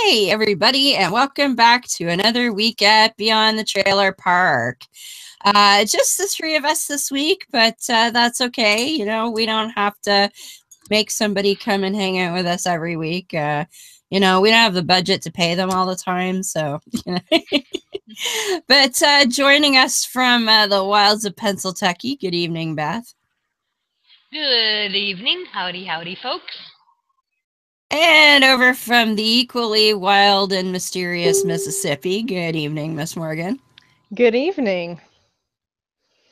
Hey, everybody, and welcome back to another week at Beyond the Trailer Park. Just the three of us this week, but that's okay. You know, we don't have to make somebody come and hang out with us every week. You know, we don't have the budget to pay them all the time, so, you know. But joining us from the wilds of Pennsylvania, good evening, Beth. Good evening. Howdy, howdy, folks. And over from the equally wild and mysterious Mississippi, good evening, Miss Morgan. Good evening.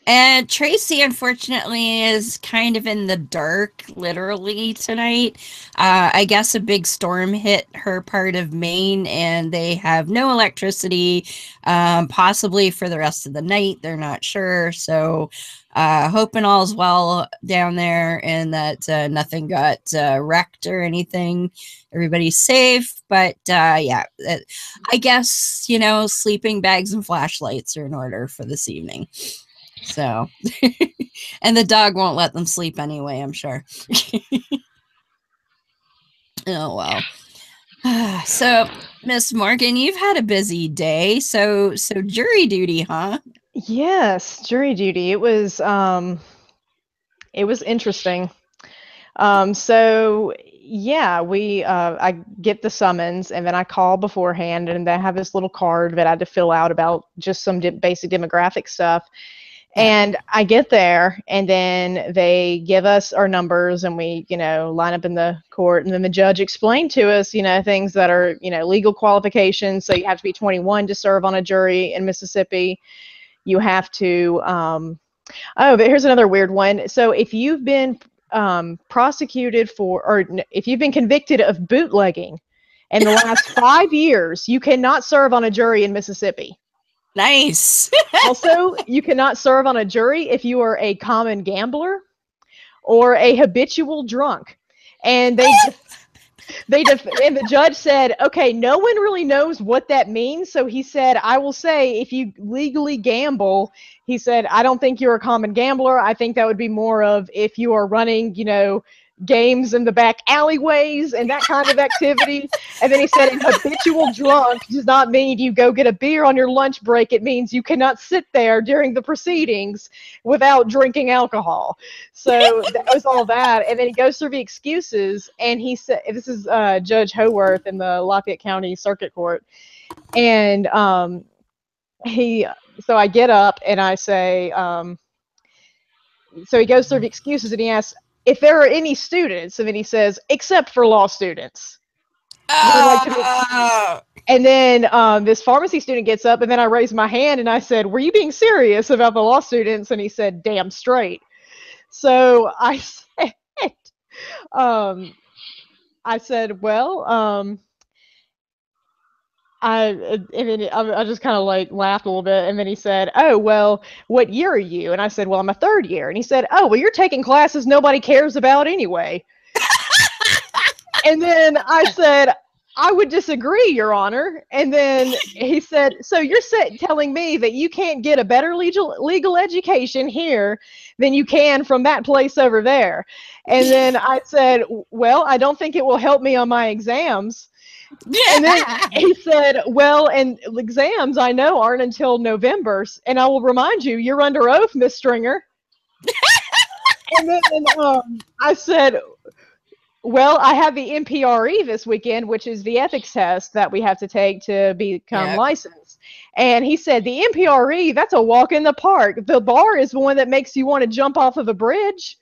And Tracy, unfortunately, is kind of in the dark, literally, tonight. I guess a big storm hit her part of Maine, and they have no electricity, possibly for the rest of the night. They're not sure. So, hoping all's well down there and that nothing got wrecked or anything. Everybody's safe. But, yeah, I guess, you know, sleeping bags and flashlights are in order for this evening. So, and the dog won't let them sleep anyway, I'm sure. Oh, well. So, Miss Morgan, you've had a busy day. So jury duty, huh? Yes, jury duty. It was interesting. So yeah, I get the summons and then I call beforehand and they have this little card that I had to fill out about just some basic demographic stuff. And I get there and then they give us our numbers and we, you know, line up in the court, and then the judge explained to us, you know, things that are, you know, legal qualifications. So you have to be 21 to serve on a jury in Mississippi. You have to, oh, but here's another weird one. So if you've been prosecuted for, or if you've been convicted of bootlegging in the last 5 years, you cannot serve on a jury in Mississippi. Nice. Also, you cannot serve on a jury if you are a common gambler or a habitual drunk. And and the judge said, okay, no one really knows what that means. So he said, I will say, if you legally gamble, he said, I don't think you're a common gambler. I think that would be more of if you are running, you know, games in the back alleyways and that kind of activity. And then he said, an habitual drunk does not mean you go get a beer on your lunch break. It means you cannot sit there during the proceedings without drinking alcohol. So that was all that. And then he goes through the excuses, and he said, this is Judge Howarth in the Lafayette County Circuit Court. And so I get up and I say, so he goes through the excuses and he asks if there are any students, and then he says, except for law students. And then this pharmacy student gets up, and then I raised my hand and I said, were you being serious about the law students? And he said, damn straight. So I said, well, I just kind of like laughed a little bit, and then he said, oh, well, what year are you? And I said, well, I'm a third year. And he said, oh, well, you're taking classes nobody cares about anyway. And then I said, I would disagree, Your Honor. And then he said, so you're telling me that you can't get a better legal education here than you can from that place over there. And then I said, well, I don't think it will help me on my exams. And then he said, well, and exams I know aren't until November, and I will remind you, you're under oath, Miss Stringer. And then I said, well, I have the MPRE this weekend, which is the ethics test that we have to take to become licensed. And he said, the MPRE, that's a walk in the park. The bar is the one that makes you want to jump off of a bridge.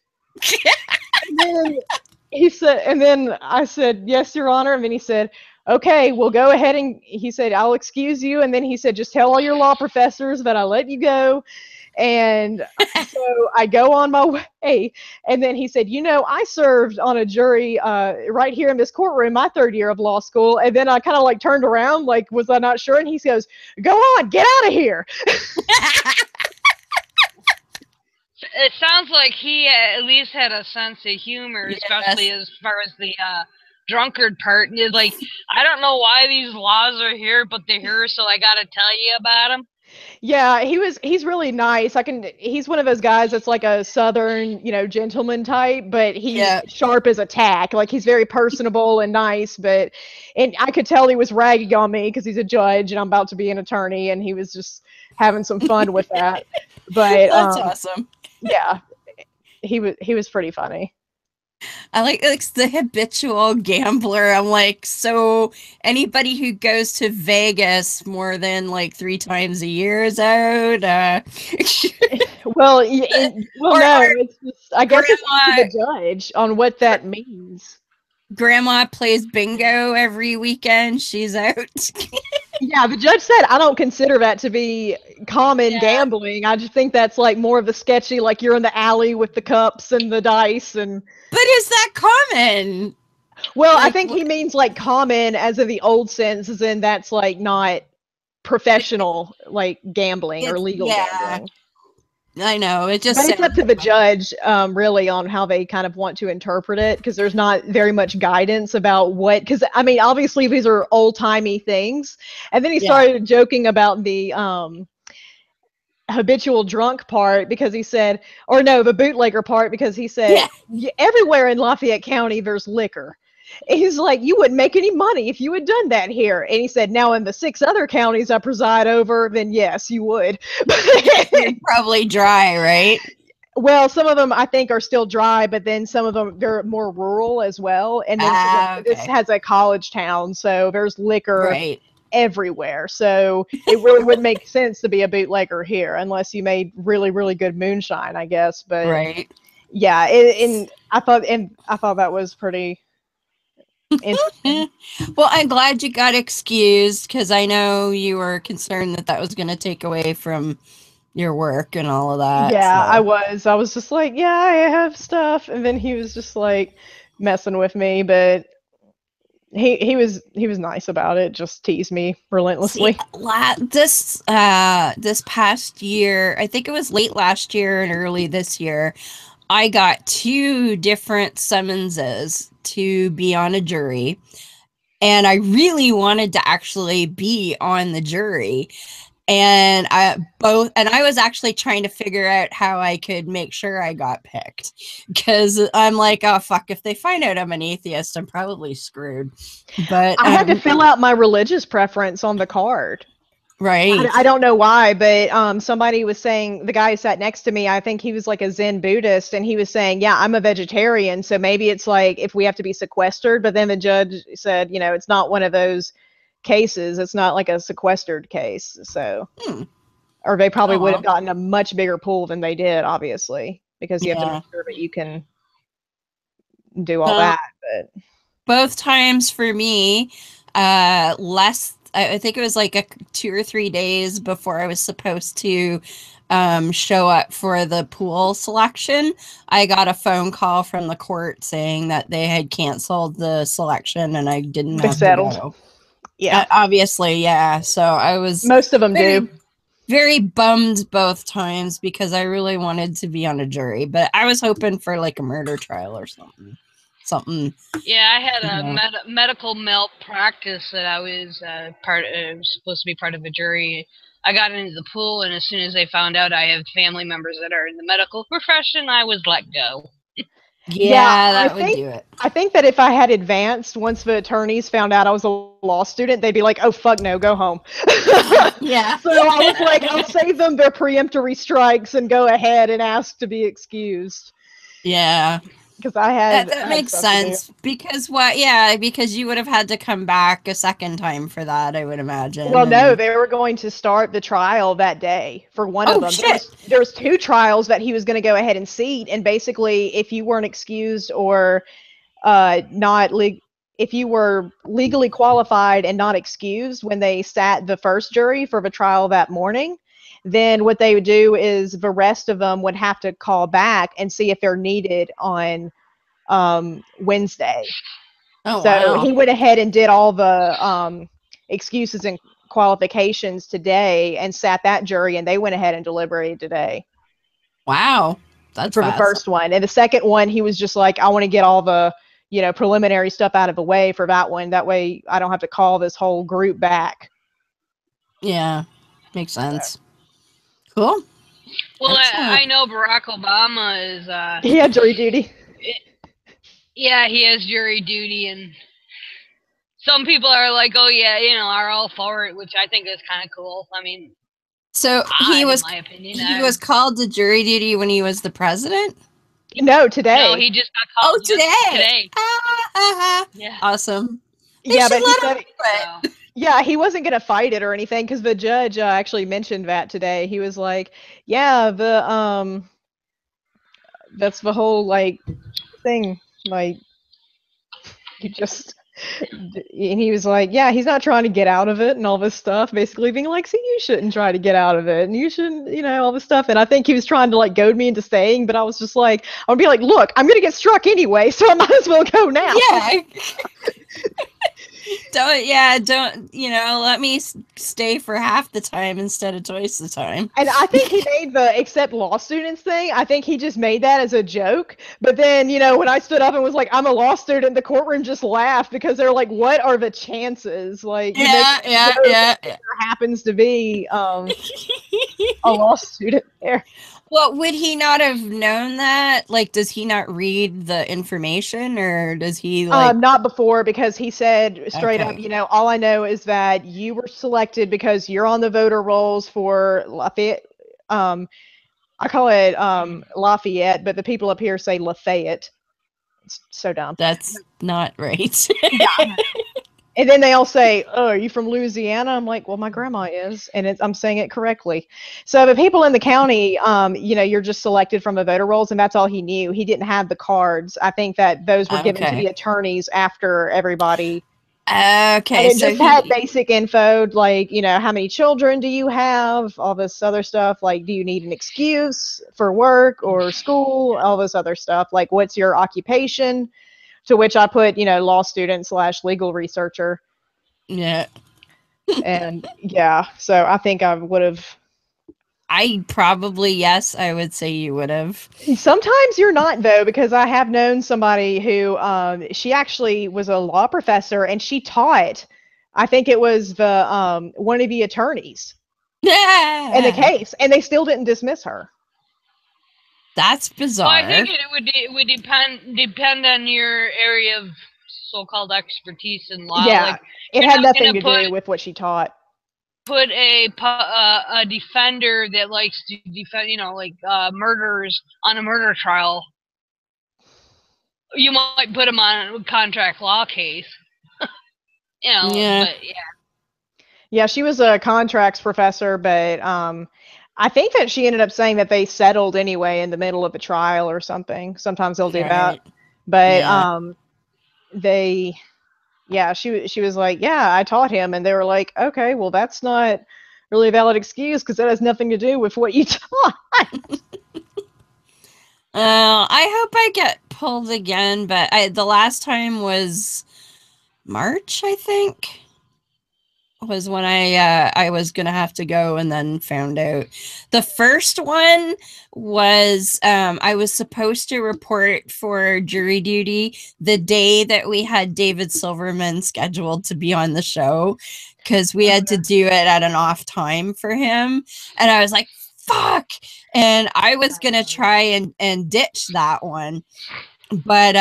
And then he said, and then I said, yes, Your Honor. And then he said, okay, we'll go ahead, and he said, I'll excuse you. And then he said, just tell all your law professors that I let you go. And so I go on my way. And then he said, you know, I served on a jury right here in this courtroom my third year of law school. And then I kind of like turned around, like, was I not sure? And he goes, go on, get out of here. It sounds like he at least had a sense of humor, especially as far as the drunkard part. And like, I don't know why these laws are here, but they're here, so I got to tell you about them. Yeah, he's really nice. He's one of those guys that's like a southern, gentleman type, but he's Yeah. sharp as a tack. Like he's very personable and nice, and I could tell he was ragging on me because he's a judge and I'm about to be an attorney, and he was just having some fun with that. But That's awesome. yeah, he was pretty funny. I like the habitual gambler. I'm like, so anybody who goes to Vegas more than like 3 times a year is out. Well, Or no, it's just, I guess it's up to grandma, the judge on what that means. grandma plays bingo every weekend. She's out. Yeah, the judge said I don't consider that to be common Yeah. gambling. I just think that's like more of the sketchy, like you're in the alley with the cups and the dice and. But is that common? Well, I think he means like common as in the old sense, as in that's like not professional like gambling or legal gambling. I know. It just But it's up to the judge, really, on how they kind of want to interpret it, because there's not very much guidance about what. Because I mean, obviously these are old timey things, and then he started joking about the habitual drunk part because he said, or no, the bootlegger part because he said, everywhere in Lafayette County there's liquor. And he's like, you wouldn't make any money if you had done that here. And he said, now in the 6 other counties I preside over, then yes, you would. Probably dry, right? Well, some of them I think are still dry, but then some of them they're more rural as well. And then this has a college town, so there's liquor everywhere. So it really wouldn't make sense to be a bootlegger here unless you made really, really good moonshine, I guess. But yeah, and I thought that was pretty interesting. Well, I'm glad you got excused because I know you were concerned that was going to take away from your work and all of that. Yeah, so. I was just like, yeah, I have stuff, and then he was just like messing with me, but he was nice about it, just teased me relentlessly. See, this past year, I think it was late last year and early this year, I got 2 different summonses to be on a jury, and I really wanted to actually be on the jury. And I was actually trying to figure out how I could make sure I got picked, because I'm like, oh fuck, if they find out I'm an atheist, I'm probably screwed. But I had to fill out my religious preference on the card. Right. I don't know why, but somebody was saying, the guy who sat next to me, I think he was like a Zen Buddhist, and he was saying, yeah, I'm a vegetarian, so maybe it's like if we have to be sequestered. But then the judge said, it's not one of those cases. It's not like a sequestered case. So, or they probably would have gotten a much bigger pool than they did, obviously, because you have to make sure that you can do all that. But both times for me, I think it was like 2 or 3 days before I was supposed to show up for the pool selection, I got a phone call from the court saying that they had canceled the selection and I didn't have to go. Yeah, obviously, yeah. So I was most of them do. Very bummed both times because I really wanted to be on a jury, but I was hoping for like a murder trial or something. Yeah, I had a medical malpractice that I was supposed to be part of a jury. I got into the pool, and as soon as they found out I have family members that are in the medical profession, I was let go. Yeah, that would do it. I think that if I had advanced, once the attorneys found out I was a law student, they'd be like, oh, fuck no, go home. Yeah. So I was like, I'll save them their preemptory strikes and go ahead and ask to be excused. Yeah. Because I had that makes sense. Because because you would have had to come back a second time for that, I would imagine. Well, no, they were going to start the trial that day for one of them. Shit. There's 2 trials that he was going to go ahead and seat, and basically, if you weren't excused or if you were legally qualified and not excused when they sat the first jury for the trial that morning, then what they would do is the rest of them would have to call back and see if they're needed on Wednesday. Oh, so wow. He went ahead and did all the excuses and qualifications today and sat that jury, and they went ahead and deliberated today. Wow. That's for the first one. And the second one, he was just like, I want to get all the preliminary stuff out of the way for that one. That way I don't have to call this whole group back. Yeah. Makes sense. Cool. Well, I know Barack Obama is. He had jury duty. Yeah, he has jury duty, and some people are like, "Oh yeah, are all for it," which I think is kind of cool. I mean, so in my opinion, he was called to jury duty when he was the president. No, today. No, he just got called. Oh, today. Yeah. Awesome. Yeah, but he said, yeah, he wasn't going to fight it or anything because the judge actually mentioned that today. He was like, yeah, that's the whole like thing. Like, you just, and he was like, yeah, he's not trying to get out of it and all this stuff, basically being like, see, you shouldn't try to get out of it and you shouldn't, all this stuff. And I think he was trying to like goad me into staying, but I was just like, I would be like, look, I'm going to get struck anyway, so I might as well go now. Yeah. Don't let me stay for half the time instead of twice the time. And I think he made the accept law students thing. I think he just made that as a joke. But then, when I stood up and was like, I'm a law student, the courtroom just laughed because they're like, what are the chances? Like, there happens to be a law student there. Well, would he not have known that? Like, does he not read the information, or does he like? Not before, because he said straight up, all I know is that you were selected because you're on the voter rolls for Lafayette. I call it Lafayette, but the people up here say Lafayette. It's so dumb. That's not right. Yeah. And then they all say, oh, are you from Louisiana? I'm like, well, my grandma is, and I'm saying it correctly. So the people in the county, you're just selected from the voter rolls, and that's all he knew. He didn't have the cards. I think that those were given to the attorneys after everybody. Okay. And it just had basic info, like, how many children do you have? All this other stuff, like, do you need an excuse for work or school? All this other stuff, like, what's your occupation? To which I put, law student / legal researcher. Yeah. And yeah, so I think I would have. I would say you would have. Sometimes you're not, though, because I have known somebody who, she actually was a law professor and she taught, I think it was the one of the attorneys in the case, and they still didn't dismiss her. That's bizarre. Well, I think it would depend on your area of so-called expertise in law. Yeah, like, it had nothing to do with what she taught. Put a defender that likes to defend, murderers on a murder trial. You might put him on a contract law case. Yeah. But yeah. Yeah, she was a contracts professor, but I think that she ended up saying that they settled anyway in the middle of a trial or something. Sometimes they'll do that. But she was like, yeah, I taught him. And they were like, okay, well, that's not really a valid excuse because that has nothing to do with what you taught. I hope I get pulled again, but the last time was March, I think. Was when I was gonna have to go and then found out. The first one was I was supposed to report for jury duty the day that we had David Silverman scheduled to be on the show because we had to do it at an off time for him, and I was like, fuck, and I was gonna try and ditch that one, but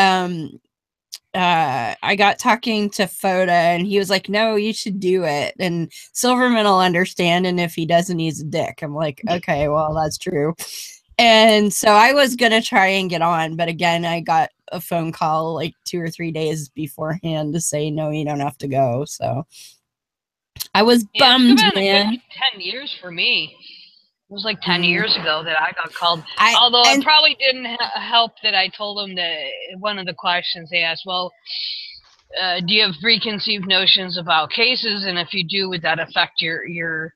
I got talking to Foda and he was like, no, you should do it. And Silverman will understand. And if he doesn't, he's a dick. I'm like, okay, well, that's true. And so I was going to try and get on. But again, I got a phone call like 2 or 3 days beforehand to say, no, you don't have to go. So I was bummed, man. 10 years for me. It was like 10 years ago that I got called. Although it probably didn't help that I told them that one of the questions they asked, well, do you have preconceived notions about cases? And if you do, would that affect your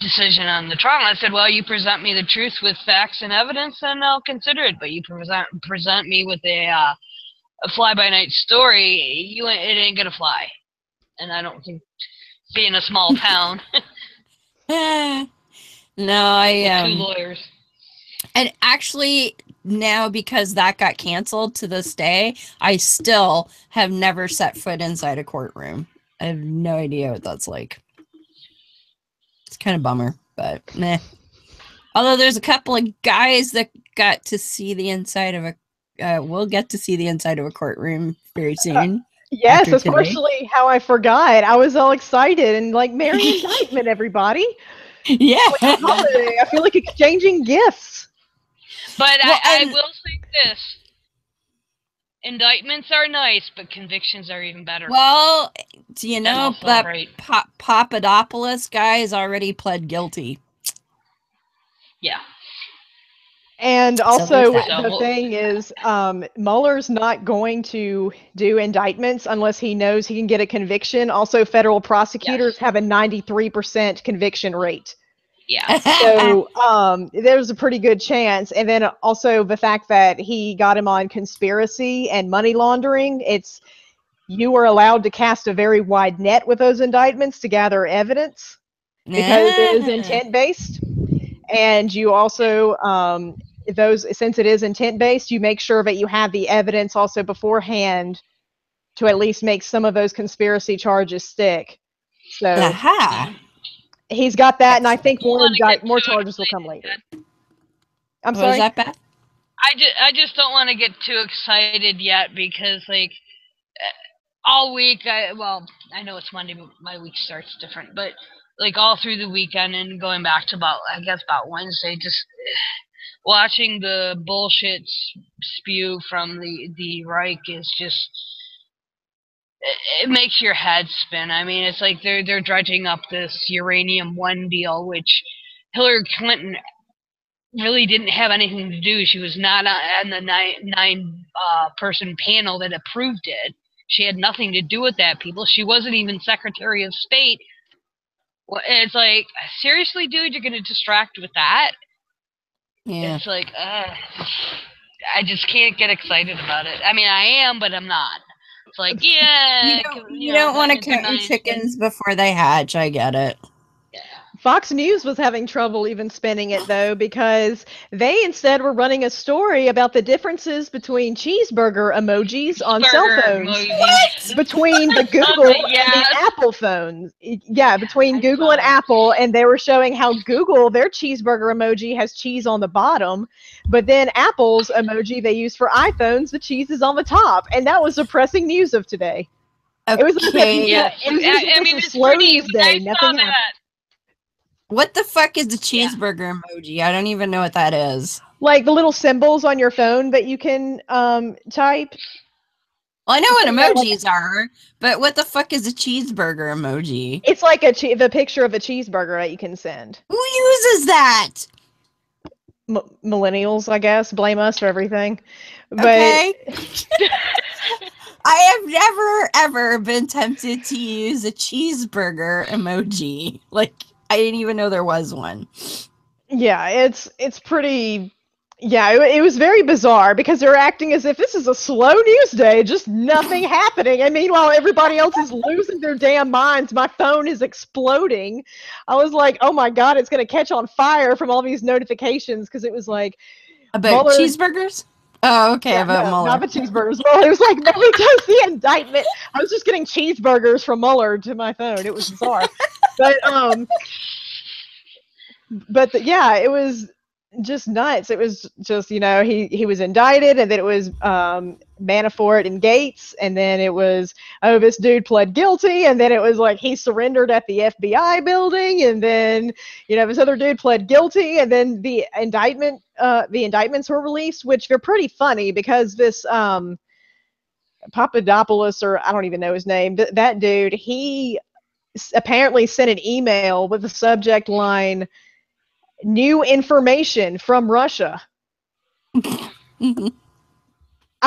decision on the trial? And I said, well, you present me the truth with facts and evidence, and I'll consider it. But you present me with a fly-by-night story, it ain't gonna fly. And I don't think, being a small town. No, I 2 lawyers. And actually now, because that got canceled, to this day I still have never set foot inside a courtroom I have no idea what that's like. It's kind of bummer, but meh. Although there's a couple of guys that got to see the inside of a, we'll get to see the inside of a courtroom very soon. Yes, that's partially how I forgot. I was all excited and like, Merry Indictment, everybody. Yeah. Like holiday. I feel like exchanging gifts. But well, I will say this. Indictments are nice, but convictions are even better. Well, do you know that Papadopoulos guy has already pled guilty? Yeah. And also, the thing is, Mueller's not going to do indictments unless he knows he can get a conviction. Also, federal prosecutors have a 93% conviction rate. Yeah. So there's a pretty good chance. And then also the fact that he got him on conspiracy and money laundering. You are allowed to cast a very wide net with those indictments to gather evidence because it is intent-based. And you also, since it is intent-based, you make sure that you have the evidence also beforehand to at least make some of those conspiracy charges stick. So he's got that, and I think more charges will come later. I'm sorry? Was that bad? I just don't want to get too excited yet because, like, all week, I know it's Monday, but my week starts different, but like all through the weekend and going back to about Wednesday, just watching the bullshit spew from the Reich is just, it makes your head spin. I mean, it's like they're dredging up this Uranium One deal, which Hillary Clinton really didn't have anything to do. She was not on the nine person panel that approved it. She had nothing to do with that, people. She wasn't even Secretary of State. Well, it's like, seriously, dude, you're going to distract with that? Yeah. It's like, I just can't get excited about it. I mean, I am, but I'm not. It's like, yeah. You don't want to count your chickens before they hatch. I get it. Yeah. Fox News was having trouble even spinning it, though, because they instead were running a story about the differences between cheeseburger emojis on cell phones. What? Between the Google and the Apple phones. Yeah, between Google and Apple, and they were showing how Google, their cheeseburger emoji has cheese on the bottom, but then Apple's emoji they use for iPhones, the cheese is on the top, and that was depressing news of today. Okay. It was a slow news day. Nothing happened. What the fuck is the cheeseburger emoji? I don't even know what that is. Like the little symbols on your phone that you can type. Well, I know what emojis are, but what the fuck is a cheeseburger emoji? It's like the picture of a cheeseburger that you can send. Who uses that? Millennials, I guess. Blame us for everything. But okay. I have never, ever been tempted to use a cheeseburger emoji. Like, I didn't even know there was one. Yeah, it's pretty... Yeah, it was very bizarre because they're acting as if this is a slow news day, just nothing happening. And meanwhile, everybody else is losing their damn minds. My phone is exploding. I was like, oh my God, it's going to catch on fire from all these notifications because it was like... About Mueller... cheeseburgers? Oh, okay, yeah, about Mueller. Not the cheeseburgers. Well, it was like, nobody does the indictment. I was just getting cheeseburgers from Mueller to my phone. It was bizarre. Yeah, it was just nuts. It was just, he was indicted, and then it was Manafort and Gates, and then it was, oh, this dude pled guilty, and then it was like he surrendered at the FBI building, and then this other dude pled guilty, and then the indictments were released, which are pretty funny because this Papadopoulos, or I don't even know his name, that dude, he apparently sent an email with the subject line, "New information from Russia." I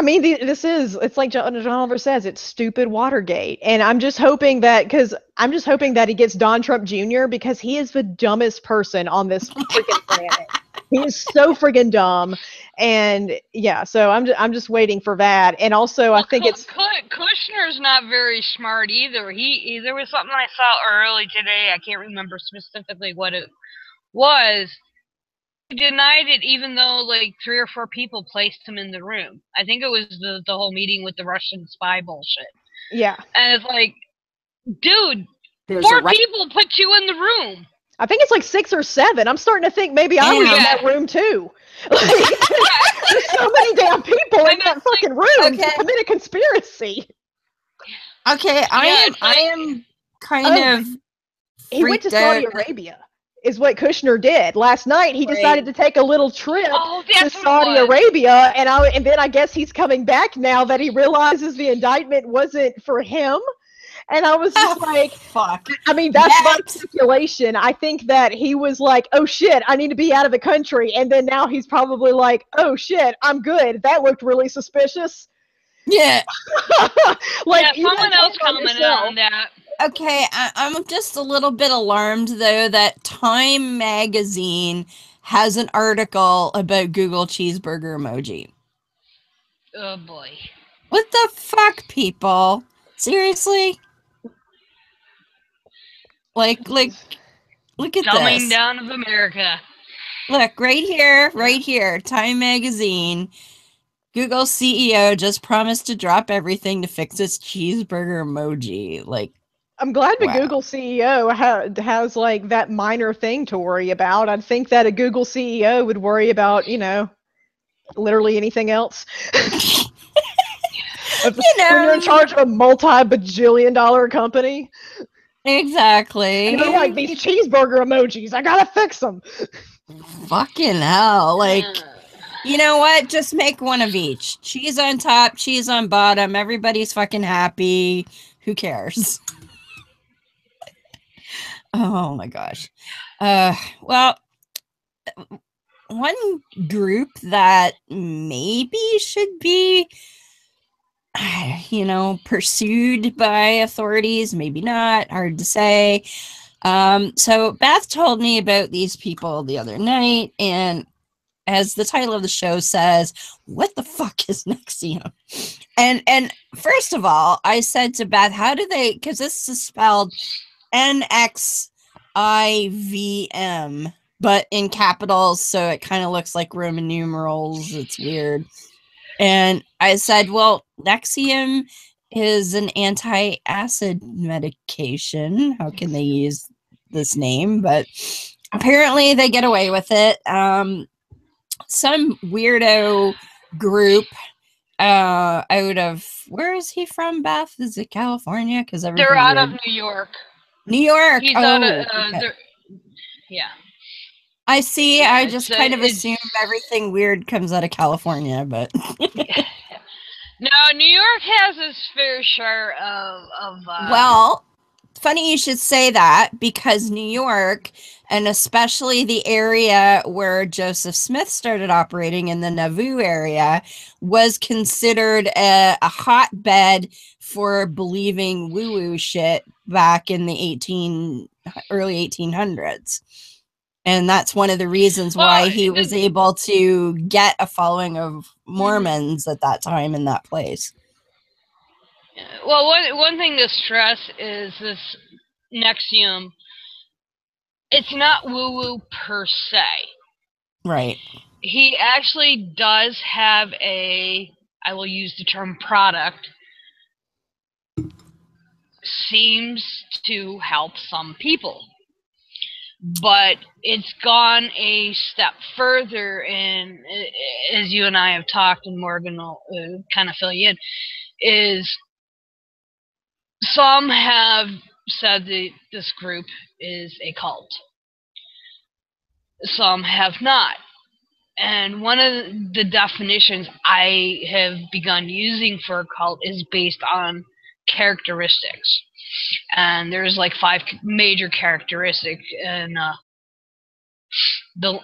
mean, it's like John Oliver says, it's stupid Watergate. And I'm just hoping that he gets Don Trump Jr. because he is the dumbest person on this freaking planet. He is so friggin' dumb. And yeah, so I'm just waiting for that. And also, I think Kushner's not very smart either. There was something I saw early today. I can't remember specifically what it was. He denied it even though like 3 or 4 people placed him in the room. I think it was the whole meeting with the Russian spy bullshit. Yeah. And it's like, Dude, There's 4 people put you in the room. I think it's like 6 or 7. I'm starting to think maybe I was in that room too. Like, there's so many damn people in that fucking room to commit a conspiracy. Okay, I am kind of. He went to Saudi Arabia, is what Kushner did last night. He decided to take a little trip to Saudi Arabia, and then I guess he's coming back now that he realizes the indictment wasn't for him. And I was just like, fuck. I mean, that's my speculation. I think that he was like, oh shit, I need to be out of the country. And then now he's probably like, oh shit, I'm good. That looked really suspicious. Yeah. Like, someone else commented on that. Okay, I'm just a little bit alarmed, though, that Time magazine has an article about Google cheeseburger emoji. Oh, boy. What the fuck, people? Seriously? Like, look at this. Dumbing down of America. Look, right here, Time magazine. Google CEO just promised to drop everything to fix its cheeseburger emoji. Like, I'm glad the Google CEO has like that minor thing to worry about. I'd think that a Google CEO would worry about, literally anything else. When you're in charge of a multi-bajillion-dollar company. Exactly. And they're like, these cheeseburger emojis, I gotta fix them. Fucking hell. Like, you know what? Just make one of each. Cheese on top, cheese on bottom. Everybody's fucking happy. Who cares? Oh my gosh. Well, one group that maybe should be, pursued by authorities, maybe not, hard to say. So Beth told me about these people the other night, and as the title of the show says, what the fuck is Nex-e-um? And first of all, I said to Beth, how do they, because this is spelled Nxivm, but in capitals, so it kind of looks like Roman numerals. It's weird. And I said, well, Nex-e-um is an anti-acid medication. How can they use this name? But apparently they get away with it. Some weirdo group out of, where is he from, Beth? Is it California? Because they're out of New York. New York. He's out of yeah. I see. Yeah, I just kind of assume everything weird comes out of California, but no, New York has its fair share of well, funny you should say that, because New York, and especially the area where Joseph Smith started operating in the Nauvoo area, was considered a hotbed for believing woo-woo shit back in the early 1800s. And that's one of the reasons why he was able to get a following of Mormons at that time in that place. Well, one thing to stress is this Nex-e-um. It's not woo-woo per se. Right. He actually does have I will use the term product, seems to help some people. But it's gone a step further, and as you and I have talked, and Morgan will kind of fill you in, is some have said that this group is a cult. Some have not. And one of the definitions I have begun using for a cult is based on characteristics. And there's like 5 major characteristics, and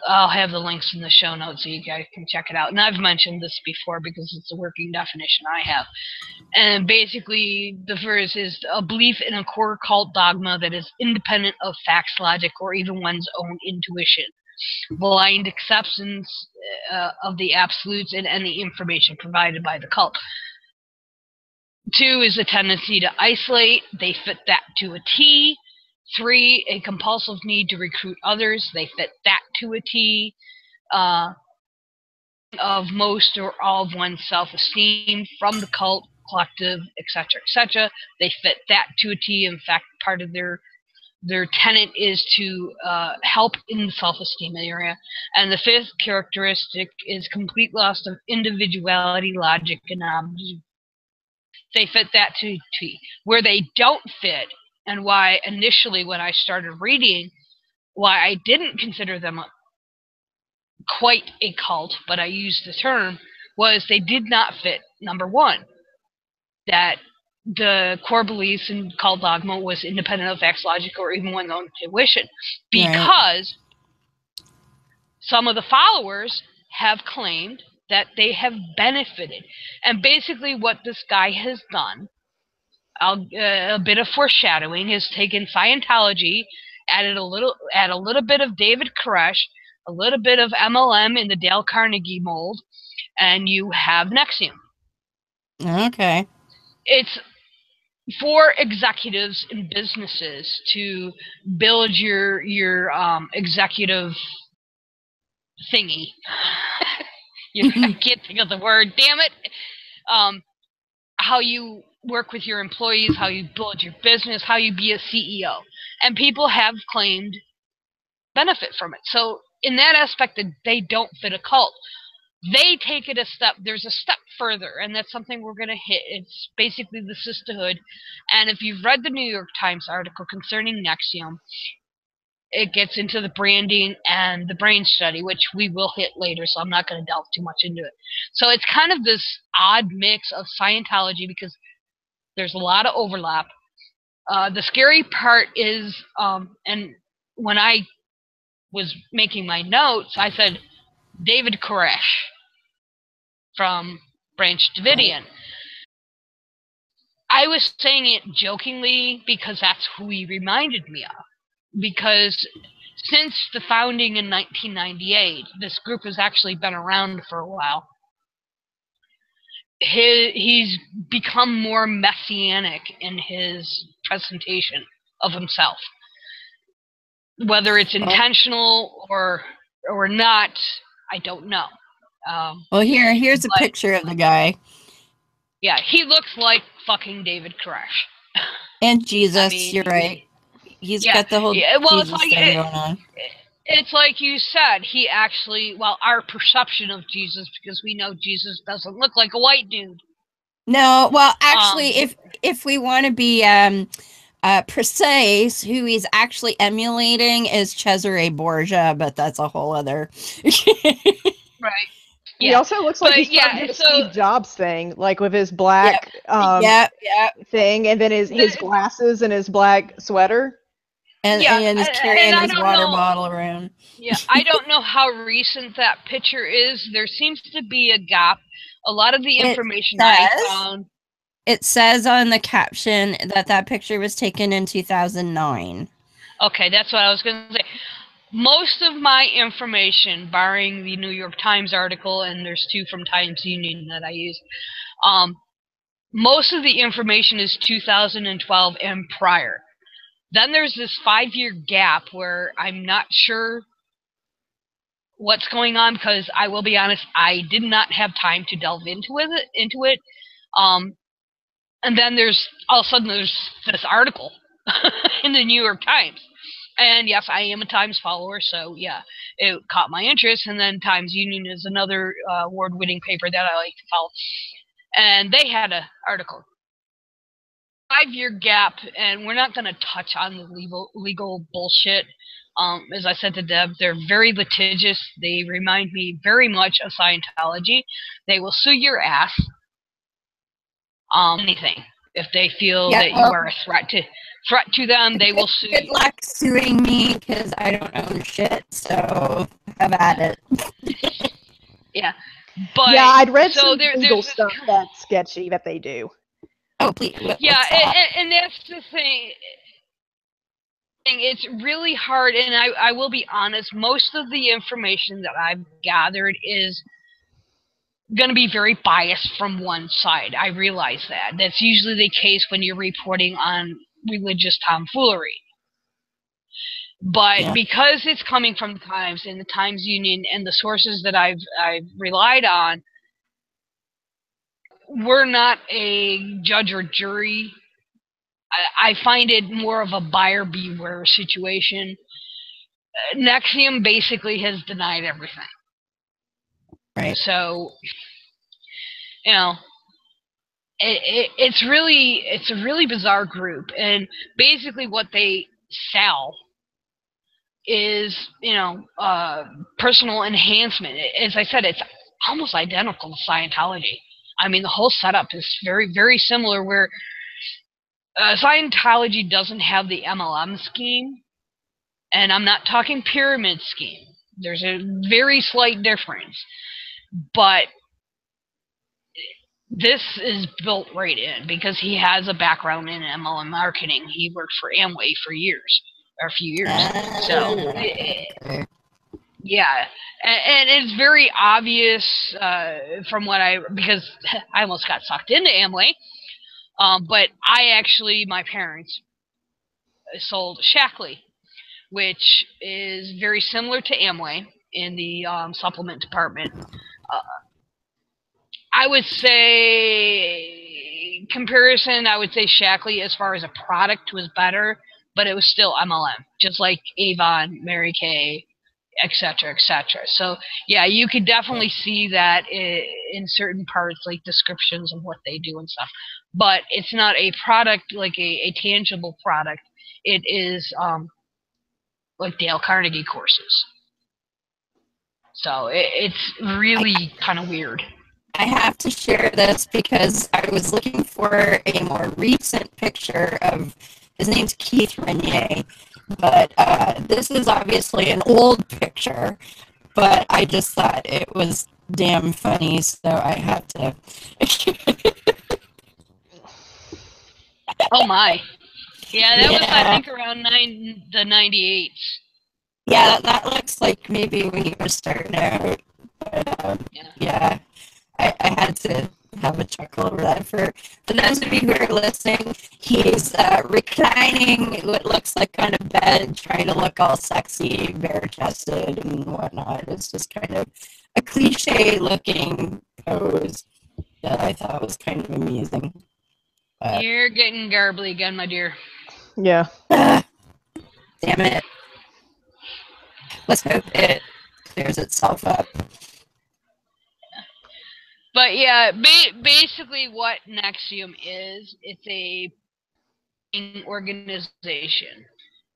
I'll have the links in the show notes so you guys can check it out. And I've mentioned this before because it's a working definition I have. And basically, the first is a belief in a core cult dogma that is independent of facts, logic, or even one's own intuition. Blind acceptance of the absolutes and any information provided by the cult. 2 is a tendency to isolate. They fit that to a T. 3, a compulsive need to recruit others. They fit that to a T. Of most or all of one's self-esteem from the cult collective, etc., etc. They fit that to a T. In fact, part of their tenet is to help in the self-esteem area. And the fifth characteristic is complete loss of individuality, logic, and objectivity. They fit that to a T. Where they don't fit, and why initially when I started reading, why I didn't consider them quite a cult, but I used the term, was they did not fit, number one, that the core beliefs in cult dogma was independent of facts, logic, or even one's own intuition. Because some of the followers have claimed that they have benefited. And basically what this guy has done, a bit of foreshadowing, is taken Scientology, added a little bit of David Koresh, a little bit of MLM in the Dale Carnegie mold, and you have Nex-e-um. Okay. It's for executives in businesses to build your executive thingy. I can't think of the word. Damn it. How you work with your employees, how you build your business, how you be a CEO, and people have claimed benefit from it. So in that aspect, they don't fit a cult. They take it a step. There's a step further, and that's something we're going to hit. It's basically the sisterhood. And if you've read the New York Times article concerning Nex-e-um, it gets into the branding and the brain study, which we will hit later, so I'm not going to delve too much into it. So it's kind of this odd mix of Scientology, because there's a lot of overlap. The scary part is, and when I was making my notes, I said David Koresh from Branch Davidian. I was saying it jokingly because that's who he reminded me of. Because since the founding in 1998, this group has actually been around for a while. He's become more messianic in his presentation of himself. Whether it's intentional or not, I don't know. Well, here's a picture of the guy. Yeah, he looks like fucking David Koresh. And Jesus, I mean, you're right. He's got the whole Jesus thing going on. It's like you said, he actually, well, our perception of Jesus, because we know Jesus doesn't look like a white dude. No, well, actually, if we want to be precise, who he's actually emulating is Cesare Borgia, but that's a whole other. Right. Yeah. He also looks like he's trying to do the Steve Jobs thing, like with his black thing, and then his glasses and his black sweater. And he's carrying his water bottle around. Yeah, I don't know how recent that picture is. There seems to be a gap. A lot of the information I found. It says on the caption that picture was taken in 2009. Okay, that's what I was going to say. Most of my information, barring the New York Times article, and there's two from Times Union that I use, most of the information is 2012 and prior. Then there's this 5-year gap where I'm not sure what's going on, because I will be honest, I did not have time to delve into it. And then all of a sudden there's this article in the New York Times. And yes, I am a Times follower, so yeah, it caught my interest. And then Times Union is another award-winning paper that I like to follow. And they had an article. 5-year gap, and we're not going to touch on the legal bullshit. As I said to Deb, they're very litigious. They remind me very much of Scientology. They will sue your ass. Anything. If they feel that you are a threat to them, they will sue you. Good luck suing me, because I don't own shit, so have at it. Yeah. But I'd read some legal stuff that's sketchy that they do. Oh, please. Yeah, and that's the thing. It's really hard, and I will be honest, most of the information that I've gathered is going to be very biased from one side. I realize that. That's usually the case when you're reporting on religious tomfoolery. But because it's coming from the Times and the Times Union and the sources that I've relied on, we're not a judge or jury. I find it more of a buyer beware situation. Nx-Im basically has denied everything. Right. So, you know, it's a really bizarre group, and basically what they sell is, you know, personal enhancement. As I said, it's almost identical to Scientology. I mean, the whole setup is very, very similar, where Scientology doesn't have the MLM scheme, and I'm not talking pyramid scheme. There's a very slight difference, but this is built right in because he has a background in MLM marketing. He worked for Amway for years, or a few years. So, yeah, and it's very obvious from what because I almost got sucked into Amway, but my parents sold Shackley, which is very similar to Amway in the supplement department. I would say comparison. I would say Shackley, as far as a product, was better, but it was still MLM, just like Avon, Mary Kay, etc., etc. So yeah, you could definitely see that in certain parts, like descriptions of what they do and stuff. But it's not a product, like a tangible product. It is like Dale Carnegie courses. So it's really kind of weird. I have to share this because I was looking for a more recent picture of, his name's Keith Raniere, but this is obviously an old picture, but I just thought it was damn funny, so I had to. Oh my. Yeah, that was, I think, around the 98s. Yeah, that looks like maybe when you were starting out. But, yeah. I had to have a chuckle over that. For those of you who are listening, he's reclining what looks like on a bed, trying to look all sexy, bare-chested and whatnot. It's just kind of a cliche-looking pose that I thought was kind of amusing. But, you're getting garbly again, my dear. Yeah. Damn it. Let's hope it clears itself up. But yeah, basically what Nx-Im is, it's a organization.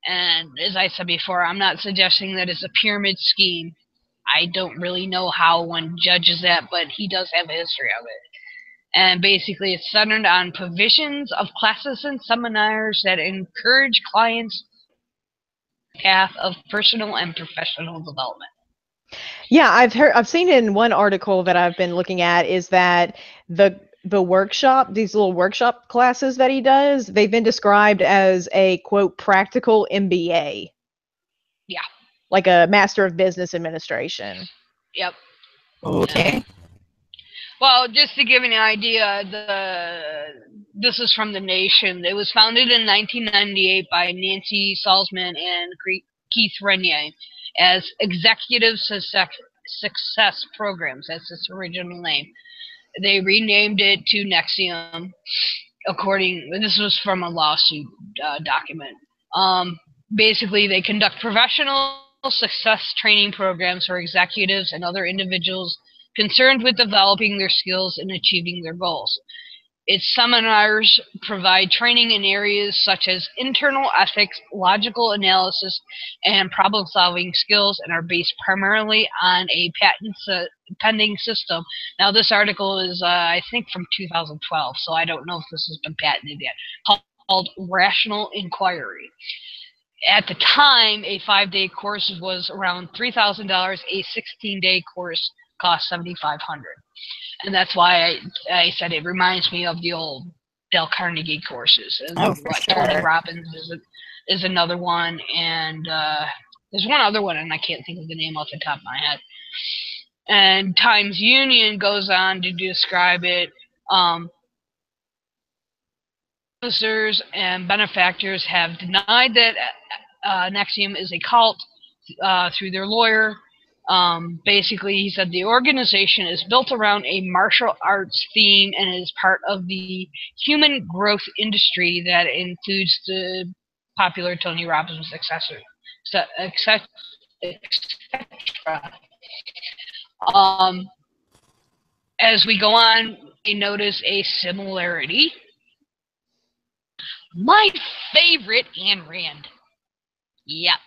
And as I said before, I'm not suggesting that it's a pyramid scheme. I don't really know how one judges that, but he does have a history of it. And basically it's centered on provisions of classes and seminars that encourage clients path of personal and professional development. Yeah, I've seen in one article that I've been looking at is that the workshop, these little workshop classes that he does, they've been described as a quote practical MBA. Yeah. Like a Master of Business Administration. Yep. Okay. Yeah. Well, just to give you an idea, this is from The Nation. It was founded in 1998 by Nancy Salzman and Keith Raniere as Executive Success Programs. That's its original name. They renamed it to Nex-e-um. This was from a lawsuit document. Basically, they conduct professional success training programs for executives and other individuals concerned with developing their skills and achieving their goals. Its seminars provide training in areas such as internal ethics, logical analysis, and problem-solving skills, and are based primarily on a patent-pending system. Now, this article is, I think, from 2012, so I don't know if this has been patented yet, called Rational Inquiry. At the time, a 5-day course was around $3,000. A 16-day course cost $7,500. And that's why I said it reminds me of the old Dale Carnegie courses. And Tony Robbins is another one, and there's one other one, and I can't think of the name off the top of my head. And Times Union goes on to describe it. Officers and benefactors have denied that Nx-Im is a cult through their lawyer. Basically, he said the organization is built around a martial arts theme and is part of the human growth industry that includes the popular Tony Robbins successor, etc. As we go on, we notice a similarity. My favorite, Ayn Rand. Yep.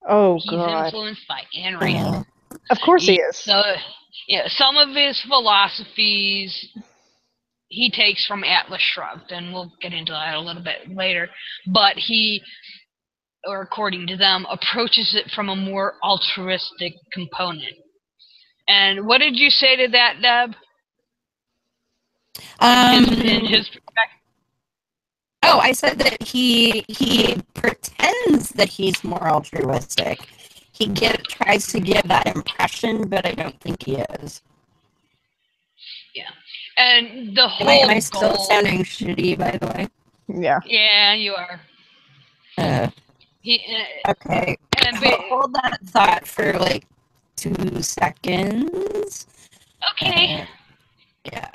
Oh, He's God. influenced by Ayn Rand. Of course he is. So, yeah, some of his philosophies he takes from Atlas Shrugged, and we'll get into that a little bit later. But he, or according to them, approaches it from a more altruistic component. And what did you say to that, Deb? In his perspective? Oh, I said that he pretends that he's more altruistic. He tries to give that impression, but I don't think he is. Yeah. And the whole Am I still sounding shitty, by the way? Yeah. Yeah, you are. Okay. And hold that thought for like 2 seconds. Okay. Yeah.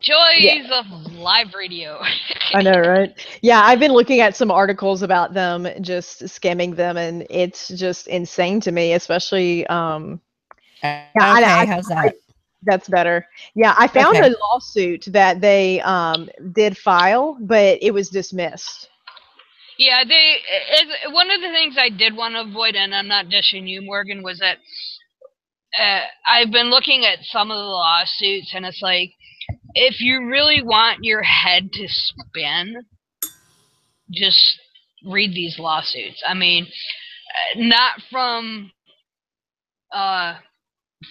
Joys of live radio. I know, right? Yeah, I've been looking at some articles about them just scamming them, and it's just insane to me, especially how's that? That's better. Yeah, I found a lawsuit that they did file, but it was dismissed. Yeah, one of the things I did want to avoid, and I'm not dishing you, Morgan, was that I've been looking at some of the lawsuits, and it's like, if you really want your head to spin, just read these lawsuits. I mean, not from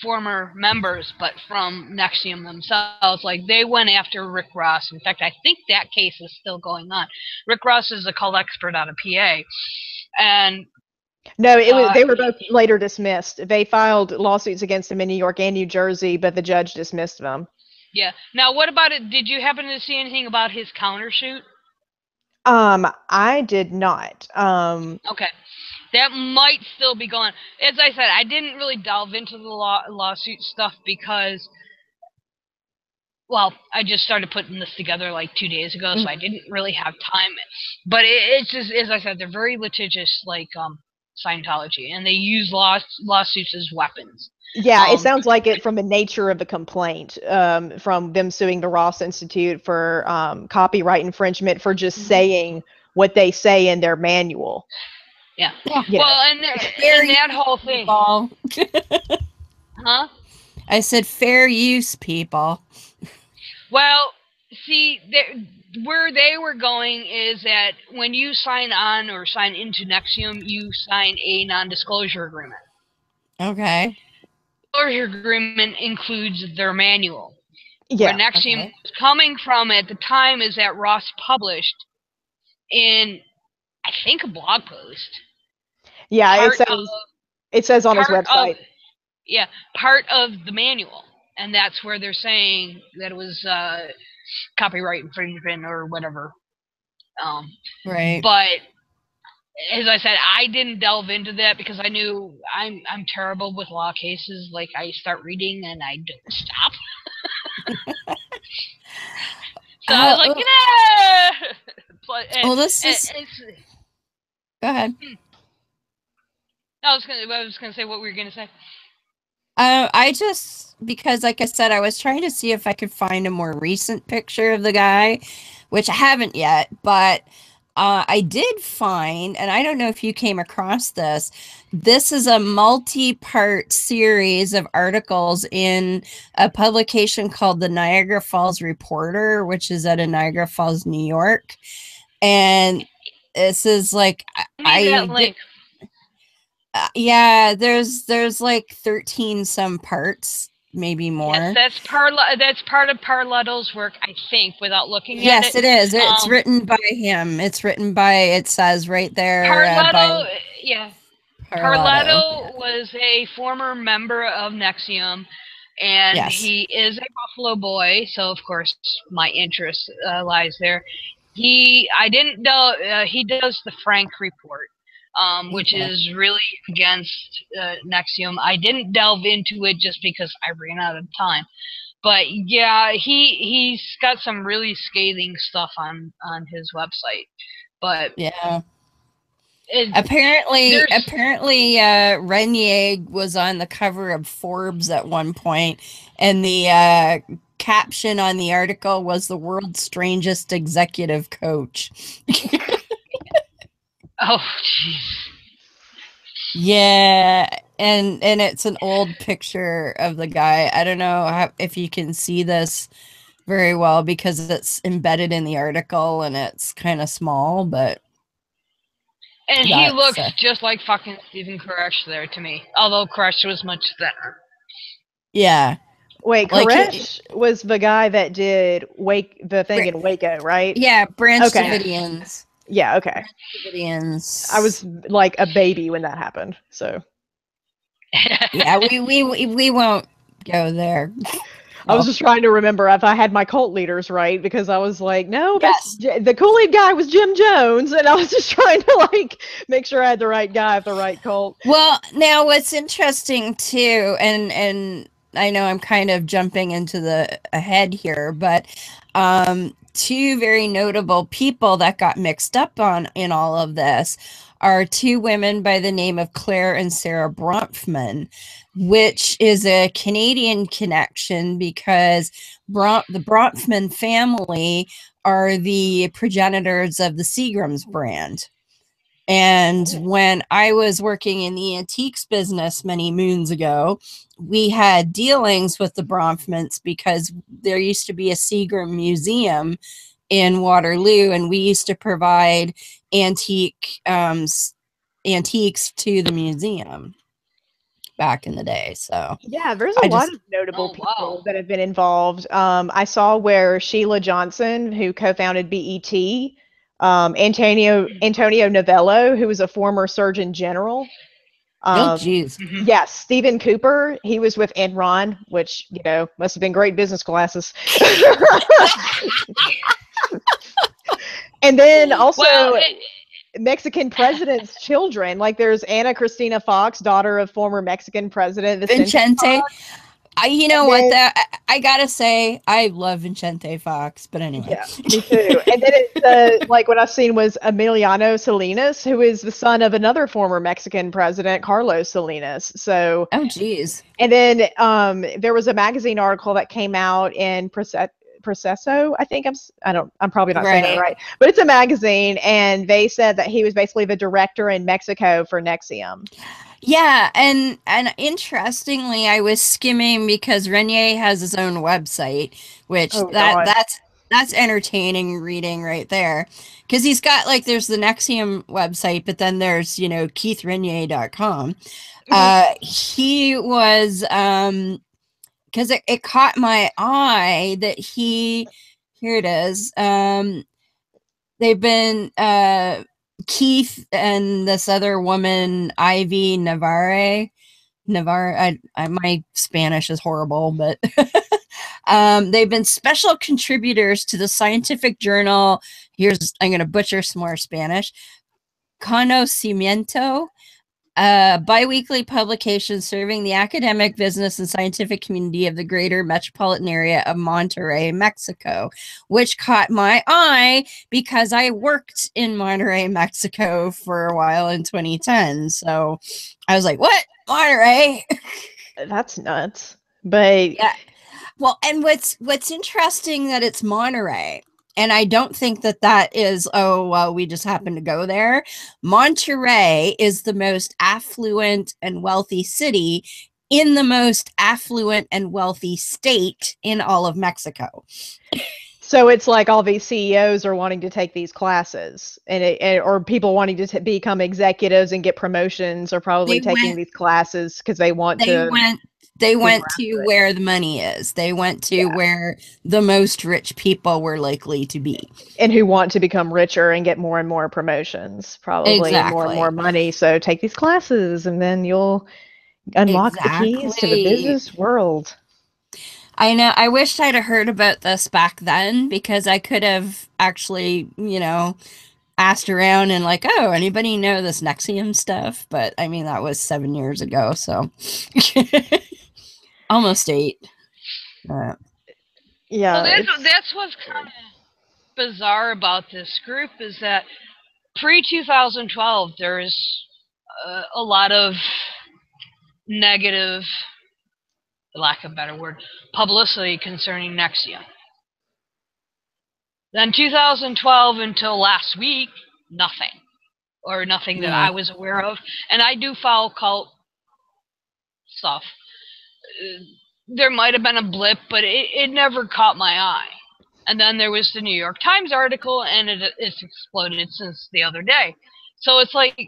former members, but from Nex-e-um themselves. Like, they went after Rick Ross. In fact, I think that case is still going on. Rick Ross is a call expert out of PA, and no, they were both later dismissed. They filed lawsuits against him in New York and New Jersey, but the judge dismissed them. Yeah. Now, what about it? Did you happen to see anything about his countersuit? I did not. Okay. That might still be going. As I said, I didn't really delve into the lawsuit stuff because, well, I just started putting this together like 2 days ago, so I didn't really have time. But it's just, as I said, they're very litigious, like Scientology, and they use lawsuits as weapons. Yeah, it sounds like it from the nature of the complaint, from them suing the Ross Institute for copyright infringement for just saying what they say in their manual. Yeah. Well, and that whole thing. Huh? I said fair use, people. Well, see, where they were going is that when you sign on or sign into Nex-e-um, you sign a non-disclosure agreement. Okay. Disclosure agreement includes their manual. Yeah. Where Nex-e-um was coming from at the time is that Ross published in, I think, a blog post. Yeah, it says on his website. Part of the manual. And that's where they're saying that it was copyright infringement or whatever. Right. But as I said, I didn't delve into that because I knew I'm terrible with law cases. Like, I start reading and I don't stop. So I was like, yeah. But this is. Go ahead. I was gonna say what we were gonna say. Because like I said, I was trying to see if I could find a more recent picture of the guy, which I haven't yet, but I did find, and I don't know if you came across this, this is a multi-part series of articles in a publication called the Niagara Falls Reporter, which is out of Niagara Falls, New York. And this is like, yeah, there's like 13 some parts, maybe more. Yes, that's part of Parletto's work, I think, without looking at it. Yes, it is. It's written by him. It's written by, it says right there. Parletto, Parletto was a former member of Nex-e-um, and he is a Buffalo boy, so of course my interest lies there. He does the Frank report. which is really against Nxivm. I didn't delve into it just because I ran out of time. But yeah, he's got some really scathing stuff on his website. But yeah. Apparently, Raniere was on the cover of Forbes at one point, and the caption on the article was "The world's strangest executive coach." Oh, jeez. Yeah, and it's an old picture of the guy. I don't know if you can see this very well because it's embedded in the article and it's kind of small, but. And he looks just like fucking Stephen Koresh there to me. Although Koresh was much thinner. Yeah. Wait, Koresh was the guy that did the thing in Waco, right? Yeah, Branch Davidians. Yeah, okay. Davidians. I was like a baby when that happened, so. Yeah, we won't go there. I was just trying to remember if I had my cult leaders right, because I was like, no, the Kool-Aid guy was Jim Jones, and I was just trying to like make sure I had the right guy of the right cult. Well, now what's interesting too, and I know I'm kind of jumping into the ahead here, but two very notable people that got mixed up in all of this are two women by the name of Claire and Sarah Bronfman, which is a Canadian connection because the Bronfman family are the progenitors of the Seagram's brand. And when I was working in the antiques business many moons ago, we had dealings with the Bronfmans because there used to be a Seagram museum in Waterloo, and we used to provide antiques to the museum back in the day. So yeah, there's a lot of notable people that have been involved. I saw where Sheila Johnson, who co-founded BET, Antonio Novello, who was a former Surgeon General. Oh, geez. Yes, Stephen Cooper, he was with Enron, which, must have been great business classes. And then also Mexican presidents' children. Like there's Ana Cristina Fox, daughter of former Mexican president Vicente. I gotta say, I love Vicente Fox, but anyway. Yeah, me too. And then it's like what I've seen was Emiliano Salinas, who is the son of another former Mexican president, Carlos Salinas. So, oh geez. And then there was a magazine article that came out in Proceso, I think I'm probably not saying it right, but it's a magazine, and they said that he was basically the director in Mexico for Nex-e-um. Yeah, and interestingly, I was skimming because Raniere has his own website, which that's entertaining reading right there, because he's got there's the Nex-e-um website, but then there's KeithRaniere.com. He was because it caught my eye that here it is. They've been Keith and this other woman, Ivy Navarre. My Spanish is horrible, but they've been special contributors to the scientific journal. I'm going to butcher some more Spanish. Conocimiento, a biweekly publication serving the academic, business, and scientific community of the greater metropolitan area of Monterrey, Mexico, which caught my eye because I worked in Monterrey, Mexico for a while in 2010. So I was like, what? Monterrey? That's nuts. But yeah. Well, and what's interesting that it's Monterrey. And I don't think that is, we just happened to go there. Monterrey is the most affluent and wealthy city in the most affluent and wealthy state in all of Mexico. So it's like all these CEOs are wanting to take these classes, or people wanting to become executives and get promotions are probably taking these classes because they want to. They went to where the money is. They went to where the most rich people were likely to be. And who want to become richer and get more and more promotions, probably more and more money. So take these classes and then you'll unlock the keys to the business world. I know. I wished I'd have heard about this back then because I could have actually, asked around and like, oh, anybody know this Nex-e-um stuff? But I mean, that was 7 years ago, so almost 8. Yeah, Well, it's that's what's kind of bizarre about this group is that pre-2012 there's a lot of negative, for lack of a better word, publicity concerning Nex-e-um. Then 2012 until last week, nothing. Or nothing that Yeah. I was aware of. And I do follow cult stuff. There might have been a blip, but it never caught my eye. And then there was the New York Times article, and it's exploded since the other day. So it's like,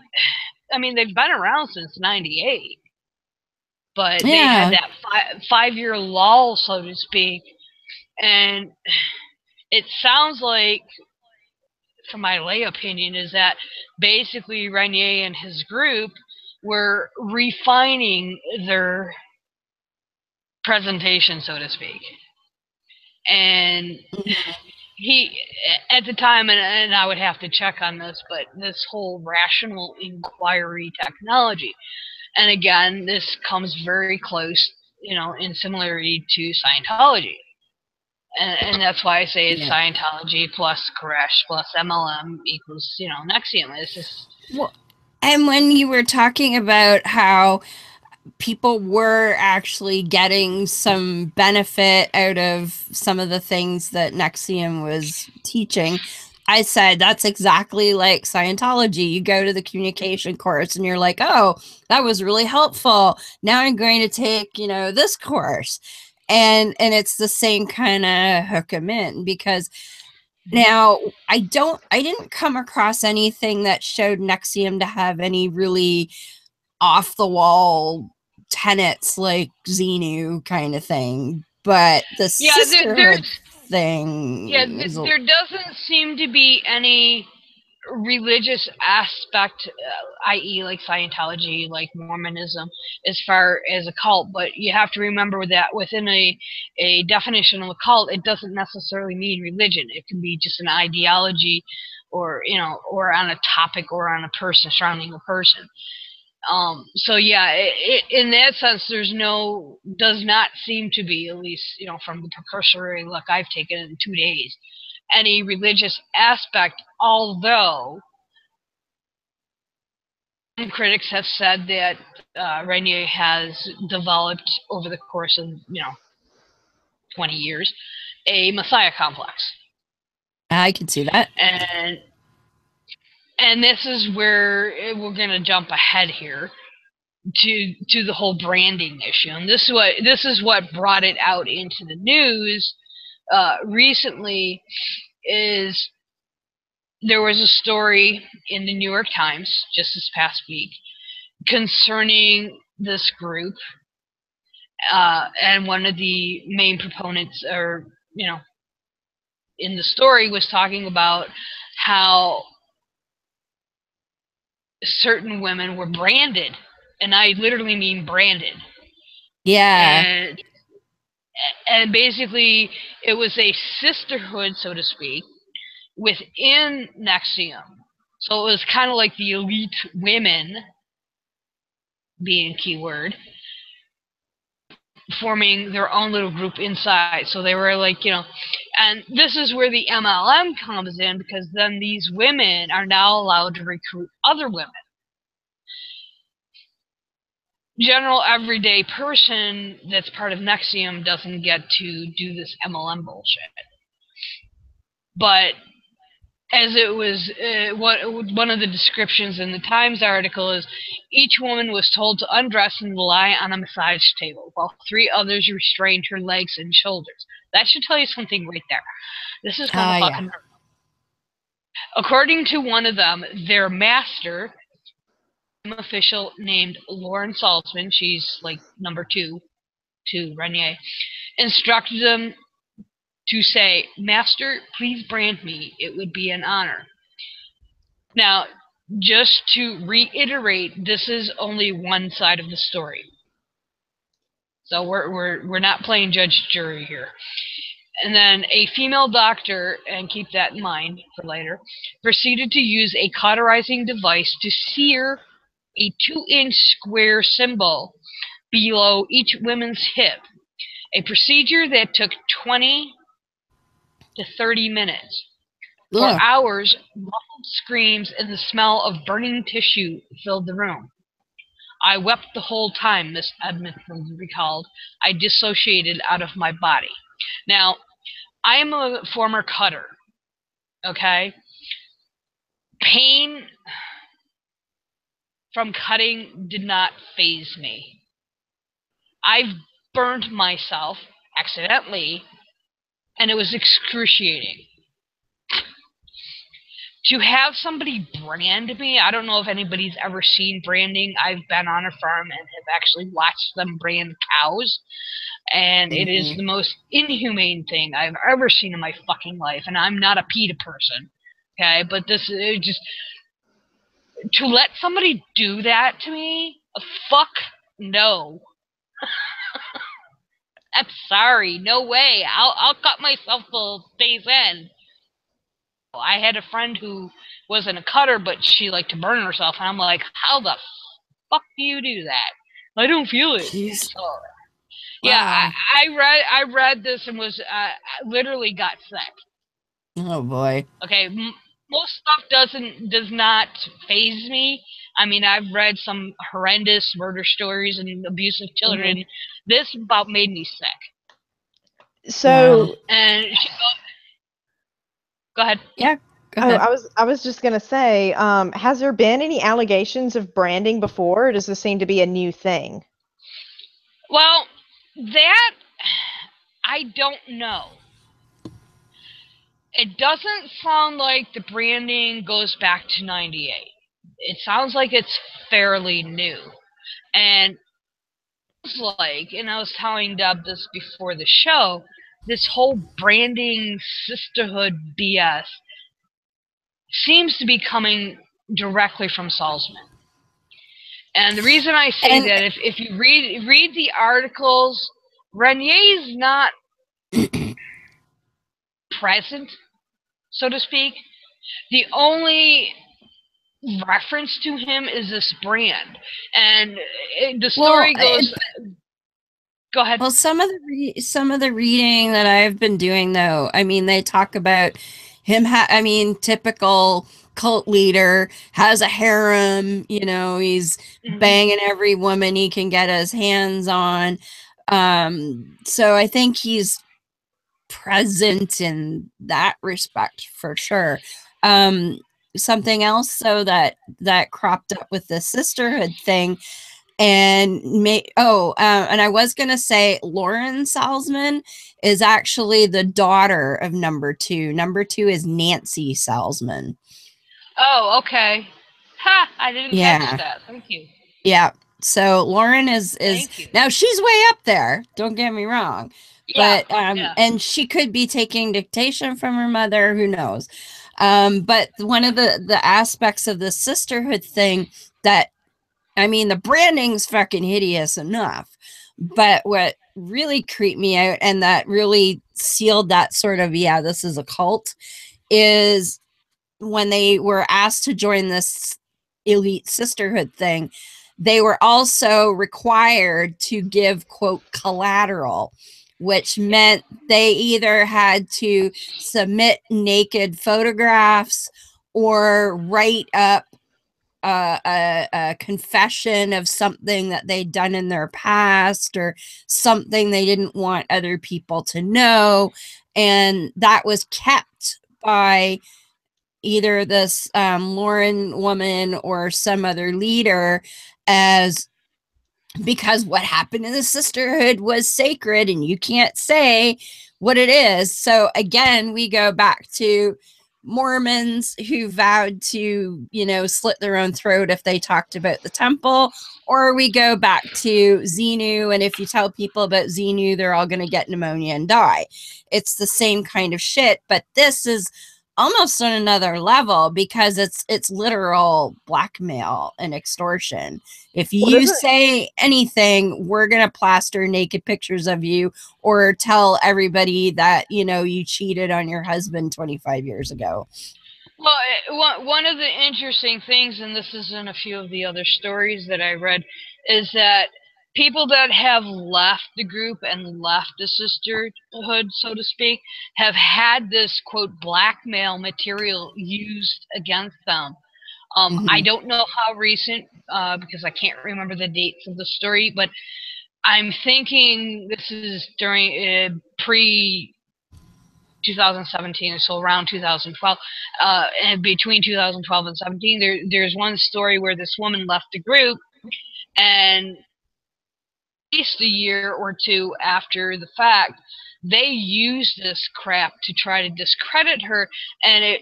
I mean, they've been around since '98, but they had Yeah. that 5-year lull, so to speak. And it sounds like, from my lay opinion, is that basically Raniere and his group were refining their presentation, so to speak. And he, at the time, and I would have to check on this, but this whole rational inquiry technology, and again, this comes very close, in similarity to Scientology. And that's why I say it's Scientology plus Koresh plus MLM equals, Nxivm. It's just... Well, and when you were talking about how people were actually getting some benefit out of some of the things that Nex-e-um was teaching, I said that's exactly like Scientology. You go to the communication course and you're like, oh, that was really helpful. Now I'm going to take, this course. And it's the same kind of hook 'em in, because now I didn't come across anything that showed Nex-e-um to have any really off the wall tenets like Xenu kind of thing, but the sisterhood thing there doesn't seem to be any religious aspect, i.e. like Scientology, like Mormonism, as far as a cult, but you have to remember that within a definition of a cult, it doesn't necessarily mean religion. It can be just an ideology, or or on a topic, or on a person, surrounding a person. So yeah, in that sense, does not seem to be, at least, from the precursory look I've taken in 2 days, any religious aspect, although some critics have said that Raniere has developed over the course of, 20 years, a messiah complex. I can see that. And this is where we're going to jump ahead here to the whole branding issue, and this is what brought it out into the news recently. Is there was a story in the New York Times just this past week concerning this group, and one of the main proponents, or in the story, was talking about how certain women were branded, and I literally mean branded. Yeah. And basically, it was a sisterhood, so to speak, within Nex-e-um. So it was kind of like the elite women, being keyword, forming their own little group inside. So they were like, and this is where the MLM comes in, because then these women are now allowed to recruit other women. General everyday person that's part of Nex-e-um doesn't get to do this MLM bullshit. But as it was, one of the descriptions in the Times article is, each woman was told to undress and lie on a massage table, while 3 others restrained her legs and shoulders. That should tell you something right there. This is motherfucking normal. According to one of them, their master, official named Lauren Saltzman, she's like number 2 to Raniere, instructed them to say, "Master, please brand me. It would be an honor." Now, just to reiterate, this is only one side of the story. So we're not playing judge jury here. And then a female doctor, and keep that in mind for later, proceeded to use a cauterizing device to sear a 2-inch square symbol below each woman's hip, a procedure that took 20 to 30 minutes. For Ugh. hours, muffled screams and the smell of burning tissue filled the room. I wept the whole time, Miss Edmonton recalled. I dissociated out of my body. Now, I am a former cutter, okay? Pain from cutting did not faze me. I've burned myself accidentally, and it was excruciating. To have somebody brand me, I don't know if anybody's ever seen branding. I've been on a farm and have actually watched them brand cows, and it is the most inhumane thing I've ever seen in my fucking life, and I'm not a PETA person, okay? But this is just... to let somebody do that to me? Fuck no. I'm sorry, no way. I'll cut myself till day's end. I had a friend who wasn't a cutter, but she liked to burn herself, and I'm like, how the fuck do you do that? I don't feel it. Jeez. So, yeah, Wow. I read this and was literally got sick. Oh boy. Okay, most stuff does not faze me. I mean, I've read some horrendous murder stories and abuse of children. This about made me sick. So, and go ahead. Yeah, go ahead. I was just gonna say, has there been any allegations of branding before, or does this seem to be a new thing? Well, that I don't know. It doesn't sound like the branding goes back to 98. It sounds like it's fairly new. And it's like, and I was telling Deb this before the show, this whole branding sisterhood BS seems to be coming directly from Salzman. And the reason I say that, if you read the articles, Ranier's not present, so to speak. The only reference to him is this brand, and the story goes. Go ahead. Well, some of the reading that I've been doing, though, I mean, they talk about him. I mean, typical cult leader, has a harem. You know, he's banging every woman he can get his hands on. So I think he's present in that respect for sure. Something else, so that cropped up with the sisterhood thing. And and I was going to say Lauren Salzman is actually the daughter of number 2. Number 2 is Nancy Salzman. Oh, okay. Ha! I didn't catch that. Thank you. Yeah. So Lauren is now, she's way up there. Don't get me wrong. Yeah, but and she could be taking dictation from her mother. Who knows? But one of the aspects of the sisterhood thing that, I mean, the branding's fucking hideous enough, but what really creeped me out and that really sealed that sort of, yeah, this is a cult, is when they were asked to join this elite sisterhood thing, they were also required to give, quote, collateral, which meant they either had to submit naked photographs or write up a confession of something that they'd done in their past or something they didn't want other people to know. And that was kept by either this Lauren woman or some other leader, as because what happened in the sisterhood was sacred and you can't say what it is. So again, we go back to Mormons who vowed to, you know, slit their own throat if they talked about the temple, or we go back to Xenu, and if you tell people about Xenu, they're all going to get pneumonia and die. It's the same kind of shit, but this is almost on another level, because it's literal blackmail and extortion. If you say anything, we're gonna plaster naked pictures of you, or tell everybody that, you know, you cheated on your husband 25 years ago. Well, one of the interesting things, and this is in a few of the other stories that I read, is that people that have left the group and left the sisterhood, so to speak, have had this, quote, blackmail material used against them. I don't know how recent, because I can't remember the dates of the story, but I'm thinking this is during pre 2017, so around 2012, and between 2012 and 17, there's one story where this woman left the group, and at least a year or two after the fact, they used this crap to try to discredit her, and it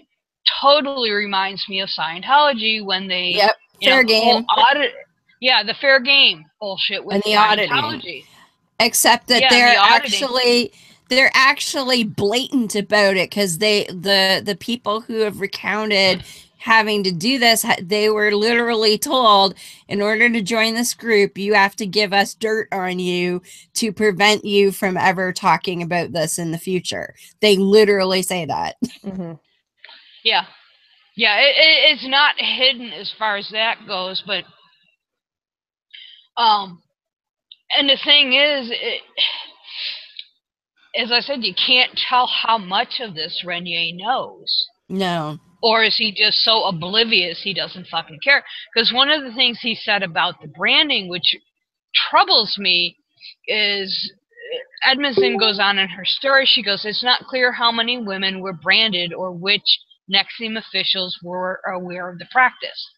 totally reminds me of Scientology when they, fair game, the fair game bullshit with and the Scientology. auditing. Except that they're actually blatant about it, because the people who have recounted having to do this, they were literally told, in order to join this group, you have to give us dirt on you to prevent you from ever talking about this in the future. They literally say that. Yeah, it's not hidden as far as that goes, but and the thing is, as I said, you can't tell how much of this Raniere knows. No. Or is he just so oblivious he doesn't fucking care? Because one of the things he said about the branding, which troubles me, is Edmondson goes on in her story, she goes, it's not clear how many women were branded or which Nex-e-um officials were aware of the practice.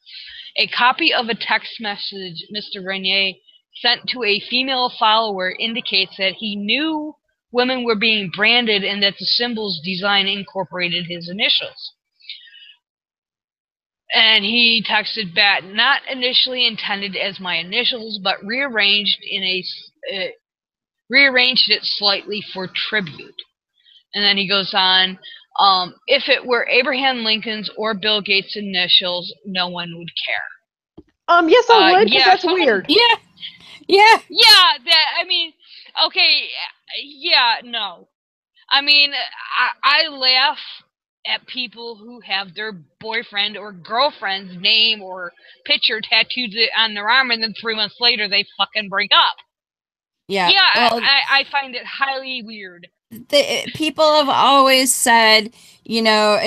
A copy of a text message Mr. Raniere sent to a female follower indicates that he knew women were being branded and that the symbol's design incorporated his initials. And he texted back, not initially intended as my initials, but rearranged it slightly for tribute. And then he goes on, if it were Abraham Lincoln's or Bill Gates' initials, no one would care. Yes, I would, because that's weird. Yeah. I mean, okay, no. I mean, I laugh at people who have their boyfriend or girlfriend's name or picture tattooed on their arm, and then 3 months later they fucking break up. Yeah, well, I find it highly weird. People have always said, you know,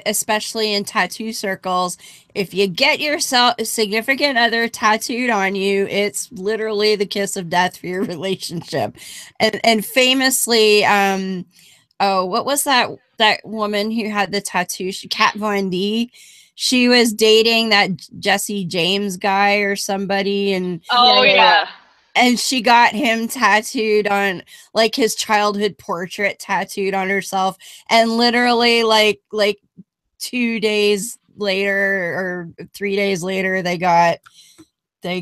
especially in tattoo circles, if you get yourself a significant other tattooed on you, it's literally the kiss of death for your relationship. And famously, what was that woman who had the tattoo? Kat Von D. She was dating that Jesse James guy or somebody, and and she got him tattooed on, like, his childhood portrait tattooed on herself, and literally like 2 days later or 3 days later they got they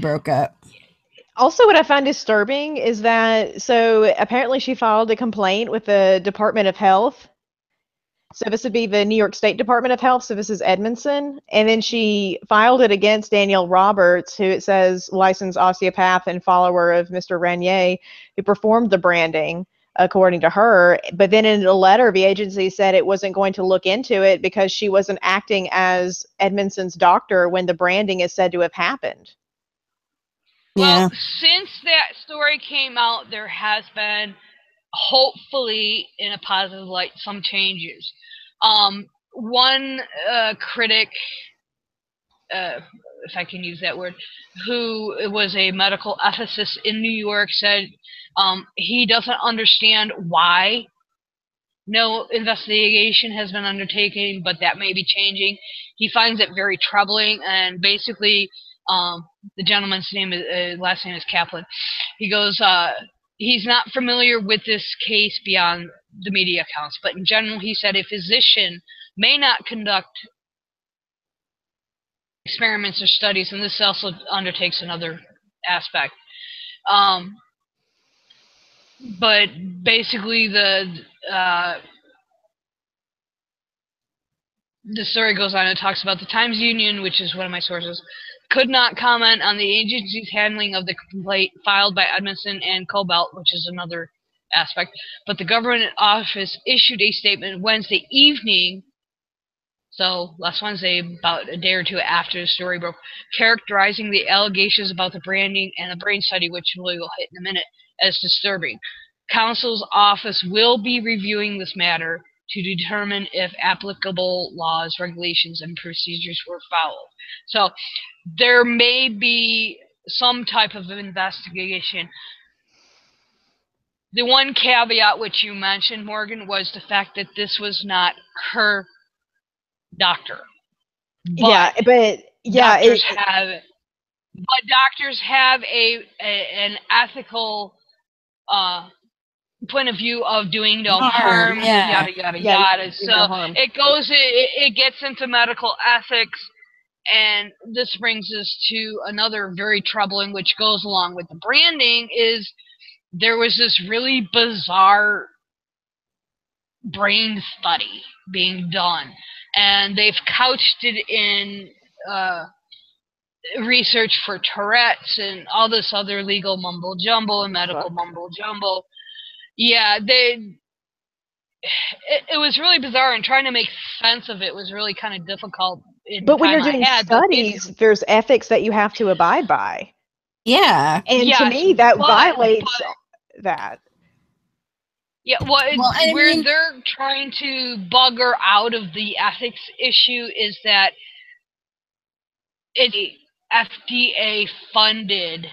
broke up. Also, what I find disturbing is that, so apparently she filed a complaint with the Department of Health. So this would be the New York State Department of Health. So this is Edmondson. And then she filed it against Daniel Roberts, who it says licensed osteopath and follower of Mr. Raniere, who performed the branding, according to her. But then in a letter, the agency said it wasn't going to look into it because she wasn't acting as Edmondson's doctor when the branding is said to have happened. Well, since that story came out, there has been, hopefully, in a positive light, some changes. One critic, if I can use that word, who was a medical ethicist in New York, said he doesn't understand why no investigation has been undertaken, but that may be changing. He finds it very troubling, and basically, the gentleman's last name is Kaplan. He goes, he's not familiar with this case beyond the media accounts, but in general, he said a physician may not conduct experiments or studies, and this also undertakes another aspect. but basically the story goes on and talks about the Times Union, which is one of my sources, could not comment on the agency's handling of the complaint filed by Edmondson and Cobalt, which is another aspect. But the government office issued a statement Wednesday evening, so last Wednesday, about a day or two after the story broke, characterizing the allegations about the branding and the brain study, which we will hit in a minute, as disturbing. Counsel's office will be reviewing this matter to determine if applicable laws, regulations, and procedures were followed. So there may be some type of investigation. The one caveat which you mentioned, Morgan, was the fact that this was not her doctor. Yeah, but yeah, doctors have an ethical point of view of doing no harm, yeah. yada yada Yeah, yada. do So no harm. it gets into medical ethics, and this brings us to another very troubling, which goes along with the branding, is there was this really bizarre brain study being done, and they've couched it in research for Tourette's and all this other legal mumbo jumbo and medical mumbo jumbo. Yeah, it was really bizarre, and trying to make sense of it was really kind of difficult in the But when time you're I doing had. studies, there's ethics that you have to abide by. Yeah. And to Yes, me, that but violates that. yeah, Well, I where mean, they're trying to bugger out of the ethics issue is that it's FDA funded.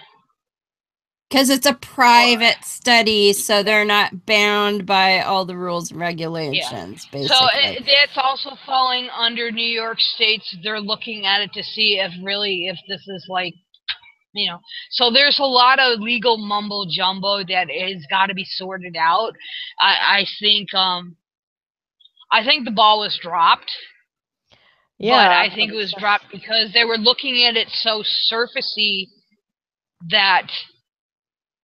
because it's a private study, so they're not bound by all the rules and regulations, So basically. that's also falling under New York State's. They're looking at it to see if this is like, so there's a lot of legal mumbo jumbo that has got to be sorted out. I think the ball was dropped. Yeah, But I think it was dropped because they were looking at it so surfacey that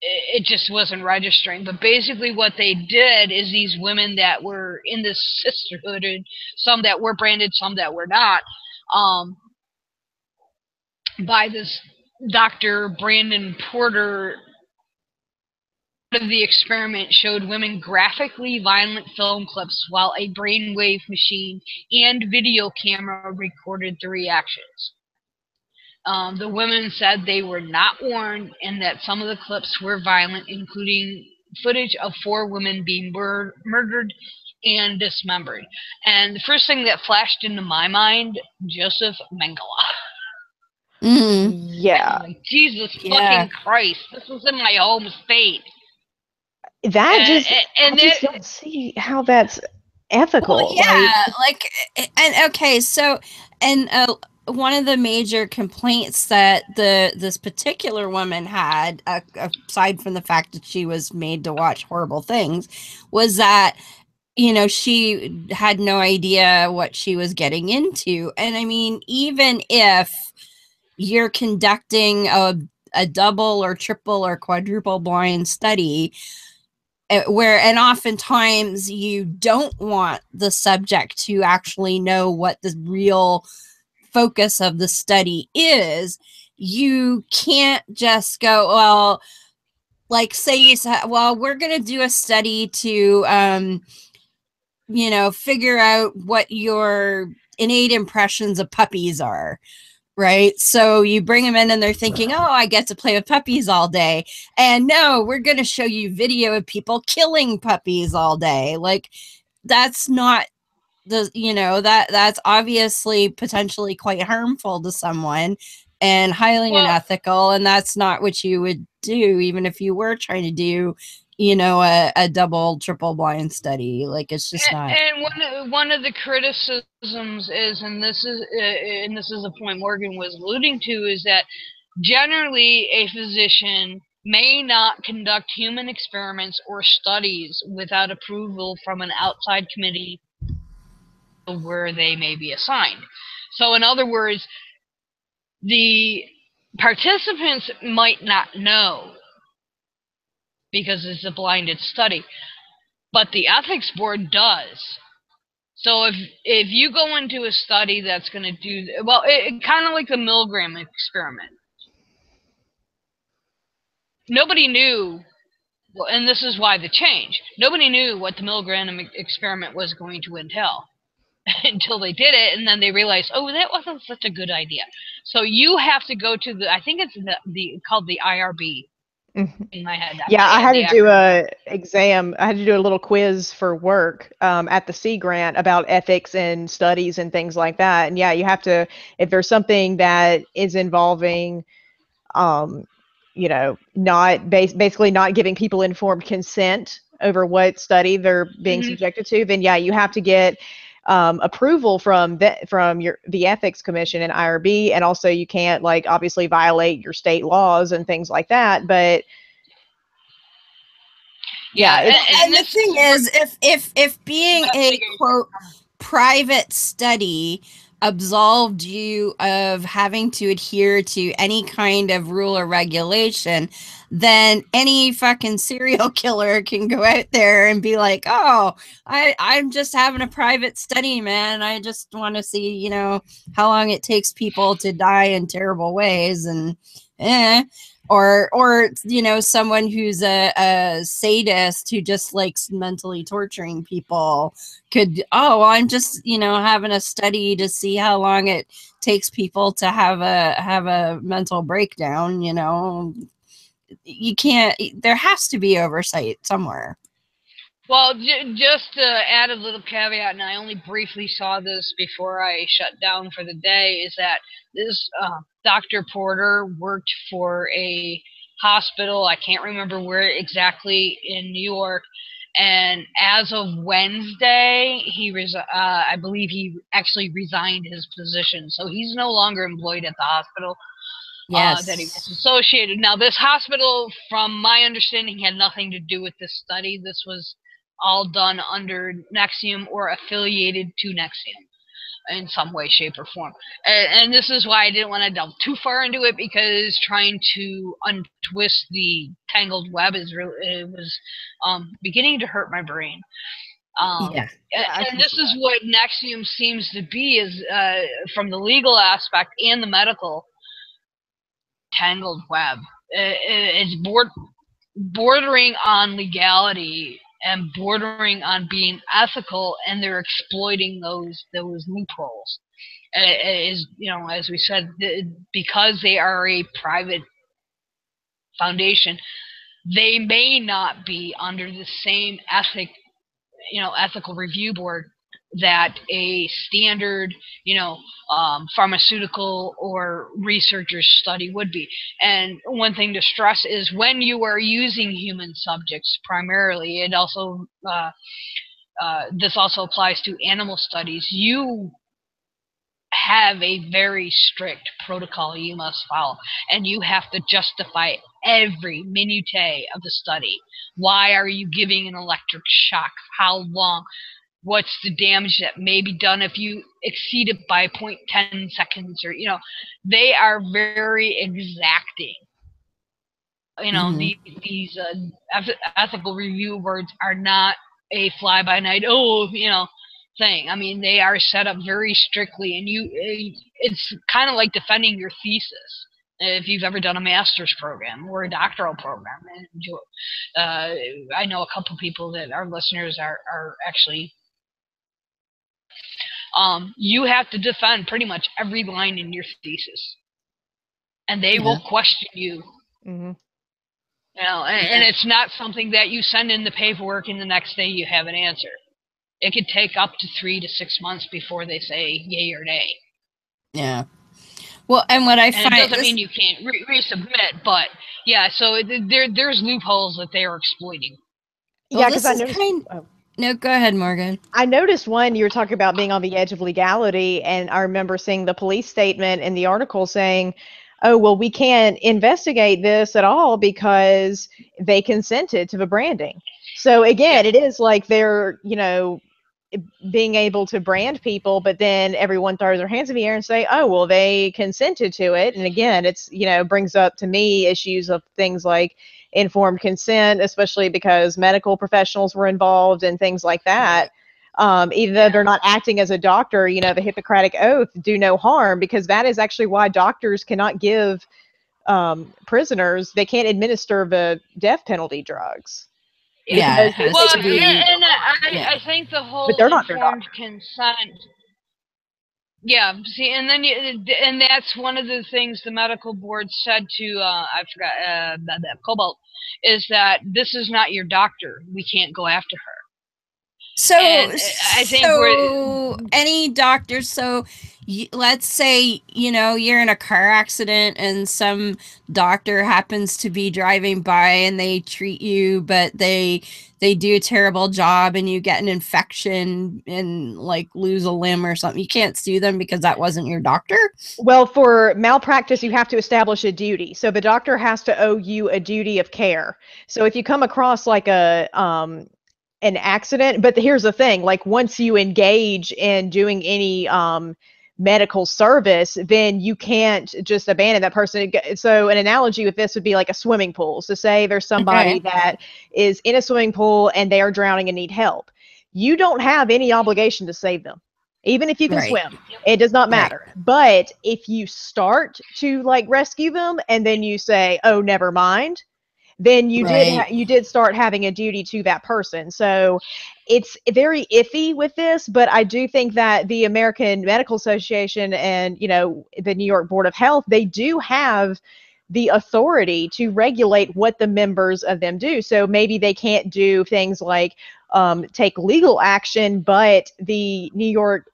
it just wasn't registering. But basically what they did is these women that were in this sisterhood, and some that were branded, some that were not, by this Dr. Brandon Porter, of the experiment showed women graphically violent film clips while a brainwave machine and video camera recorded the reactions. The women said they were not warned and that some of the clips were violent, including footage of 4 women being murdered and dismembered. And the first thing that flashed into my mind, Joseph Mengele. Mm. Yeah. Like, Jesus fucking Christ, this was in my home state. That I just don't see how that's ethical. Well, yeah, and okay, so, and one of the major complaints that this particular woman had, aside from the fact that she was made to watch horrible things, was that, she had no idea what she was getting into. And I mean, even if you're conducting a double or triple or quadruple blind study, and oftentimes you don't want the subject to actually know what the real focus of the study is, you can't just go, well, like, say you said, well, we're going to do a study to figure out what your innate impressions of puppies are. Right. So you bring them in and they're thinking, oh, I get to play with puppies all day. And no, we're going to show you video of people killing puppies all day. Like, that's not that's obviously potentially quite harmful to someone and highly unethical. And that's not what you would do, even if you were trying to do, a double, triple blind study. Like, it's just not. And one of the criticisms is, and this is a point Morgan was alluding to, is that generally a physician may not conduct human experiments or studies without approval from an outside committee where they may be assigned. So in other words, the participants might not know because it's a blinded study. But the ethics board does. So if you go into a study that's going to do, well, it kind of like the Milgram experiment. Nobody knew, well, and this is why the change. Nobody knew what the Milgram experiment was going to entail until they did it, and then they realized, oh, that wasn't such a good idea. So you have to go to the, I think it's called the IRB. In my head. Yeah, I had to do a exam. I had to do a little quiz for work at the Sea Grant about ethics and studies and things like that. And yeah, you have to, if there's something that is involving, you know, not basically not giving people informed consent over what study they're being subjected to, then yeah, you have to get approval from the ethics commission and IRB, and also you can't, like, obviously violate your state laws and things like that. But yeah, and the thing is, if being a quote private study absolved you of having to adhere to any kind of rule or regulation, then any fucking serial killer can go out there and be like, oh, I'm just having a private study, man. I just want to see, you know, how long it takes people to die in terrible ways, and or you know, someone who's a sadist who just likes mentally torturing people could, oh, well, I'm just, you know, having a study to see how long it takes people to have a mental breakdown. You know, you can't, there has to be oversight somewhere. Well, just to add a little caveat, and I only briefly saw this before I shut down for the day, is that this Dr. Porter worked for a hospital, I can't remember where exactly in New York, and as of Wednesday, I believe he actually resigned his position, so he's no longer employed at the hospital. Yes. That he was associated. Now, this hospital, from my understanding, had nothing to do with this study. This was all done under Nxivm or affiliated to Nxivm in some way, shape, or form. And this is why I didn't want to delve too far into it, because trying to untwist the tangled web is really, it was beginning to hurt my brain. Yeah. And this is what Nxivm seems to be, is from the legal aspect and the medical tangled web. It's bordering on legality and bordering on being ethical, and they're exploiting those loopholes. Is, you know, as we said, because they are a private foundation, they may not be under the same ethical review board that a standard, pharmaceutical or researcher's study would be. And one thing to stress is, when you are using human subjects primarily, it also this also applies to animal studies, you have a very strict protocol you must follow, and you have to justify every minutiae of the study. Why are you giving an electric shock? How long? What's the damage that may be done if you exceed it by 0.10 seconds? Or, they are very exacting. These ethical review boards are not a fly-by-night, thing. I mean, they are set up very strictly, and it's kind of like defending your thesis. If you've ever done a master's program or a doctoral program, and I know a couple people that our listeners are actually. You have to defend pretty much every line in your thesis, and they will question you. Mm-hmm. And it's not something that you send in the paperwork and the next day you have an answer. It could take up to 3 to 6 months before they say yay or nay. Yeah. Well, and what I find, it doesn't mean you can't resubmit, but yeah. So there's loopholes that they are exploiting. Yeah, because I noticed. No, go ahead, Morgan. I noticed one, you were talking about being on the edge of legality, and I remember seeing the police statement in the article saying, oh, well, we can't investigate this at all because they consented to the branding. So again, it is like they're, being able to brand people, but then everyone throws their hands in the air and say, oh, well, they consented to it. And again, it's, brings up to me issues of things like, informed consent, especially because medical professionals were involved and things like that. Even though they're not acting as a doctor, you know, the Hippocratic Oath, do no harm, because that is actually why doctors cannot give prisoners, they can't administer the death penalty drugs. Yeah, it Because has to be. And I think the whole they're not their informed consent. Yeah, see, and then and that's one of the things the medical board said to I forgot that Cobalt, is that this is not your doctor. We can't go after her. So, and I think any doctor, so let's say, you know, you're in a car accident and some doctor happens to be driving by and they treat you, but they do a terrible job and you get an infection and like lose a limb or something. You can't sue them because that wasn't your doctor? Well, for malpractice, you have to establish a duty. So the doctor has to owe you a duty of care. So if you come across like an accident, but here's the thing, like once you engage in doing any medical service, then you can't just abandon that person. So an analogy with this would be like a swimming pool. So say there's somebody that is in a swimming pool and they are drowning and need help. You don't have any obligation to save them. Even if you can swim, it does not matter. But if you start to like rescue them and then you say, oh, never mind, then you did start having a duty to that person. So it's very iffy with this, but I do think that the American Medical Association and, you know, the New York Board of Health, they do have the authority to regulate what the members of them do. So maybe they can't do things like take legal action, but the New York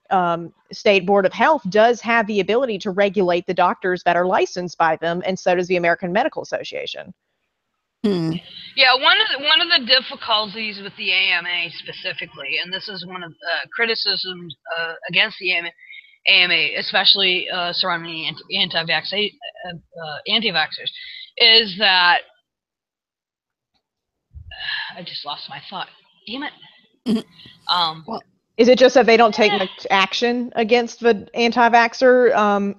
State Board of Health does have the ability to regulate the doctors that are licensed by them, and so does the American Medical Association. Yeah, one of the difficulties with the AMA specifically, and this is one of the criticisms against the AMA, especially surrounding anti-vaxxers, is that I just lost my thought. Damn it. Well, is it just that they don't take much action against the anti-vaxxer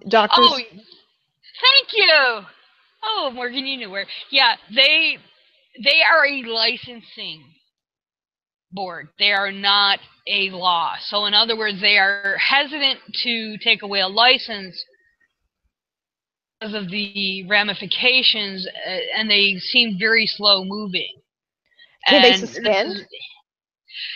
doctors? Oh, thank you. Oh, Morgan, you knew where. Yeah, they are a licensing board. They are not a law. So in other words, they are hesitant to take away a license because of the ramifications, and they seem very slow moving. Can they suspend?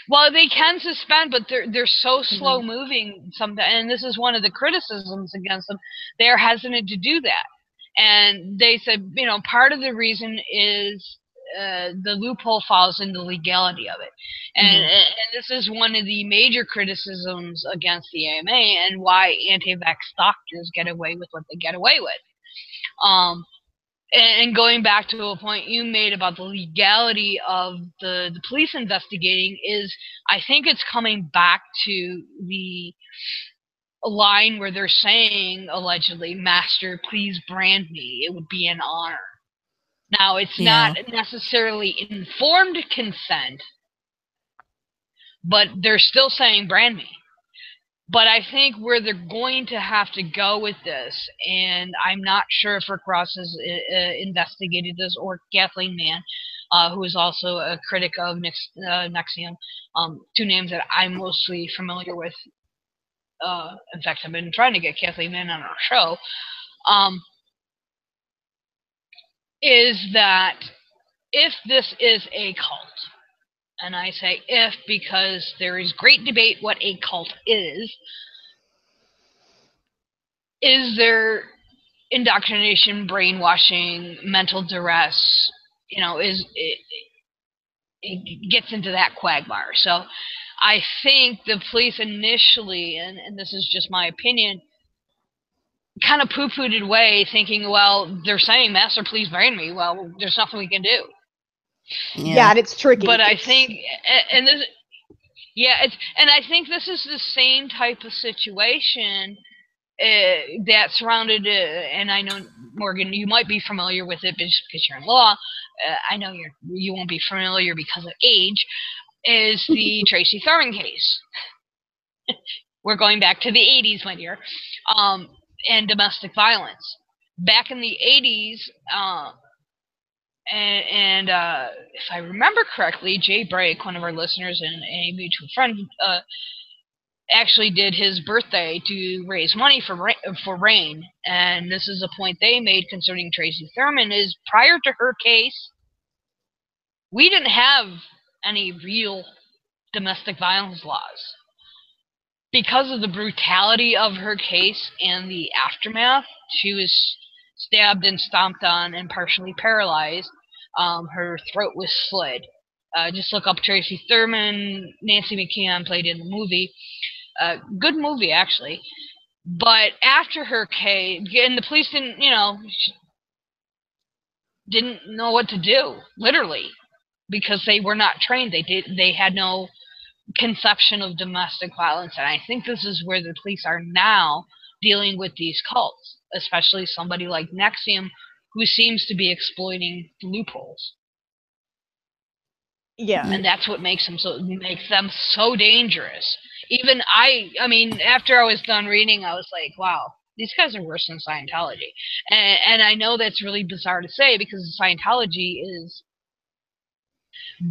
Well, they can suspend, but they're so slow moving sometimes, and this is one of the criticisms against them. They're hesitant to do that. And they said, you know, part of the reason is the loophole falls in the legality of it. And this is one of the major criticisms against the AMA and why anti-vax doctors get away with what they get away with. And going back to a point you made about the legality of the police investigating is, I think it's coming back to the line where they're saying, allegedly, "Master, please brand me. It would be an honor." Now, it's not necessarily informed consent, but they're still saying, "Brand me." But I think where they're going to have to go with this, and I'm not sure if Rick Ross has investigated this, or Kathleen Mann, who is also a critic of Nex-e-um, two names that I'm mostly familiar with. In fact, I've been trying to get Kathleen Mann on our show. Is that if this is a cult, and I say if because there is great debate what a cult is there indoctrination, brainwashing, mental duress, you know, it gets into that quagmire. So I think the police initially, and this is just my opinion, kind of poo-pooed it away, thinking, well, they're saying, "Master, please brand me." Well, there's nothing we can do. Yeah, and it's tricky. But I think, and this, and I think this is the same type of situation that surrounded, and I know, Morgan, you might be familiar with it just because you're in law. I know you won't be familiar because of age. Is the Tracy Thurman case? We're going back to the 80s, my dear, and domestic violence. Back in the 80s, and if I remember correctly, Jay Brake, one of our listeners and a mutual friend, actually did his birthday to raise money for RAIN. And this is a point they made concerning Tracy Thurman, is prior to her case, we didn't have any real domestic violence laws. Because of the brutality of her case and the aftermath, she was stabbed and stomped on and partially paralyzed. Her throat was slit. Just look up Tracy Thurman. Nancy McKeon played in the movie. Good movie, actually. But after her case, and the police didn't know what to do, literally, because they were not trained. They had no conception of domestic violence, and I think this is where the police are now dealing with these cults, especially somebody like Nxivm, who seems to be exploiting loopholes. Yeah, and that's what makes them so dangerous. Even I mean, after I was done reading, I was like, wow, these guys are worse than Scientology, and I know that's really bizarre to say because Scientology is.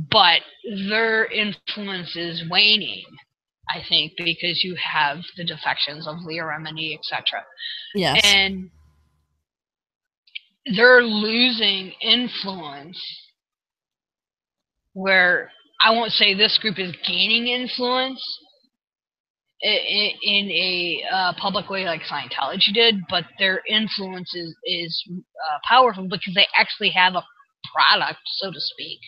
But their influence is waning, I think, because you have the defections of Leah Remini, etc. Yes. And they're losing influence where I won't say this group is gaining influence in a public way like Scientology did, but their influence is powerful because they actually have a product, so to speak.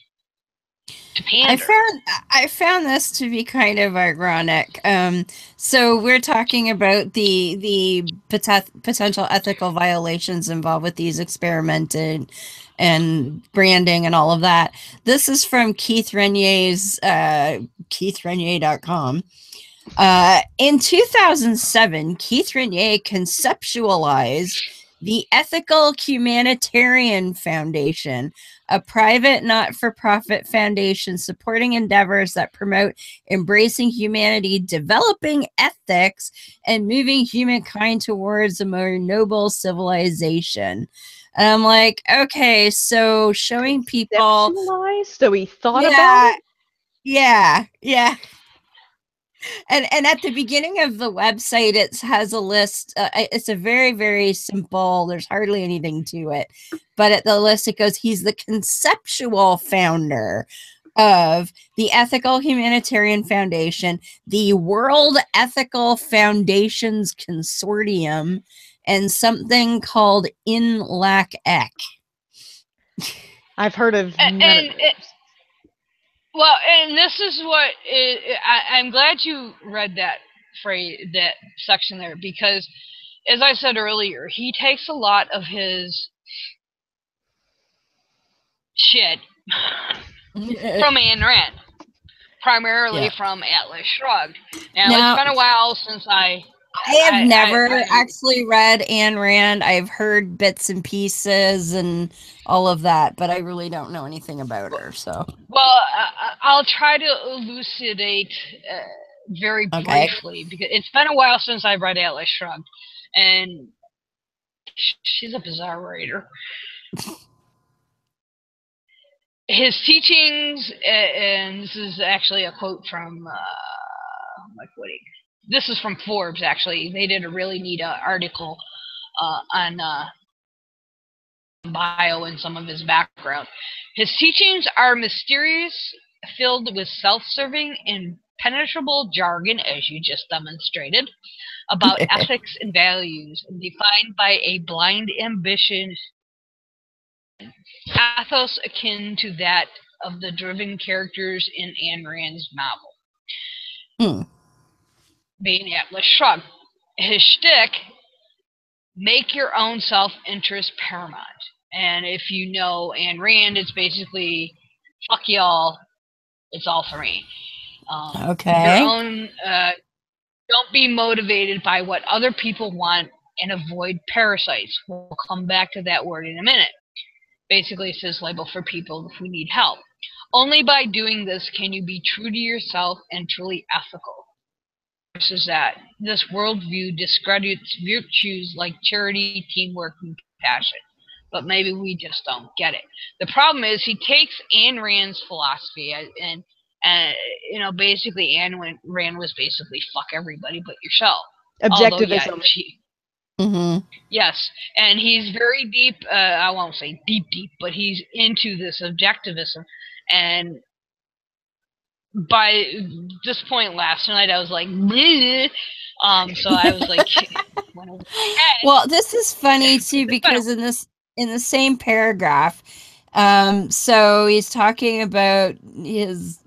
I found this to be kind of ironic. So we're talking about the potential ethical violations involved with these experimented and branding and all of that. This is from Keith Raniere's KeithRaniere.com. In 2007, Keith Raniere conceptualized the Ethical Humanitarian Foundation, a private not-for-profit foundation supporting endeavors that promote embracing humanity, developing ethics, and moving humankind towards a more noble civilization. And I'm like, okay, so showing people... So he thought about it? Yeah. And at the beginning of the website, it has a list. It's a very, very simple. There's hardly anything to it. But at the list, it goes, he's the conceptual founder of the Ethical Humanitarian Foundation, the World Ethical Foundations Consortium, and something called INLAC-EC. I've heard of well, and this is what I'm glad you read that phrase, that section there, because, as I said earlier, he takes a lot of his shit from Ayn Rand, primarily from Atlas Shrugged. Now, it's been a while since I have never actually read Ayn Rand. I've heard bits and pieces and all of that, but I really don't know anything about her. So, well, I'll try to elucidate very briefly because it's been a while since I've read Atlas Shrugged, and she's a bizarre writer. His teachings, and this is actually a quote from this is from Forbes, actually. They did a really neat article on bio and some of his background. His teachings are mysterious, filled with self-serving, impenetrable jargon, as you just demonstrated, about ethics and values, defined by a blind ambition, pathos akin to that of the driven characters in Ayn Rand's novel. Being Atlas Shrugged. His shtick, make your own self-interest paramount. And if you know Ayn Rand, it's basically, fuck y'all, it's all for me. Your own, don't be motivated by what other people want and avoid parasites. We'll come back to that word in a minute. Basically, it's his label for people who need help. Only by doing this can you be true to yourself and truly ethical. Versus that, this worldview discredits virtues like charity, teamwork, and compassion. but maybe we just don't get it. The problem is he takes Ayn Rand's philosophy and you know, basically Ayn Rand was basically fuck everybody but yourself. Objectivism. Although, yeah, yes, and he's very deep. I won't say deep, but he's into this objectivism. And by this point last night, I was like, bleh. So I was like, well, this is funny too, because in the same paragraph, so he's talking about his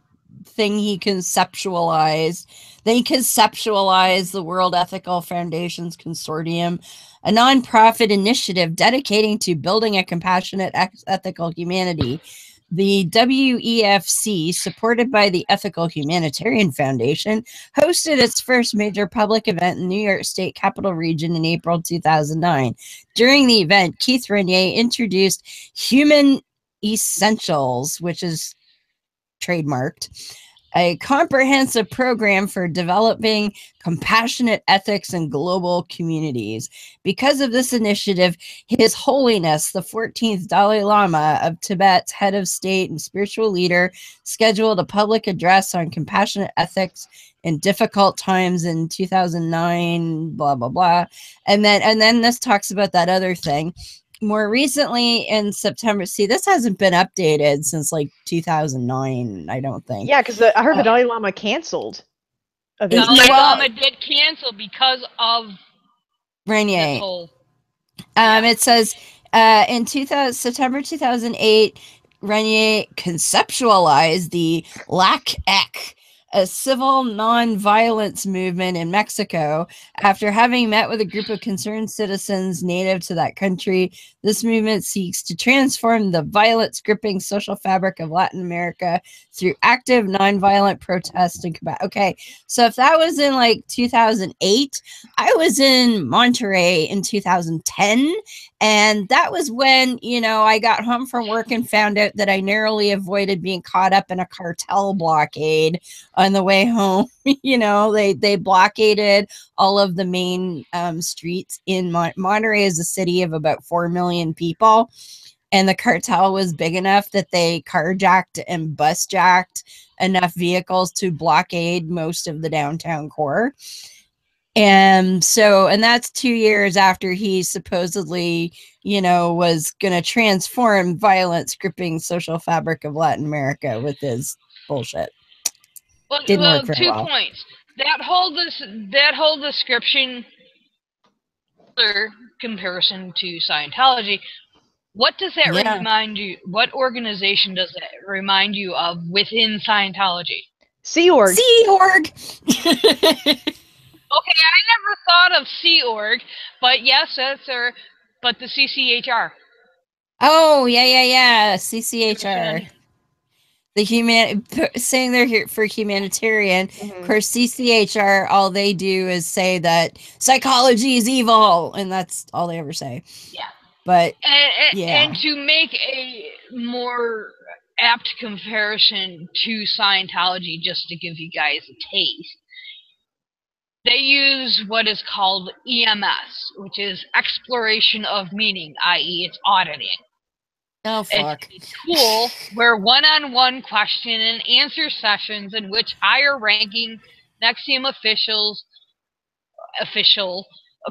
thing he conceptualized. They conceptualized the World Ethical Foundation's Consortium, a nonprofit initiative dedicating to building a compassionate, ethical humanity. The WEFC, supported by the Ethical Humanitarian Foundation, hosted its first major public event in New York State Capital Region in April 2009. During the event, Keith Raniere introduced Human Essentials, which is trademarked, a comprehensive program for developing compassionate ethics in global communities. Because of this initiative, His Holiness, the 14th Dalai Lama of Tibet's head of state and spiritual leader, scheduled a public address on compassionate ethics in difficult times in 2009, blah, blah, blah. And then this talks about that other thing. More recently in September, see, this hasn't been updated since like 2009, I don't think. Yeah, because I heard the Dalai Lama canceled. The Dalai Lama did cancel because of Raniere. This whole, It says in September 2008, Raniere conceptualized the LAC-EC, a civil non-violence movement in Mexico. After having met with a group of concerned citizens native to that country, this movement seeks to transform the violence-gripping social fabric of Latin America through active non-violent protest and combat. Okay, so if that was in like 2008, I was in Monterey in 2010, and that was when, you know, I got home from work and found out that I narrowly avoided being caught up in a cartel blockade on the way home. You know, they blockaded all of the main streets in Monterey is a city of about 4 million people. And the cartel was big enough that they carjacked and bus-jacked enough vehicles to blockade most of the downtown core. And so, and that's 2 years after he supposedly, you know, was going to transform violence gripping social fabric of Latin America with his bullshit. Well, Didn't work very 2 well. points. That whole description, comparison to Scientology. What does that remind you? What organization does that remind you of within Scientology? Sea Org. Sea Org. Okay, I never thought of Sea Org, but yes, that's but the CCHR. Oh, yeah. CCHR. Saying they're here for humanitarian. Of course, CCHR, all they do is say that psychology is evil, and that's all they ever say. Yeah. But and to make a more apt comparison to Scientology, just to give you guys a taste, they use what is called EMS, which is exploration of meaning, i.e., it's auditing. Oh, fuck. It's a tool where one-on-one question and answer sessions in which higher-ranking Nex-e-um official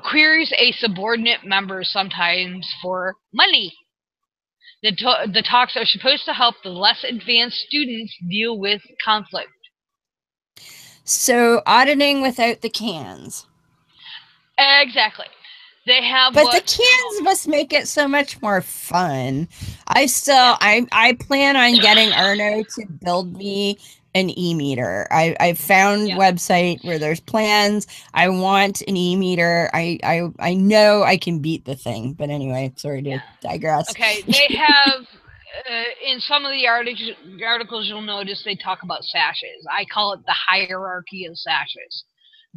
queries a subordinate member, sometimes for money. The talks are supposed to help the less advanced students deal with conflict. So, auditing without the cans. Exactly. They have, but the cans must make it so much more fun. I plan on getting Arno to build me an e-meter. I found website where there's plans. I want an e-meter. I know I can beat the thing, but anyway, sorry to digress. Okay, they have in some of the articles you'll notice they talk about sashes. I call it the hierarchy of sashes.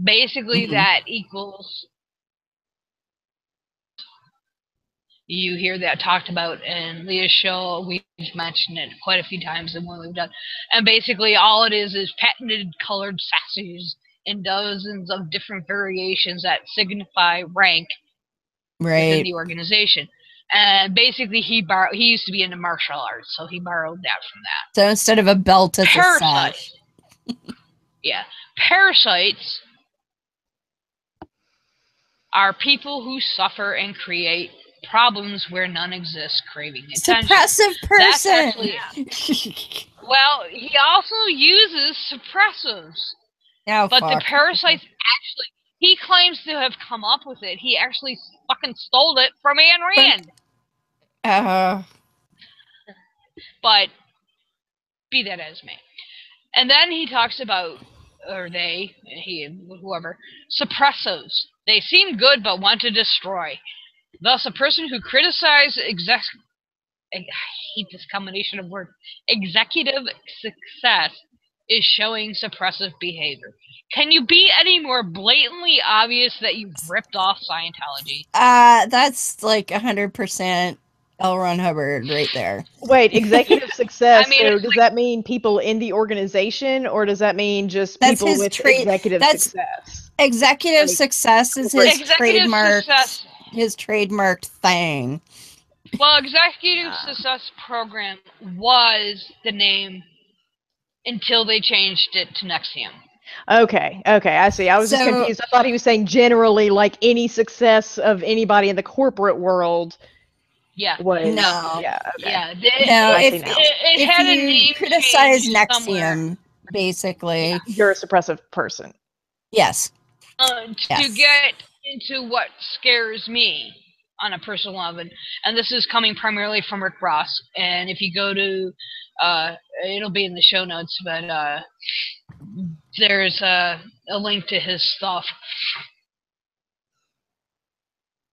Basically, that equals. You hear that talked about in Leah's show. We've mentioned it quite a few times in what we've done. And basically all it is patented colored sashes in dozens of different variations that signify rank within the organization. And basically, he used to be into martial arts, so he borrowed that from that. So instead of a belt, it's a sash. Yeah. Parasites are people who suffer and create problems where none exist, craving attention. Suppressive person. That's actually, well, he also uses suppressives. Oh, but fuck. the parasites actually, he claims to have come up with it. He actually fucking stole it from Ayn Rand. But be that as may. And then he talks about, or they, he, whoever, suppressives. They seem good but want to destroy. Thus, a person who criticizes I hate this combination of words, executive success is showing suppressive behavior. Can you be any more blatantly obvious that you've ripped off Scientology? That's like 100% L. Ron Hubbard right there. Wait, executive success. I mean, so does that mean people in the organization, or does that mean just people with executive success? Executive success is his trademark. His trademarked thing. Well, executive success program was the name until they changed it to Nex-e-um. Okay, I see. I was just confused. I thought he was saying generally, like any success of anybody in the corporate world. Yeah. Was, no. Yeah. Okay. Yeah. No. If had you a name criticize Nex-e-um, basically, you're a suppressive person. Yes. To get into what scares me on a personal level, and this is coming primarily from Rick Ross, and if you go to it'll be in the show notes, but there's a link to his stuff,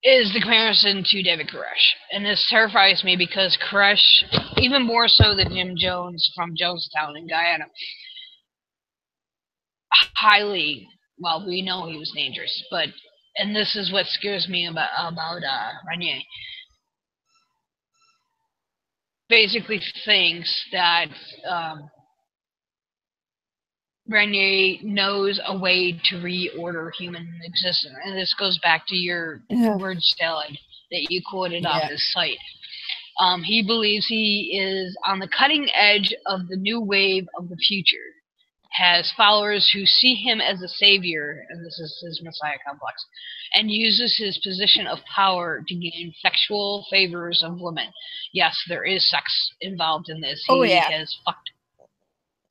is the comparison to David Koresh. And this terrifies me because Koresh, even more so than Jim Jones from Jonestown in Guyana, highly, well, we know he was dangerous, but, and this is what scares me about Raniere, basically thinks that Raniere knows a way to reorder human existence. And this goes back to your word salad that you quoted off his site. He believes he is on the cutting edge of the new wave of the future, has followers who see him as a savior, and this is his messiah complex, and uses his position of power to gain sexual favors of women. Yes, there is sex involved in this. He has fucked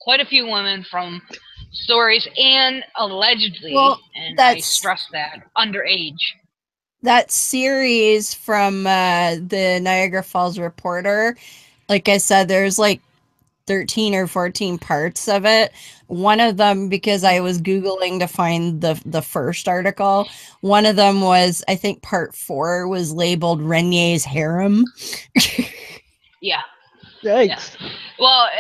quite a few women from stories, and allegedly, and I stress that, underage. That series from the Niagara Falls Reporter, like I said, there's like 13 or 14 parts of it. One of them, because I was Googling to find the first article, one of them was, I think part 4 was labeled Raniere's harem. Yeah. Yikes. Yeah. Well,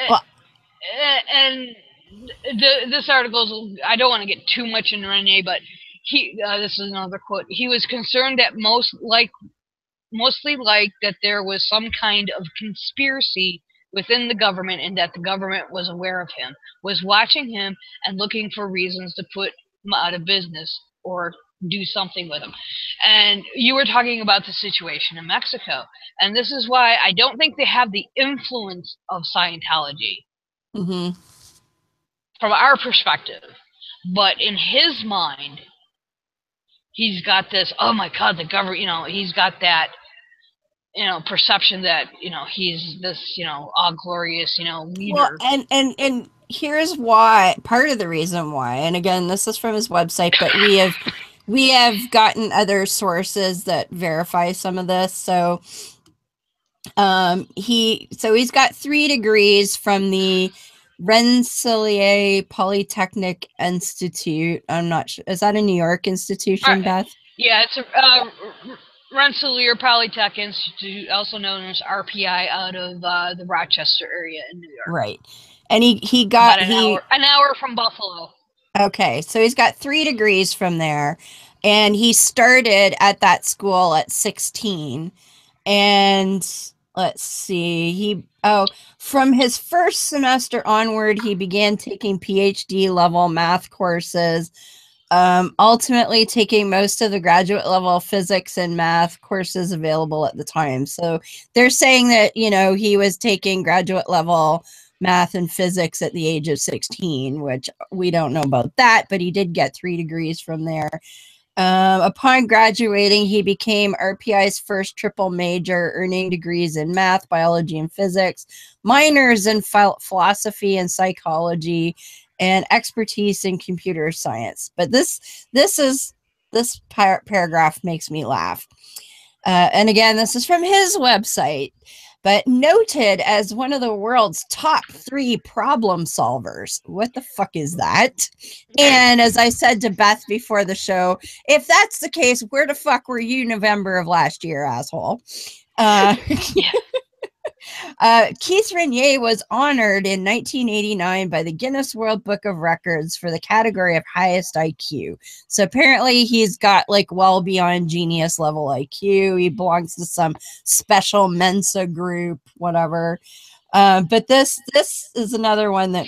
and this article, I don't want to get too much into Raniere, but this is another quote. He was concerned that mostly that there was some kind of conspiracy within the government, and that the government was aware of him, was watching him, and looking for reasons to put him out of business or do something with him. And you were talking about the situation in Mexico, and this is why I don't think they have the influence of Scientology. Mm-hmm. From our perspective. But in his mind, he's got this, oh my God, the government, he's got that, perception that, he's this, all glorious, leader. Well, and here's why, part of the reason why, and again, this is from his website, but we have gotten other sources that verify some of this. So he's got 3 degrees from the Rensselaer Polytechnic Institute. I'm not sure. Is that a New York institution, Beth? Yeah, it's Rensselaer Polytech Institute, also known as RPI, out of the Rochester area in New York. Right. And he got about an hour from Buffalo. Okay, so he's got 3 degrees from there, and he started at that school at 16. And let's see, from his first semester onward, he began taking PhD level math courses ultimately taking most of the graduate level physics and math courses available at the time. So they're saying that, you know, he was taking graduate level math and physics at the age of 16, which we don't know about that, but he did get 3 degrees from there. Upon graduating, he became RPI's first triple major, earning degrees in math, biology, and physics, minors in philosophy and psychology, and expertise in computer science. But this paragraph makes me laugh. And again, this is from his website. But noted as one of the world's top 3 problem solvers. What the fuck is that? And as I said to Beth before the show, if that's the case, where the fuck were you November of last year, asshole? Keith Raniere was honored in 1989 by the Guinness World Book of Records for the category of highest IQ. So apparently he's got like well beyond genius level IQ. He belongs to some special Mensa group, whatever. But this is another one that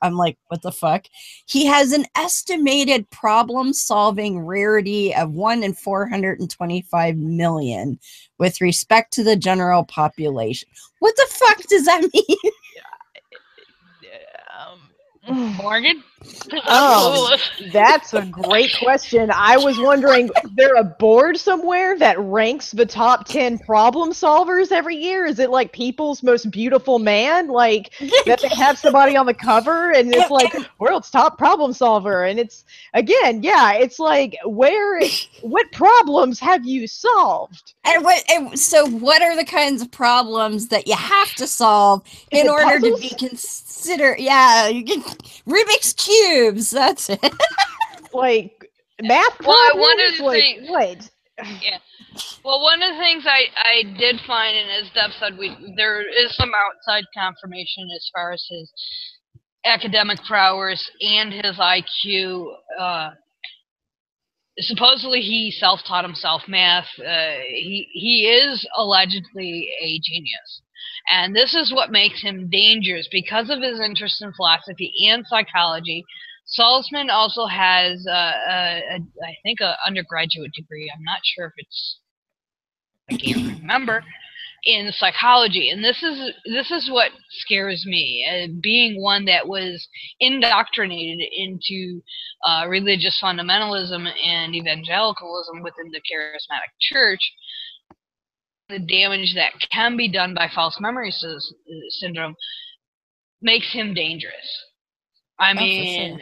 I'm like, what the fuck? He has an estimated problem-solving rarity of 1 in 425 million with respect to the general population. What the fuck does that mean? Morgan? That's a great question. I was wondering, is there a board somewhere that ranks the top 10 problem solvers every year? Is it like People's Most Beautiful Man? Like, that they have somebody on the cover and it's like, world's top problem solver. And it's, again, yeah, it's like, what problems have you solved? So what are the kinds of problems that you have to solve in order to be considered? Yeah, you can Rubik's cubes. That's it. Like math problems. Well, one of the like things, what? Yeah. Well, one of the things I did find, and as Deb said, there is some outside confirmation as far as his academic prowess and his IQ. Supposedly he self-taught himself math. He is allegedly a genius. And this is what makes him dangerous. Because of his interest in philosophy and psychology, Salzman also has, I think, an undergraduate degree. I'm not sure if it's, I can't remember, in psychology. And this is what scares me, being one that was indoctrinated into religious fundamentalism and evangelicalism within the charismatic church. The damage that can be done by false memory syndrome makes him dangerous. I mean,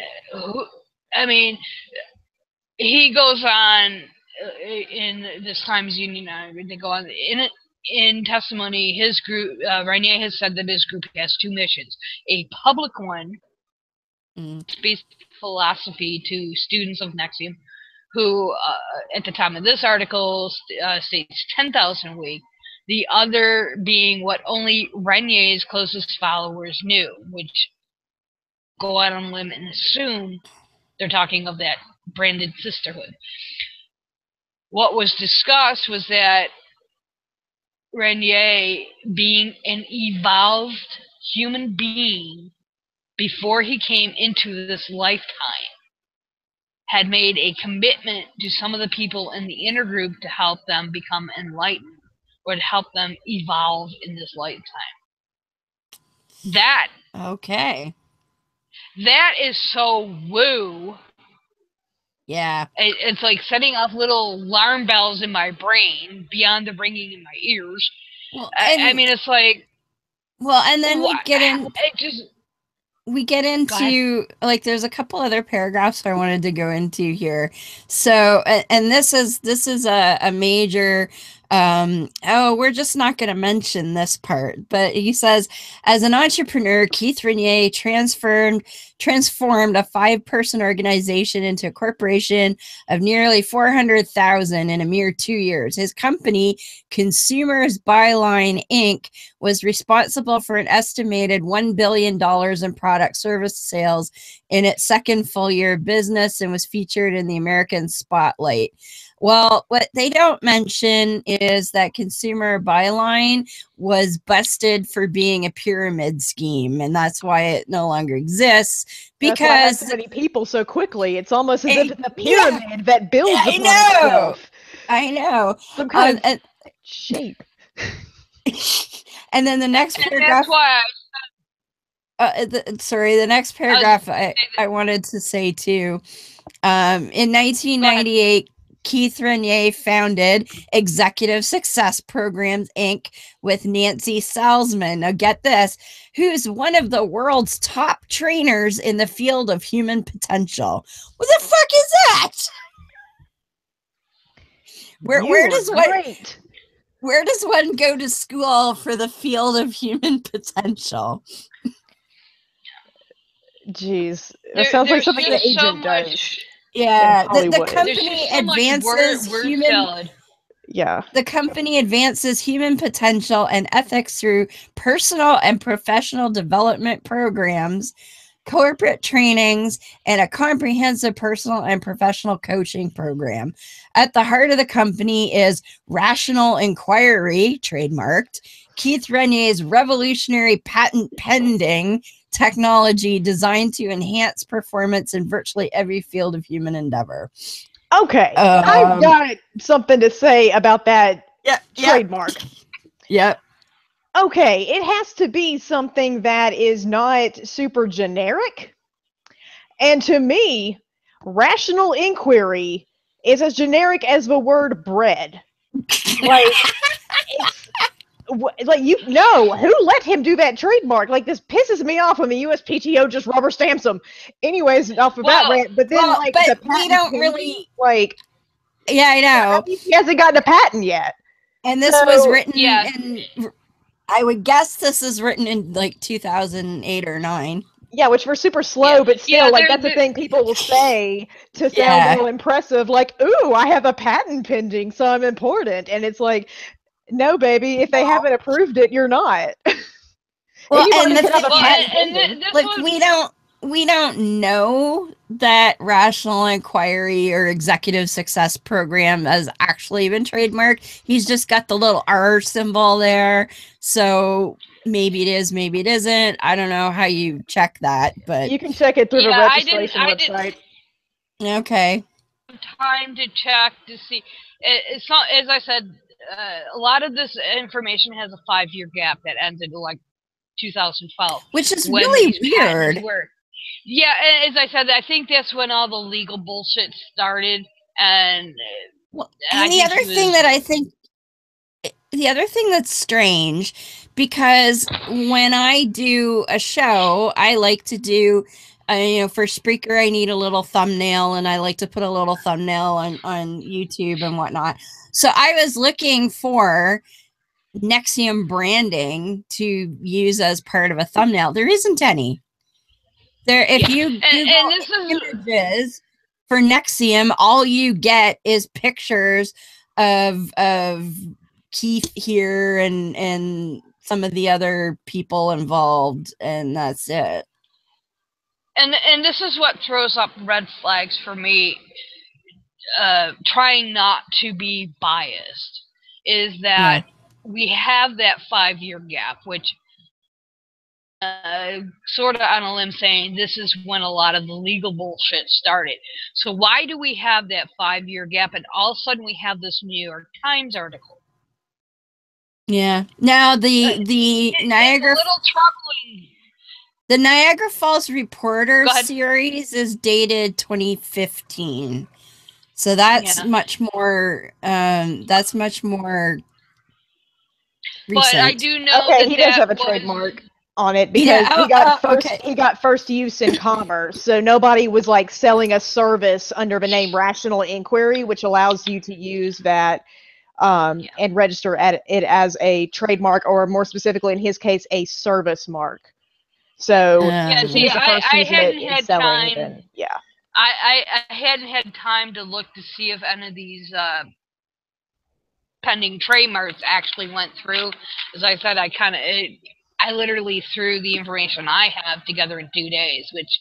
he goes on in this Times Union. They go on in testimony. His group, Raniere, has said that his group has 2 missions: a public one, speaks philosophy to students of Nex-e-um, who, at the time of this article, states 10,000 a week. The other being what only Raniere's closest followers knew, which go out on a limb and assume they're talking of that branded sisterhood. What was discussed was that Raniere, being an evolved human being before he came into this lifetime, had made a commitment to some of the people in the inner group to help them become enlightened, or to help them evolve in this lifetime. That is so woo. Yeah. It's like setting off little alarm bells in my brain beyond the ringing in my ears. Well, I mean, it's like... Well, and then we get into like there's a couple other paragraphs I wanted to go into here. So and this is a major we're just not going to mention this part, but he says, as an entrepreneur, Keith Raniere transformed a 5-person organization into a corporation of nearly 400,000 in a mere 2 years. His company, Consumers Byline Inc., was responsible for an estimated $1 billion in product service sales in its second full year of business and was featured in the American Spotlight. Well, what they don't mention is that Consumer Byline was busted for being a pyramid scheme, and that's why it no longer exists. That's why it has Because so many people so quickly. It's almost as if it's a pyramid that builds upon itself. I know. Some kind of shape. And then the next paragraph. That's why the next paragraph I wanted to say too. In 1998, Keith Raniere founded Executive Success Programs, Inc. with Nancy Salzman. Now get this, who's one of the world's top trainers in the field of human potential. What the fuck is that? Where does one go to school for the field of human potential? Jeez, it sounds like something an agent does. Yeah, the company advances human. Yeah, the company advances human potential and ethics through personal and professional development programs, corporate trainings, and a comprehensive personal and professional coaching program. At the heart of the company is Rational Inquiry, trademarked, Keith Raniere's revolutionary patent pending technology designed to enhance performance in virtually every field of human endeavor. Okay, I've got something to say about that trademark. Yep. Okay, it has to be something that is not super generic. And to me, rational inquiry is as generic as the word bread. Who let him do that trademark? Like, this pisses me off when the USPTO just rubber stamps them. Anyways, off of that rant, but then the patent we don't really yeah, I know. He hasn't gotten a patent yet. And this was written in, I would guess this is written in like 2008 or 9. Yeah, which we're super slow, but still, that's the thing people will say to sound real impressive. Like, ooh, I have a patent pending, so I'm important. And it's like, no, baby, if they haven't approved it, you're not. Well, and we don't know that Rational Inquiry or Executive Success Program has actually been trademarked. He's just got the little R symbol there. So maybe it is, maybe it isn't. I don't know how you check that, but you can check it through the registration website. Okay. Time to check to see. It's not, as I said, a lot of this information has a 5-year gap that ends in like 2012, which is really weird. Yeah, as I said, I think that's when all the legal bullshit started, and the other thing that's strange, because when I do a show, I like to do, for Spreaker, I need a little thumbnail, and I like to put a little thumbnail on YouTube and whatnot. So I was looking for Nex-e-um branding to use as part of a thumbnail. There isn't any. If you Google images for Nex-e-um, all you get is pictures of Keith here and some of the other people involved, and that's it. And this is what throws up red flags for me. Trying not to be biased is that we have that 5-year gap, which sort of on a limb saying this is when a lot of the legal bullshit started. So why do we have that 5-year gap, and all of a sudden we have this New York Times article? Yeah. Now the Niagara. It's a little troubling. The Niagara Falls Reporter series is dated 2015. So that's much more. That's much more recent. But I do know he does have a trademark on it because he got first use in commerce. So nobody was like selling a service under the name Rational Inquiry, which allows you to use that and register it as a trademark, or more specifically in his case, a service mark. So I hadn't had time. Yeah. I hadn't had time to look to see if any of these pending trademarks actually went through. As I said, I literally threw the information I have together in 2 days, which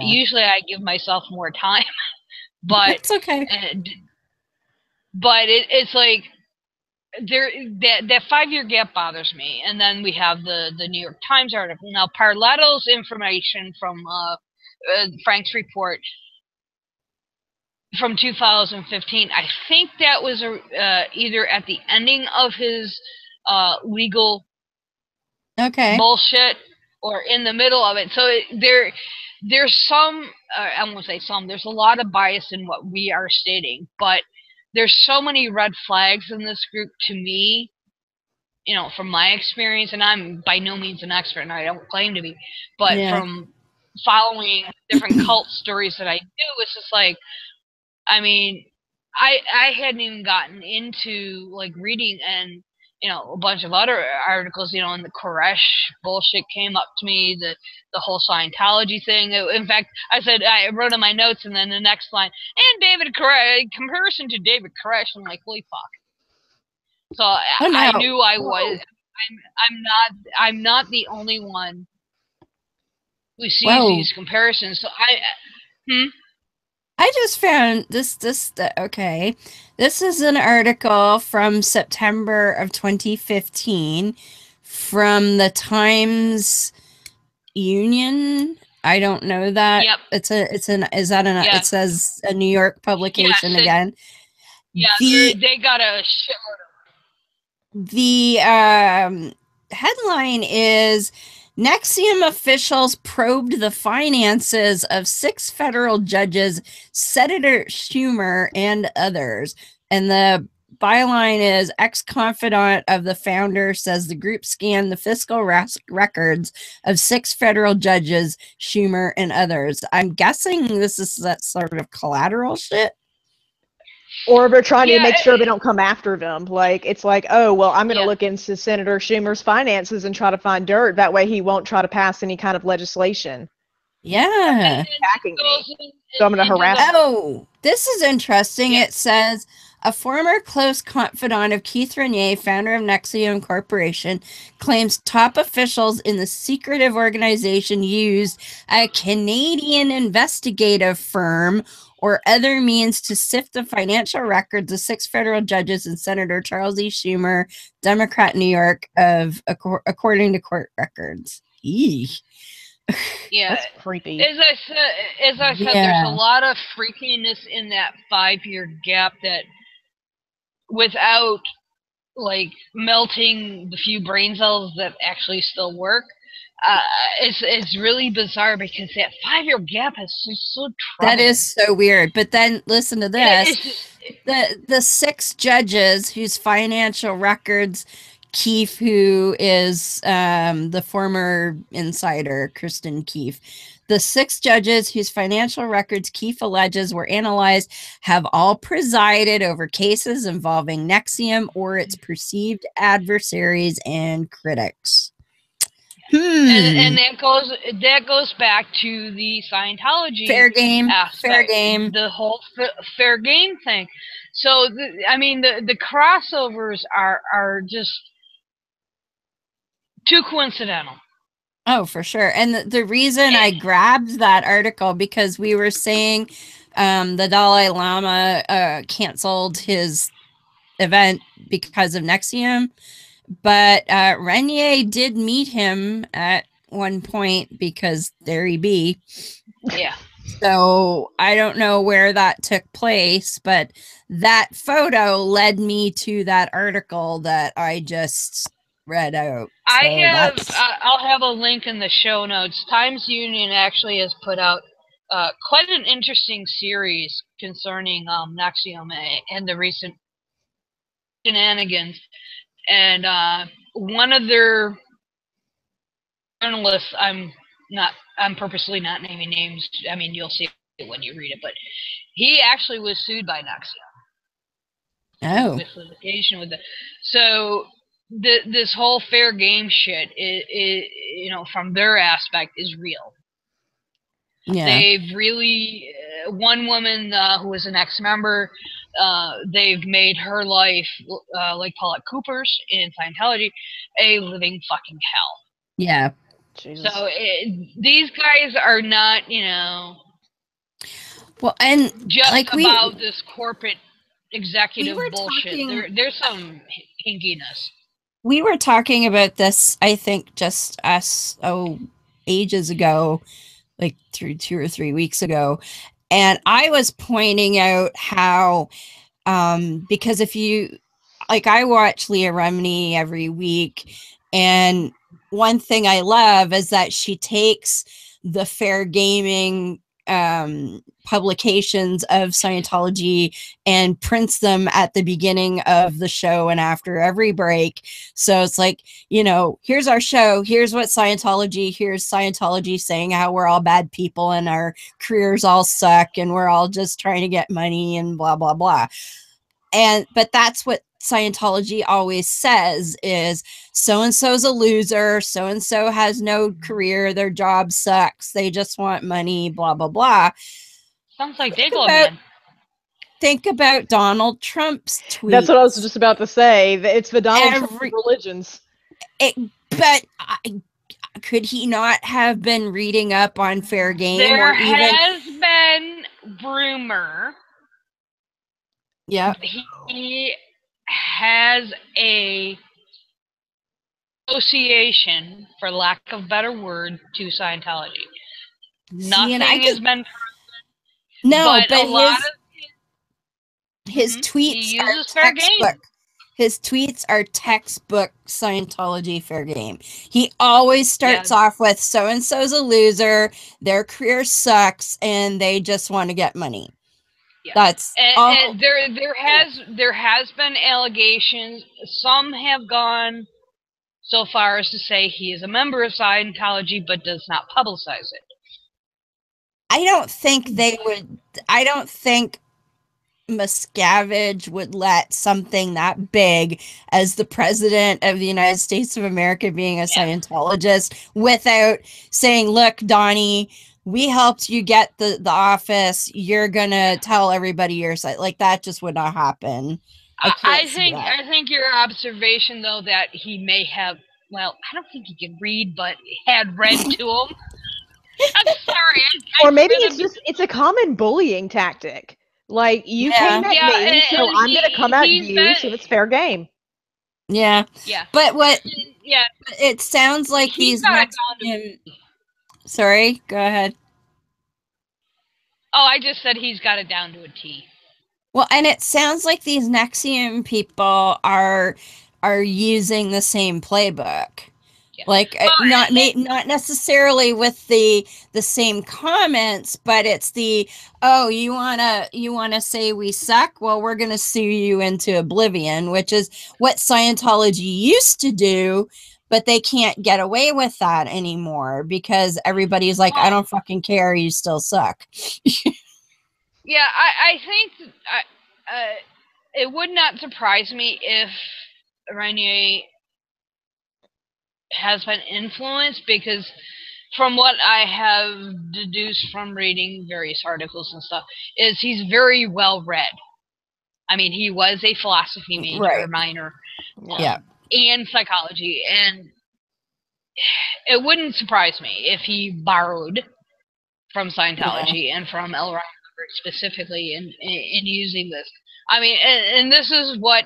usually I give myself more time. But it's okay. but it's like there that 5-year gap bothers me. And then we have the New York Times article. Now, Parletto's information from Frank's report from 2015, I think that was either at the ending of his legal bullshit or in the middle of it. So there's some, I won't say some, there's a lot of bias in what we are stating, but there's so many red flags in this group to me, you know, from my experience, and I'm by no means an expert, and I don't claim to be, but from following different cult stories that I do, it's just like, I mean, I hadn't even gotten into like reading and, you know, a bunch of other articles, you know, and the Koresh bullshit came up to me, the whole Scientology thing. In fact, I wrote in my notes, and then the next line, and David Koresh, comparison to David Koresh. I'm like, holy fuck. So I knew I was. I'm not the only one who sees these comparisons. So I just found this okay. This is an article from September of 2015 from the Times Union. I don't know that. Yep. It says a New York publication again. Yeah, they got a shitload of. The headline is Nex-e-um officials probed the finances of 6 federal judges, Senator Schumer, and others. And the byline is ex-confidant of the founder says the group scanned the fiscal records of 6 federal judges, Schumer, and others. I'm guessing this is that sort of collateral shit. Or they're trying to make sure they don't come after them. Like, it's like, oh, well, I'm going to look into Senator Schumer's finances and try to find dirt. That way he won't try to pass any kind of legislation. Yeah. Attacking me. So I'm going to harass him. Oh, this is interesting. It says, a former close confidant of Keith Raniere, founder of Nex-e-um Corporation, claims top officials in the secretive organization used a Canadian investigative firm or other means to sift the financial records of 6 federal judges and Senator Charles E. Schumer, Democrat, New York, according to court records. Eesh. Yeah, that's creepy. As I said, there's a lot of freakiness in that 5-year gap that, without like melting the few brain cells that actually still work, it's really bizarre because that 5-year gap is so troubling. That is so weird. But then listen to this: the 6 judges whose financial records Keith, who is the former insider, Kristen Keith. The 6 judges whose financial records Keith alleges were analyzed have all presided over cases involving Nex-e-um or its perceived adversaries and critics. And that goes back to the Scientology fair game aspect, fair game, the whole fair game thing. So I mean the crossovers are just too coincidental. Oh, for sure. And the reason I grabbed that article, because we were saying the Dalai Lama canceled his event because of Nex-e-um, but Raniere did meet him at one point because there he be. Yeah. So I don't know where that took place, but that photo led me to that article that I just read out. So I'll have a link in the show notes. Times Union actually has put out quite an interesting series concerning Nex-e-um and the recent shenanigans. And one of their journalists, I'm purposely not naming names. I mean, you'll see it when you read it, but he actually was sued by Nex-e-um. Oh. With litigation with so this whole fair game shit is, you know, from their aspect is real. Yeah. They've really one woman who was an ex-member, they've made her life, like Paulette Cooper's in Scientology, a living fucking hell. Yeah. Jesus. So these guys are not, you know, well, and just like about this corporate executive bullshit. There's some hinkiness. We were talking about this, I think, just ages ago, like 2 or 3 weeks ago. And I was pointing out how, because if you, like, I watch Leah Remini every week, and one thing I love is that she takes the fair gaming publications of Scientology and prints them at the beginning of the show and after every break. So it's like, you know, here's our show, here's what Scientology, here's Scientology saying how we're all bad people and our careers all suck and we're all just trying to get money and blah, blah, blah. But that's what Scientology always says is so-and-so's a loser, so-and-so has no career, their job sucks, they just want money, blah, blah, blah. Sounds like Dayglow Man. Think about Donald Trump's tweets. That's what I was just about to say. It's the Donald Trump of religions. But could he not have been reading up on fair game? There has been rumor. Yeah. He has a association, for lack of a better word, to Scientology. Nothing has been proven. No, but a lot of his tweets are textbook. His tweets are textbook Scientology fair game. He always starts off with so-and-so's a loser, their career sucks, and they just want to get money. Yeah. That's and there has been allegations. Some have gone so far as to say he is a member of Scientology but does not publicize it. I don't think they would. I don't think Miscavige would let something that big as the president of the United States of America being a Scientologist without saying, look, Donnie, we helped you get the office. You're going to tell everybody your side. Like, that just would not happen. I think your observation, though, that he may have, well, I don't think he can read, but had read to him. I'm sorry. Or maybe it's a common bullying tactic. Like, you came at me, so I'm going to come at you, so it's fair game. Yeah. Yeah. But it sounds like these Nxivm... Sorry, go ahead. Oh, I just said he's got it down to a T. Well, and it sounds like these Nex-e-um people are using the same playbook. Yeah. Like, not necessarily with the same comments, but it's the, oh, you wanna say we suck? Well, we're gonna sue you into oblivion, which is what Scientology used to do, but they can't get away with that anymore because everybody's like, I don't fucking care, you still suck. Yeah, I think it would not surprise me if Raniere has been influenced, because from what I have deduced from reading various articles and stuff, is he's very well read. I mean, he was a philosophy major, minor, and psychology, and it wouldn't surprise me if he borrowed from Scientology and from L. Ron Hubbard specifically in using this. I mean, and this is what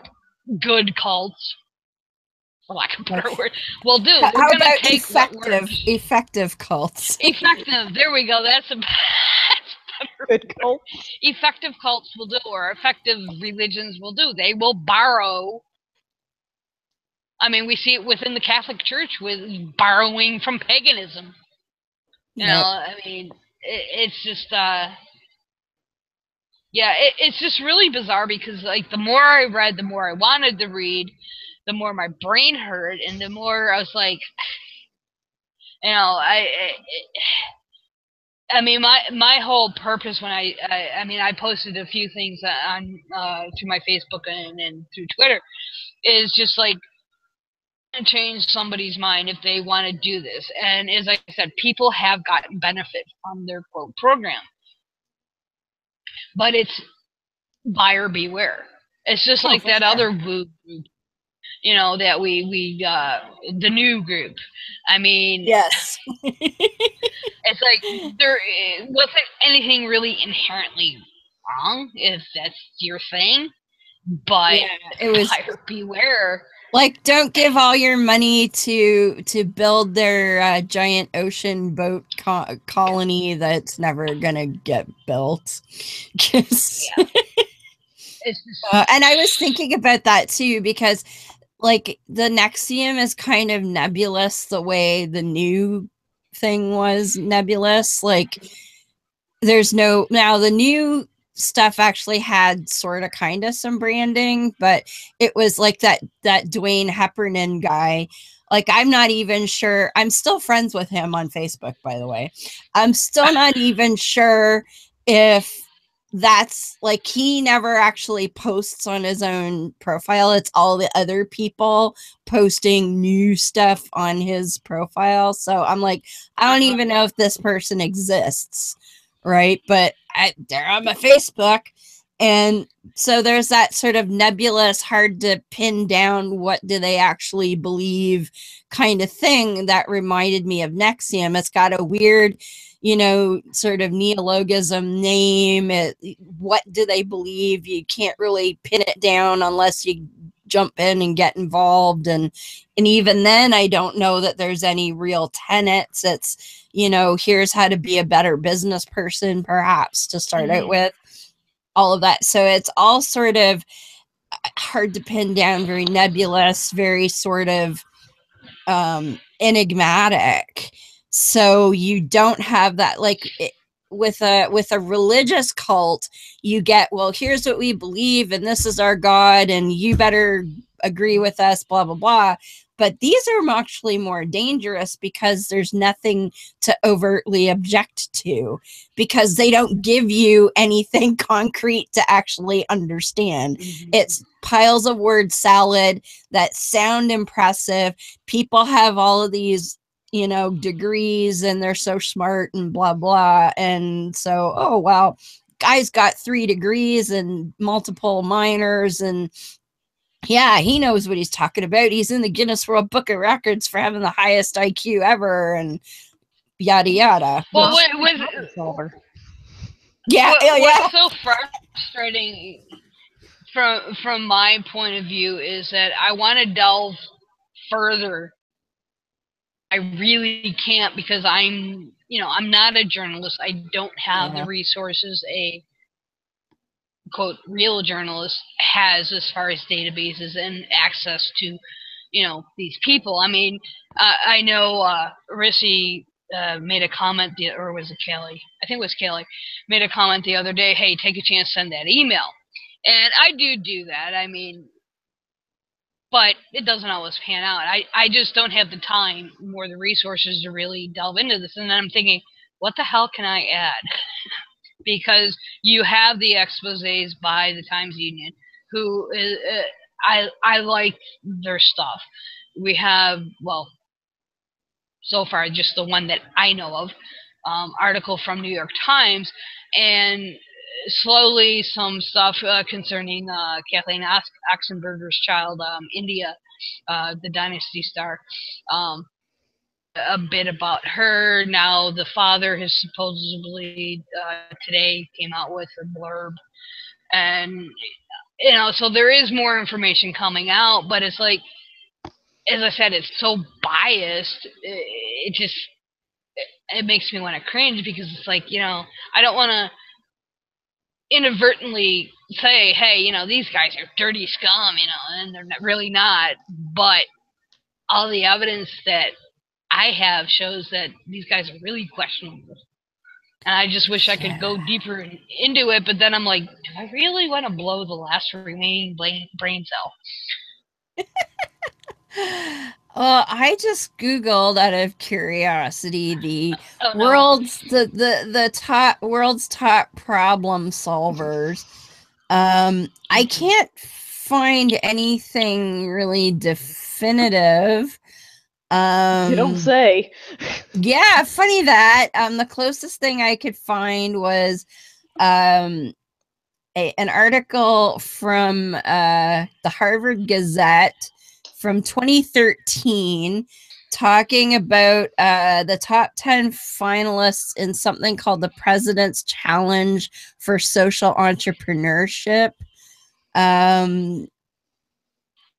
good cults, for lack of a better word, will do. They're going to take effective cults. Effective. There we go. That's a good cult. Effective cults will do, or effective religions will do. They will borrow. I mean, we see it within the Catholic Church with borrowing from paganism. You know, I mean, it's just, it's just really bizarre because, like, the more I read, the more I wanted to read, the more my brain hurt, and the more I was like, you know, I mean, my whole purpose when I posted a few things on to my Facebook and through Twitter, is just like to change somebody's mind if they want to do this. And as I said, people have gotten benefit from their quote program, but it's buyer beware. It's just like that other woo group, you know, that we the new group. I mean, yes. It's like there wasn't anything really inherently wrong, if that's your thing. but yeah, it was buyer beware. like, don't give all your money to build their giant ocean boat colony that's never gonna get built. Yeah. It's just, And I was thinking about that too, because like the Nxivm is kind of nebulous the way the new thing was nebulous. Like there's no, now the new stuff actually had sort of kind of some branding, but it was like that Dwayne Heffernan guy. Like I'm not even sure, I'm still friends with him on Facebook, by the way. I'm still not even sure if that's like, he never actually posts on his own profile. It's all the other people posting new stuff on his profile. So I'm like, I don't even know if this person exists, right? But they're on my Facebook. And so there's that sort of nebulous, hard to pin down what do they actually believe kind of thing that reminded me of Nex-e-um. It's got a weird, you know, sort of neologism name. What do they believe? You can't really pin it down unless you jump in and get involved. And even then, I don't know that there's any real tenets. It's, you know, here's how to be a better business person, perhaps, to start out with. All of that. So it's all sort of hard to pin down, very nebulous, very sort of enigmatic. So you don't have that, like with a religious cult, you get, well, here's what we believe and this is our God and you better agree with us, blah blah blah. But these are actually more dangerous because there's nothing to overtly object to, because they don't give you anything concrete to actually understand. It's piles of word salad that sound impressive. People have all of these, you know, degrees and they're so smart and blah blah. And so, oh wow, guy's got 3 degrees and multiple minors, and yeah, he knows what he's talking about. He's in the Guinness World Book of Records for having the highest IQ ever, and yada yada. well, Yeah, what's so frustrating from my point of view is that I want to delve further. I really can't, because I'm not a journalist. I don't have the resources a quote real journalist has as far as databases and access to, these people. I mean, I know Rissy made a comment, or was it Kelly? I think it was Kelly, made a comment the other day, hey, take a chance, send that email. And I do that. I mean, but it doesn't always pan out. I just don't have the time or the resources to really delve into this. And then I'm thinking, what the hell can I add? Because you have the exposés by the Times Union, who I like their stuff. We have, well, so far just the one that I know of, article from New York Times, and slowly some stuff concerning Kathleen Oxenberger's child, India, the Dynasty star. A bit about her. Now the father has supposedly today came out with a blurb, and so there is more information coming out, but it's like, as I said, it's so biased. It makes me want to cringe, because it's like, I don't want to inadvertently say, hey, these guys are dirty scum, and they're really not. But all the evidence that I have shows that these guys are really questionable. And I just wish I could go deeper into it, but then I'm like, do I really want to blow the last remaining brain cell? Well, I just Googled out of curiosity the world's top problem solvers. I can't find anything really definitive. You don't say. Yeah, funny that. The closest thing I could find was an article from the Harvard Gazette from 2013 talking about the top 10 finalists in something called the President's Challenge for Social Entrepreneurship. And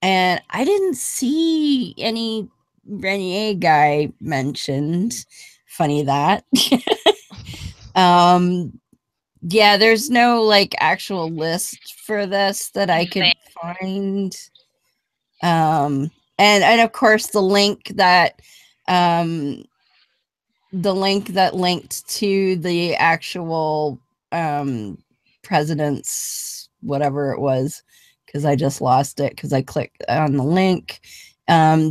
I didn't see any Raniere guy mentioned. Funny that. Yeah, there's no like actual list for this that I could find. And of course the link that linked to the actual president's whatever it was, because I just lost it because I clicked on the link,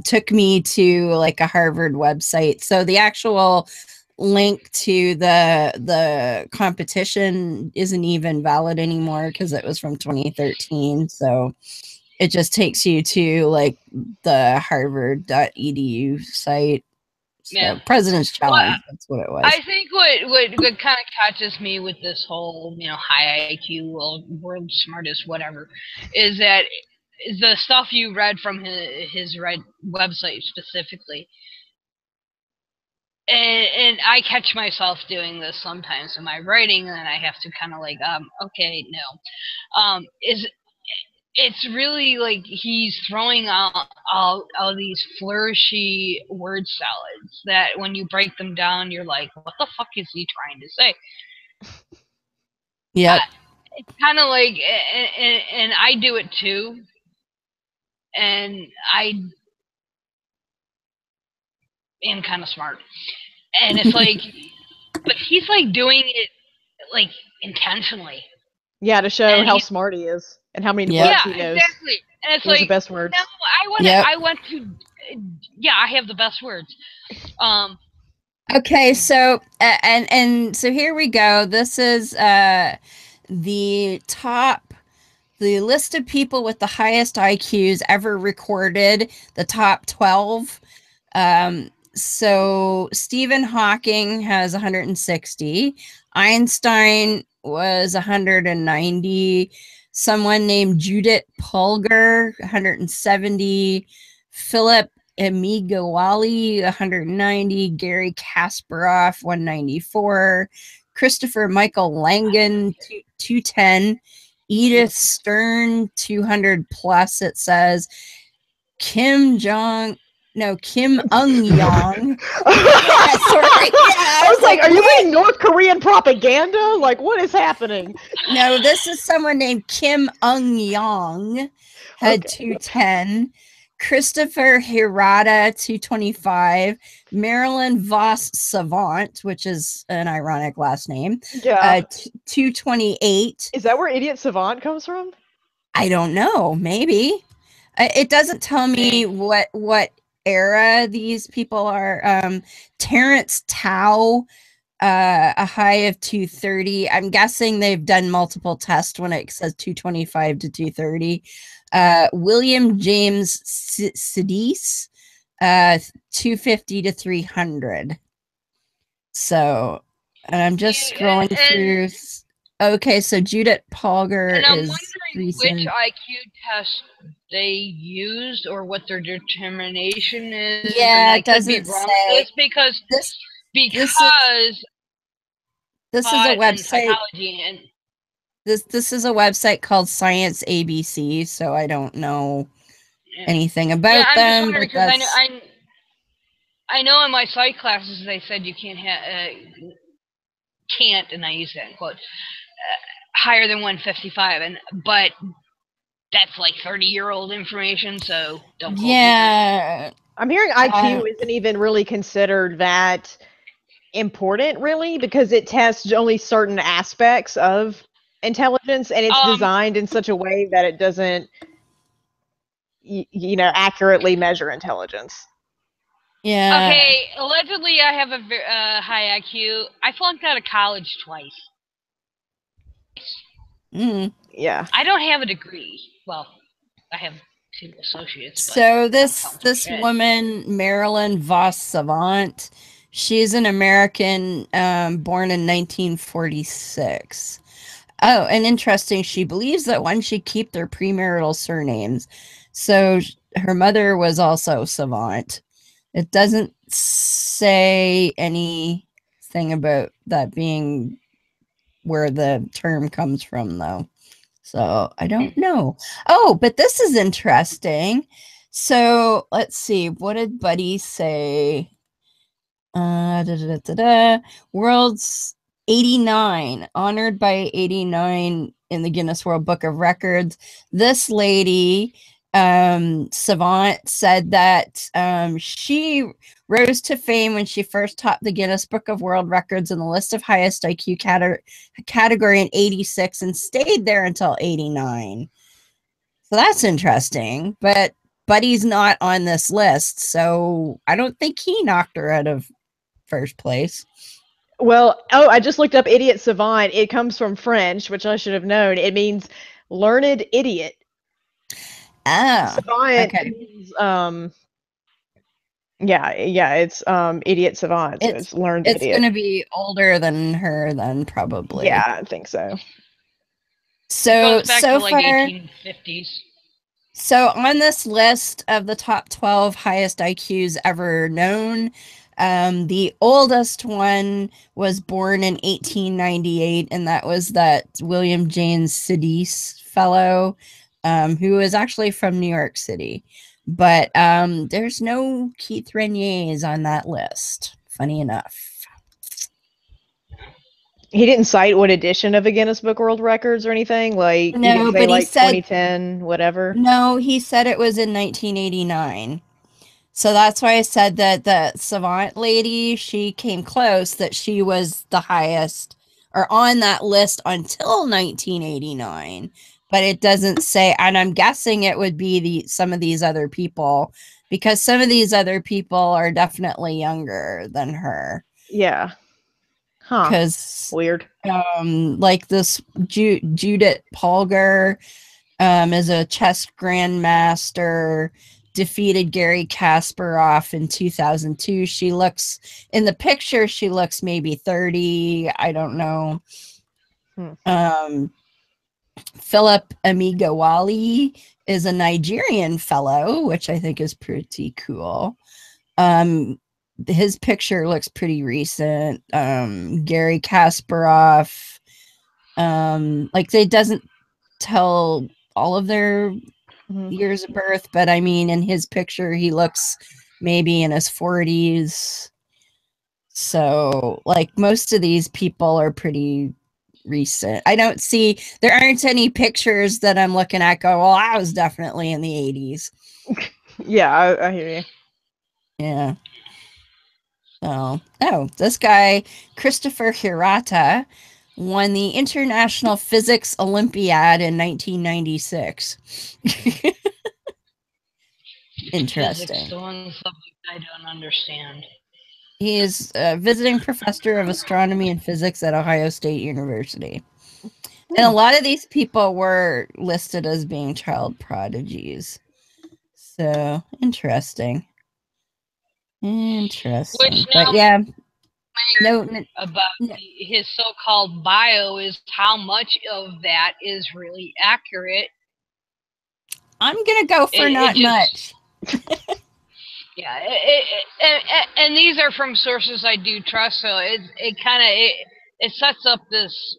took me to like a Harvard website. So the actual link to the competition isn't even valid anymore because it was from 2013. So it just takes you to like the harvard.edu site. So, Yeah. President's Challenge, that's what it was. I think what kind of catches me with this whole, high IQ, world smartest, whatever, is that the stuff you read from his website specifically. And I catch myself doing this sometimes in my writing, and I have to kind of like, okay, no. It's really like he's throwing out all these flourishy word salads that when you break them down, you're like, what the fuck is he trying to say? Yeah. It's kind of like, and I do it too. And I am kind of smart. And it's like, but he's like doing it like intentionally. Yeah, to show how smart he is and how many words he knows. Exactly. And it's like the best words. No, I want to. Yeah, I have the best words. Okay, so and so here we go. This is the list of people with the highest IQs ever recorded, the top 12. So Stephen Hawking has 160. Einstein was 190. Someone named Judith Polgar, 170. Philip Emigawali, 190. Gary Kasparov, 194. Christopher Michael Langan, 210. Edith Stern, 200 plus, it says. Kim Ung Yang. I was like, are you reading North Korean propaganda? Like, what is happening? No, this is someone named Kim Ung Yang, had 210. Christopher Hirata, 225. Marilyn Voss Savant, which is an ironic last name. Yeah. 228. Is that where Idiot Savant comes from? I don't know. Maybe. It doesn't tell me what era these people are. Terrence Tao, a high of 230. I'm guessing they've done multiple tests when it says 225 to 230. William James Sidis, 250 to 300. So, and I'm just scrolling through. Okay, so Judith Polgar is recent. Which IQ test they used or what their determination is. Yeah, it doesn't say. Because this is a website. This is a website called Science ABC, so I don't know anything about them. But I know in my psych classes they said you can't and I use that in quotes, higher than 155, but that's like 30-year-old information, so don't quote me. I'm hearing IQ isn't even really considered that important, really, because it tests only certain aspects of intelligence, and it's designed in such a way that it doesn't, accurately measure intelligence. Yeah. Okay, allegedly I have a high IQ. I flunked out of college twice. Yeah. I don't have a degree. Well, I have 2 associates. So this woman, Marilyn Voss Savant, she's an American born in 1946. Oh, and interesting, she believes that one should keep their premarital surnames. So her mother was also Savant. It doesn't say anything about that being where the term comes from, though. So I don't know. Oh, but this is interesting. So let's see. What did Buddy say? World's 89, honored by 89 in the Guinness World Book of Records. This lady, Savant, said that she rose to fame when she first topped the Guinness Book of World Records in the list of highest IQ category in 86 and stayed there until 89. So that's interesting, but Buddy's not on this list, so I don't think he knocked her out of first place. Well, oh, I just looked up idiot savant. It comes from French, which I should have known. It means learned idiot. Oh, Savant okay. means, yeah, it's idiot savant, so it's learned It's idiot. going to be older than her, then, probably. Yeah, I think so. So, It goes back so to like far, 1850s. So on this list of the top 12 highest IQs ever known, the oldest one was born in 1898, and that was that William James Sidis fellow, who is actually from New York City. But there's no Keith Raniere's on that list, funny enough. He didn't cite what edition of the Guinness Book World Records or anything? Like, No, he didn't say, but he like, said 2010, whatever? no, he said it was in 1989. So that's why I said that the Savant lady, she came close, that she was the highest or on that list until 1989. But it doesn't say, and I'm guessing it would be some of these other people, because some of these other people are definitely younger than her. Yeah. Huh. Because weird. Like this Judith Polgar is a chess grandmaster, defeated Gary Kasparov in 2002. She looks, in the picture, she looks maybe 30. I don't know. Philip Amigawali is a Nigerian fellow, which I think is pretty cool. His picture looks pretty recent. Gary Kasparov, like they doesn't tell all of their years of birth, but I mean, in his picture, he looks maybe in his 40s. So, like, most of these people are pretty recent. I don't see, there aren't any pictures that I'm looking at go, well, I was definitely in the 80s. Yeah, I hear you. Yeah. So, oh, this guy, Christopher Hirata, won the International Physics Olympiad in 1996. Interesting. Physics, the one subject I don't understand. He is a visiting professor of astronomy and physics at Ohio State University. And a lot of these people were listed as being child prodigies. So, interesting. Interesting. Which but yeah. About his so-called bio is how much of that is really accurate. I'm going to go for not much. Yeah, and these are from sources I do trust, so it kind of it sets up this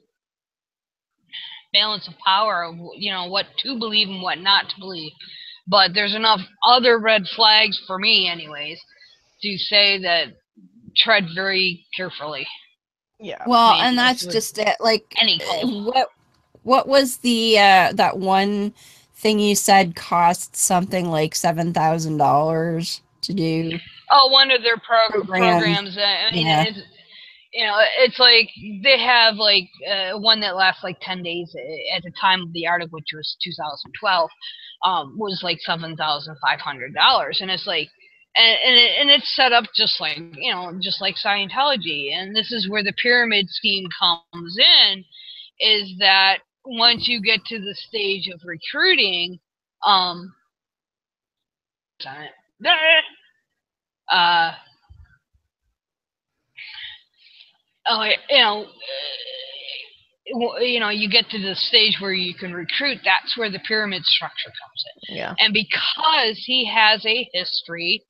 balance of power of, you know, what to believe and what not to believe. But there's enough other red flags for me, anyways, to say that tread very carefully. Yeah. Well, and that's just it. Like, what was the that one thing you said cost something like $7,000 to do? Oh, one of their programs. I mean, yeah. You know, it's like they have like one that lasts like 10 days at the time of the article, which was 2012, was like $7,500, and it's like, and it's set up just like, you know, just like Scientology, and this is where the pyramid scheme comes in, is that once you get to the stage of recruiting, you know, you get to the stage where you can recruit. That's where the pyramid structure comes in. Yeah. And because he has a history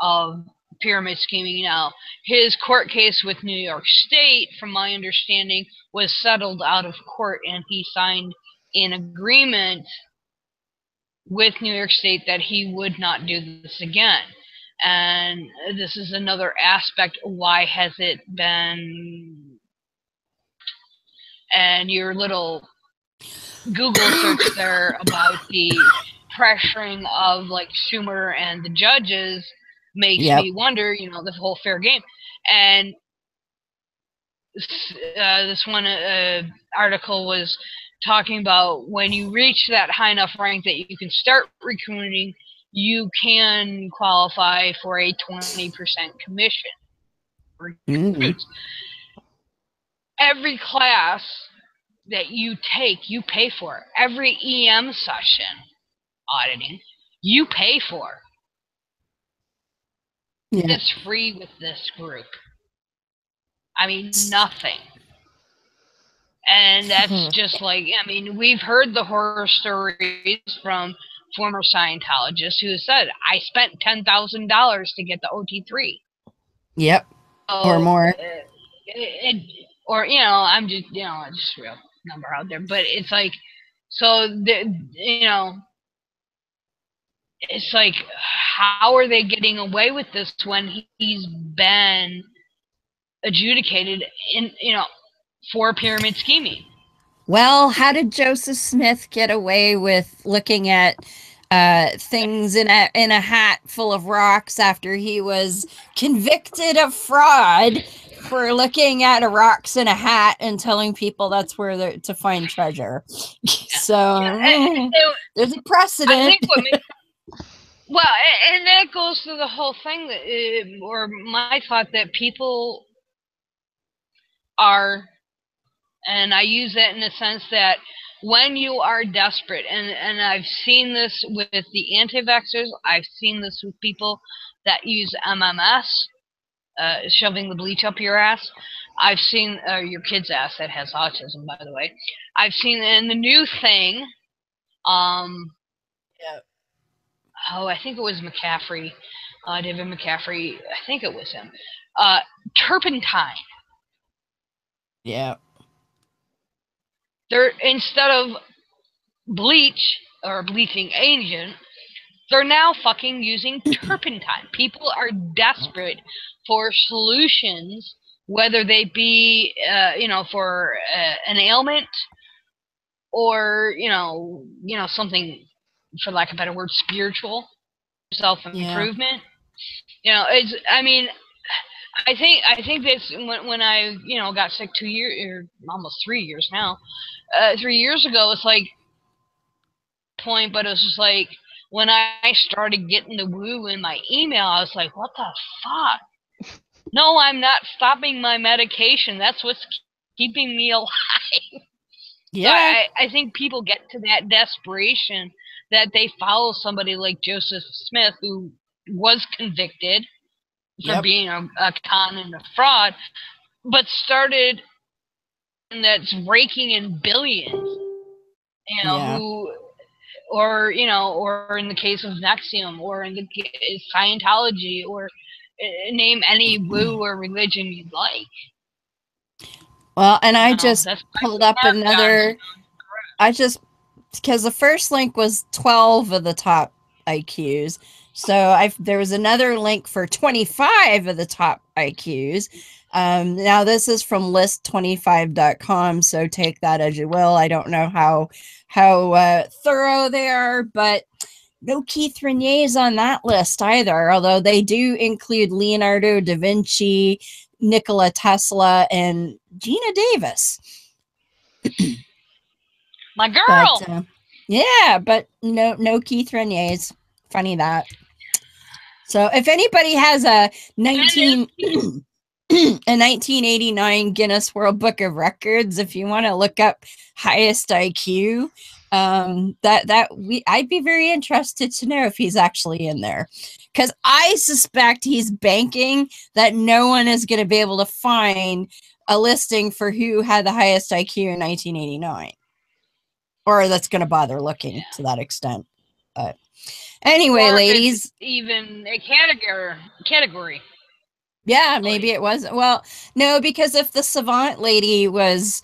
of pyramid scheming now. His court case with New York State, from my understanding, was settled out of court, and he signed an agreement with New York State that he would not do this again. And this is another aspect. Why has it been? And your little Google search there about the pressuring of like Schumer and the judges makes me wonder, you know, the whole fair game. And this one article was talking about when you reach that high enough rank that you can start recruiting, you can qualify for a 20% commission. Every class that you take, you pay for. Every EM session, auditing, you pay for. Yeah. It's free with this group. I mean, nothing. And that's just like, I mean, we've heard the horror stories from former Scientologists who said, I spent $10,000 to get the OT3. Yep. So, or more. Or, you know, I'm just, you know, just real number out there. But it's like, so, you know, it's like, how are they getting away with this when he's been adjudicated in, you know, for pyramid scheming? Well, how did Joseph Smith get away with looking at things in a hat full of rocks after he was convicted of fraud for looking at rocks in a hat and telling people that's where they're to find treasure? So there's a precedent. I think well, and that goes to the whole thing that, or my thought that people are, and I use that in the sense that when you are desperate, and I've seen this with the anti-vaxxers, I've seen this with people that use MMS, shoving the bleach up your ass. I've seen your kid's ass that has autism, by the way. I've seen in the new thing, oh, I think it was McCaffrey, David McCaffrey. I think it was him. Turpentine. Yeah. They're, instead of bleach or bleaching agent, they're now fucking using turpentine. People are desperate for solutions, whether they be, you know, for an ailment or, you know, something, for lack of a better word, spiritual, self-improvement. You know, it's, I mean, I think that's when I, you know, got sick 2 years, or almost 3 years now, 3 years ago, it's like, point, but it was just like, when I started getting the woo in my email, I was like, what the fuck? No, I'm not stopping my medication. That's what's keeping me alive. Yeah. So I think people get to that desperation that they follow somebody like Joseph Smith, who was convicted for being a con and a fraud, but started, and that's raking in billions. You know, who, or, you know, or in the case of Nex-e-um, or in the Scientology, or name any woo or religion you'd like. Well, and I just pulled up another, because the first link was 12 of the top IQs. So there was another link for 25 of the top IQs. Now this is from list25.com, so take that as you will. I don't know how thorough they are, but no Keith Raniere's on that list either, although they do include Leonardo da Vinci, Nikola Tesla, and Gina Davis. My girl! But, yeah, but no Keith Raniere's. Funny that. So if anybody has a 1989 Guinness World Book of Records, if you want to look up highest IQ, I'd be very interested to know if he's actually in there, because I suspect he's banking that no one is going to be able to find a listing for who had the highest IQ in 1989, or that's going to bother looking to that extent. But anyway, or ladies. Even a category. Yeah, maybe it wasn't. Well, no, because if the savant lady was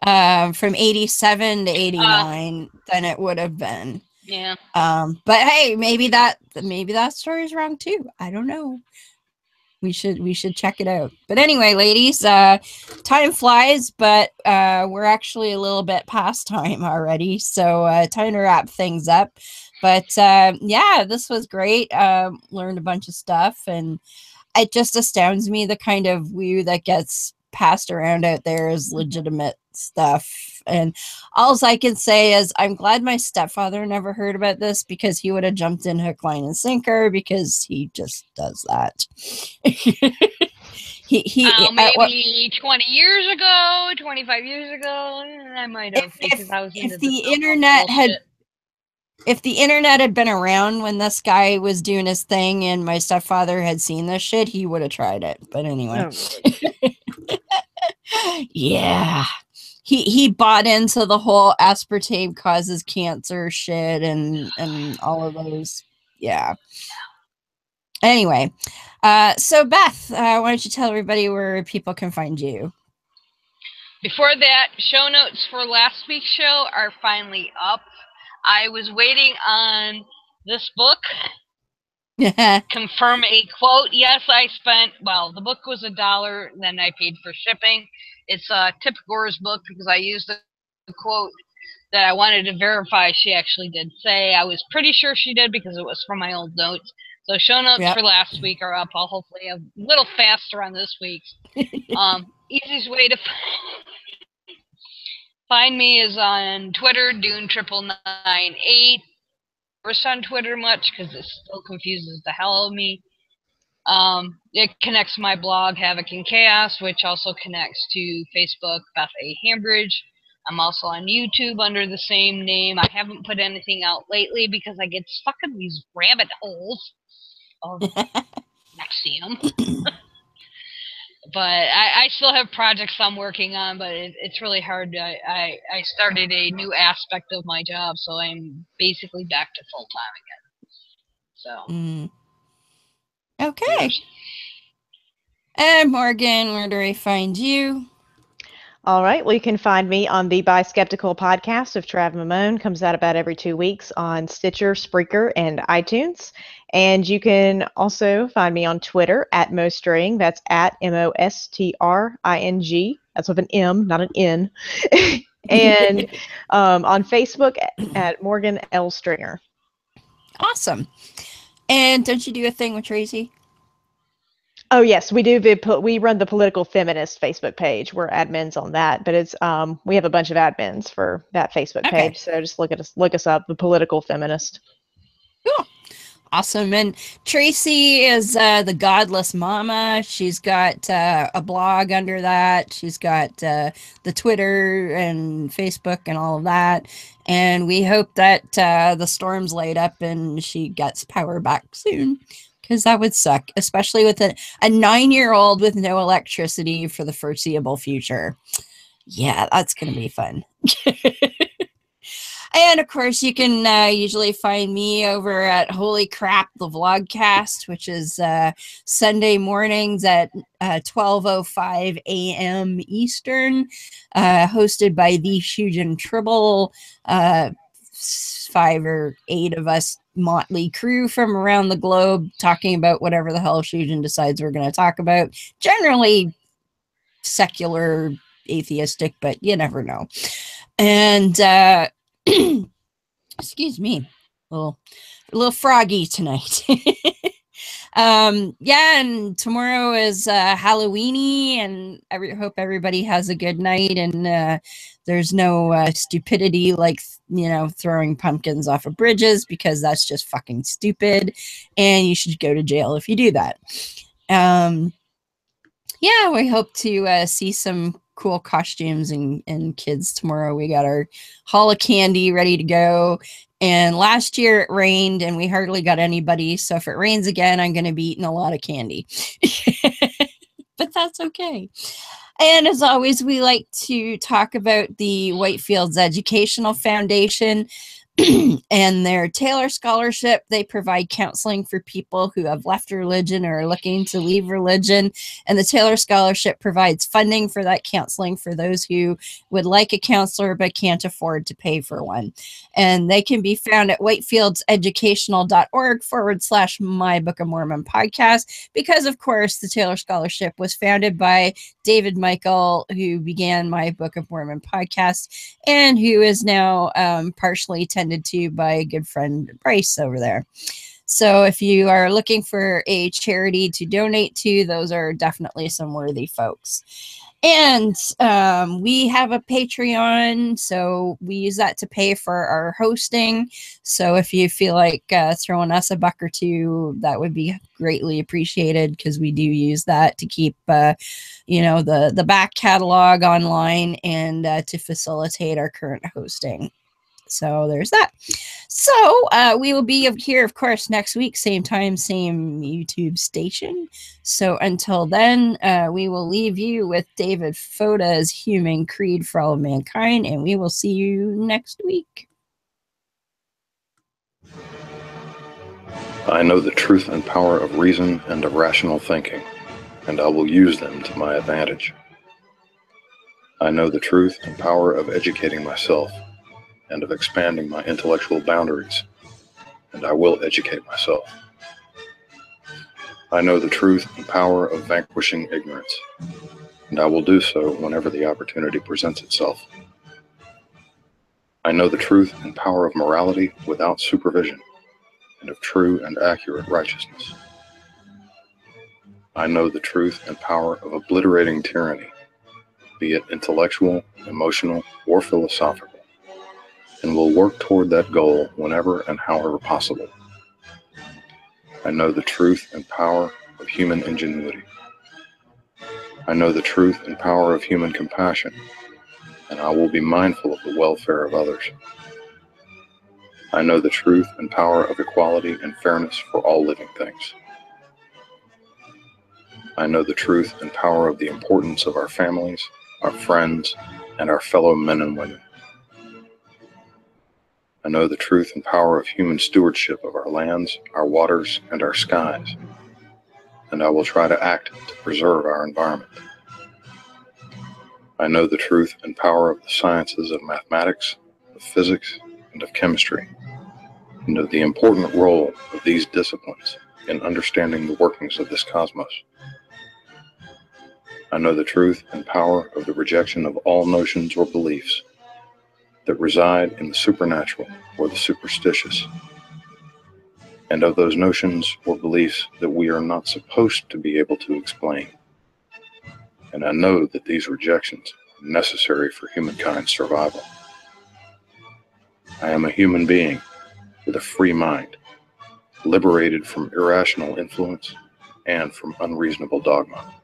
from 87 to 89, then it would have been. Yeah. But hey, maybe that story's wrong too. I don't know. We should check it out. But anyway, ladies, time flies, but we're actually a little bit past time already. So time to wrap things up. But yeah, this was great. Learned a bunch of stuff, and it just astounds me the kind of woo that gets passed around out there is legitimate stuff. And all I can say is I'm glad my stepfather never heard about this, because he would have jumped in hook, line, and sinker, because he just does that. Maybe 20 years ago, 25 years ago, I might have, because I was into the internet had. If the internet had been around when this guy was doing his thing and my stepfather had seen this shit, he would have tried it. But anyway. Yeah. He bought into the whole aspartame causes cancer shit and all of those. Yeah. Anyway. So Beth, why don't you tell everybody where people can find you? Before that, show notes for last week's show are finally up. I was waiting on this book. Confirm a quote. Yes, I spent, well, the book was $1, then I paid for shipping. It's Tip Gore's book, because I used the quote that I wanted to verify she actually did say. I was pretty sure she did, because it was from my old notes. So show notes for last week are up. I'll hopefully have a little faster on this week's. Easiest way to find me is on Twitter, Dune998. On Twitter much, because it still confuses the hell out of me. It connects to my blog, Havoc and Chaos, which also connects to Facebook, Beth A. Hambridge. I'm also on YouTube under the same name. I haven't put anything out lately because I get stuck in these rabbit holes of Nex-e-um. But I still have projects I'm working on, but it's really hard. I started a new aspect of my job, so I'm basically back to full-time again. So. Okay. And Morgan, where do I find you? All right. Well, you can find me on the Bi Skeptical podcast of Trav Mamone. Comes out about every 2 weeks on Stitcher, Spreaker, and iTunes. And you can also find me on Twitter at Mostring. That's at MOSTRING. That's with an M, not an N. And on Facebook at Morgan L. Stringer. Awesome. And don't you do a thing with Tracy? Oh yes, we do. We run the Political Feminist Facebook page. We're admins on that, but it's we have a bunch of admins for that Facebook page. So just look us up, the Political Feminist. Cool. Awesome. And Tracy is the Godless Mama. She's got a blog under that. She's got the Twitter and Facebook and all of that. And we hope that the storm's laid up and she gets power back soon, because that would suck, especially with a 9-year-old with no electricity for the foreseeable future. Yeah, that's going to be fun. And of course, you can usually find me over at Holy Crap, the Vlogcast, which is Sunday mornings at 12:05 a.m. Eastern, hosted by the Shujin Tribble, 5 or 8 of us motley crew from around the globe talking about whatever the hell Shujin decides we're going to talk about. Generally secular, atheistic, but you never know. And excuse me, a little froggy tonight. Yeah, and tomorrow is Halloweeny, and I hope everybody has a good night, and there's no stupidity like, throwing pumpkins off of bridges, because that's just fucking stupid, and you should go to jail if you do that. Yeah, we hope to see some cool costumes and kids tomorrow. We got our haul of candy ready to go. And last year it rained and we hardly got anybody. So if it rains again, I'm going to be eating a lot of candy. But that's okay. And as always, we like to talk about the Whitefields Educational Foundation. And their Taylor Scholarship, they provide counseling for people who have left religion or are looking to leave religion. And the Taylor Scholarship provides funding for that counseling for those who would like a counselor but can't afford to pay for one. And they can be found at whitefieldseducational.org/My Book of Mormon podcast, because, of course, the Taylor Scholarship was founded by David Michael, who began My Book of Mormon podcast, and who is now partially tended to by a good friend Bryce over there. So if you are looking for a charity to donate to, those are definitely some worthy folks. And we have a Patreon, so we use that to pay for our hosting. So if you feel like throwing us a buck or two, that would be greatly appreciated, because we do use that to keep, the back catalog online and to facilitate our current hosting. So there's that. So we will be here, of course, next week, same time, same YouTube station. So until then, we will leave you with David Foda's Human Creed for All of Mankind, and we will see you next week. I know the truth and power of reason and of rational thinking, and I will use them to my advantage. I know the truth and power of educating myself and of expanding my intellectual boundaries, and I will educate myself. I know the truth and power of vanquishing ignorance, and I will do so whenever the opportunity presents itself. I know the truth and power of morality without supervision, and of true and accurate righteousness. I know the truth and power of obliterating tyranny, be it intellectual, emotional, or philosophical, and will work toward that goal whenever and however possible. I know the truth and power of human ingenuity. I know the truth and power of human compassion, and I will be mindful of the welfare of others. I know the truth and power of equality and fairness for all living things. I know the truth and power of the importance of our families, our friends, and our fellow men and women. I know the truth and power of human stewardship of our lands, our waters, and our skies, and I will try to act to preserve our environment. I know the truth and power of the sciences of mathematics, of physics, and of chemistry, and of the important role of these disciplines in understanding the workings of this cosmos. I know the truth and power of the rejection of all notions or beliefs that reside in the supernatural or the superstitious, and of those notions or beliefs that we are not supposed to be able to explain. And I know that these rejections are necessary for humankind's survival. I am a human being with a free mind, liberated from irrational influence and from unreasonable dogma.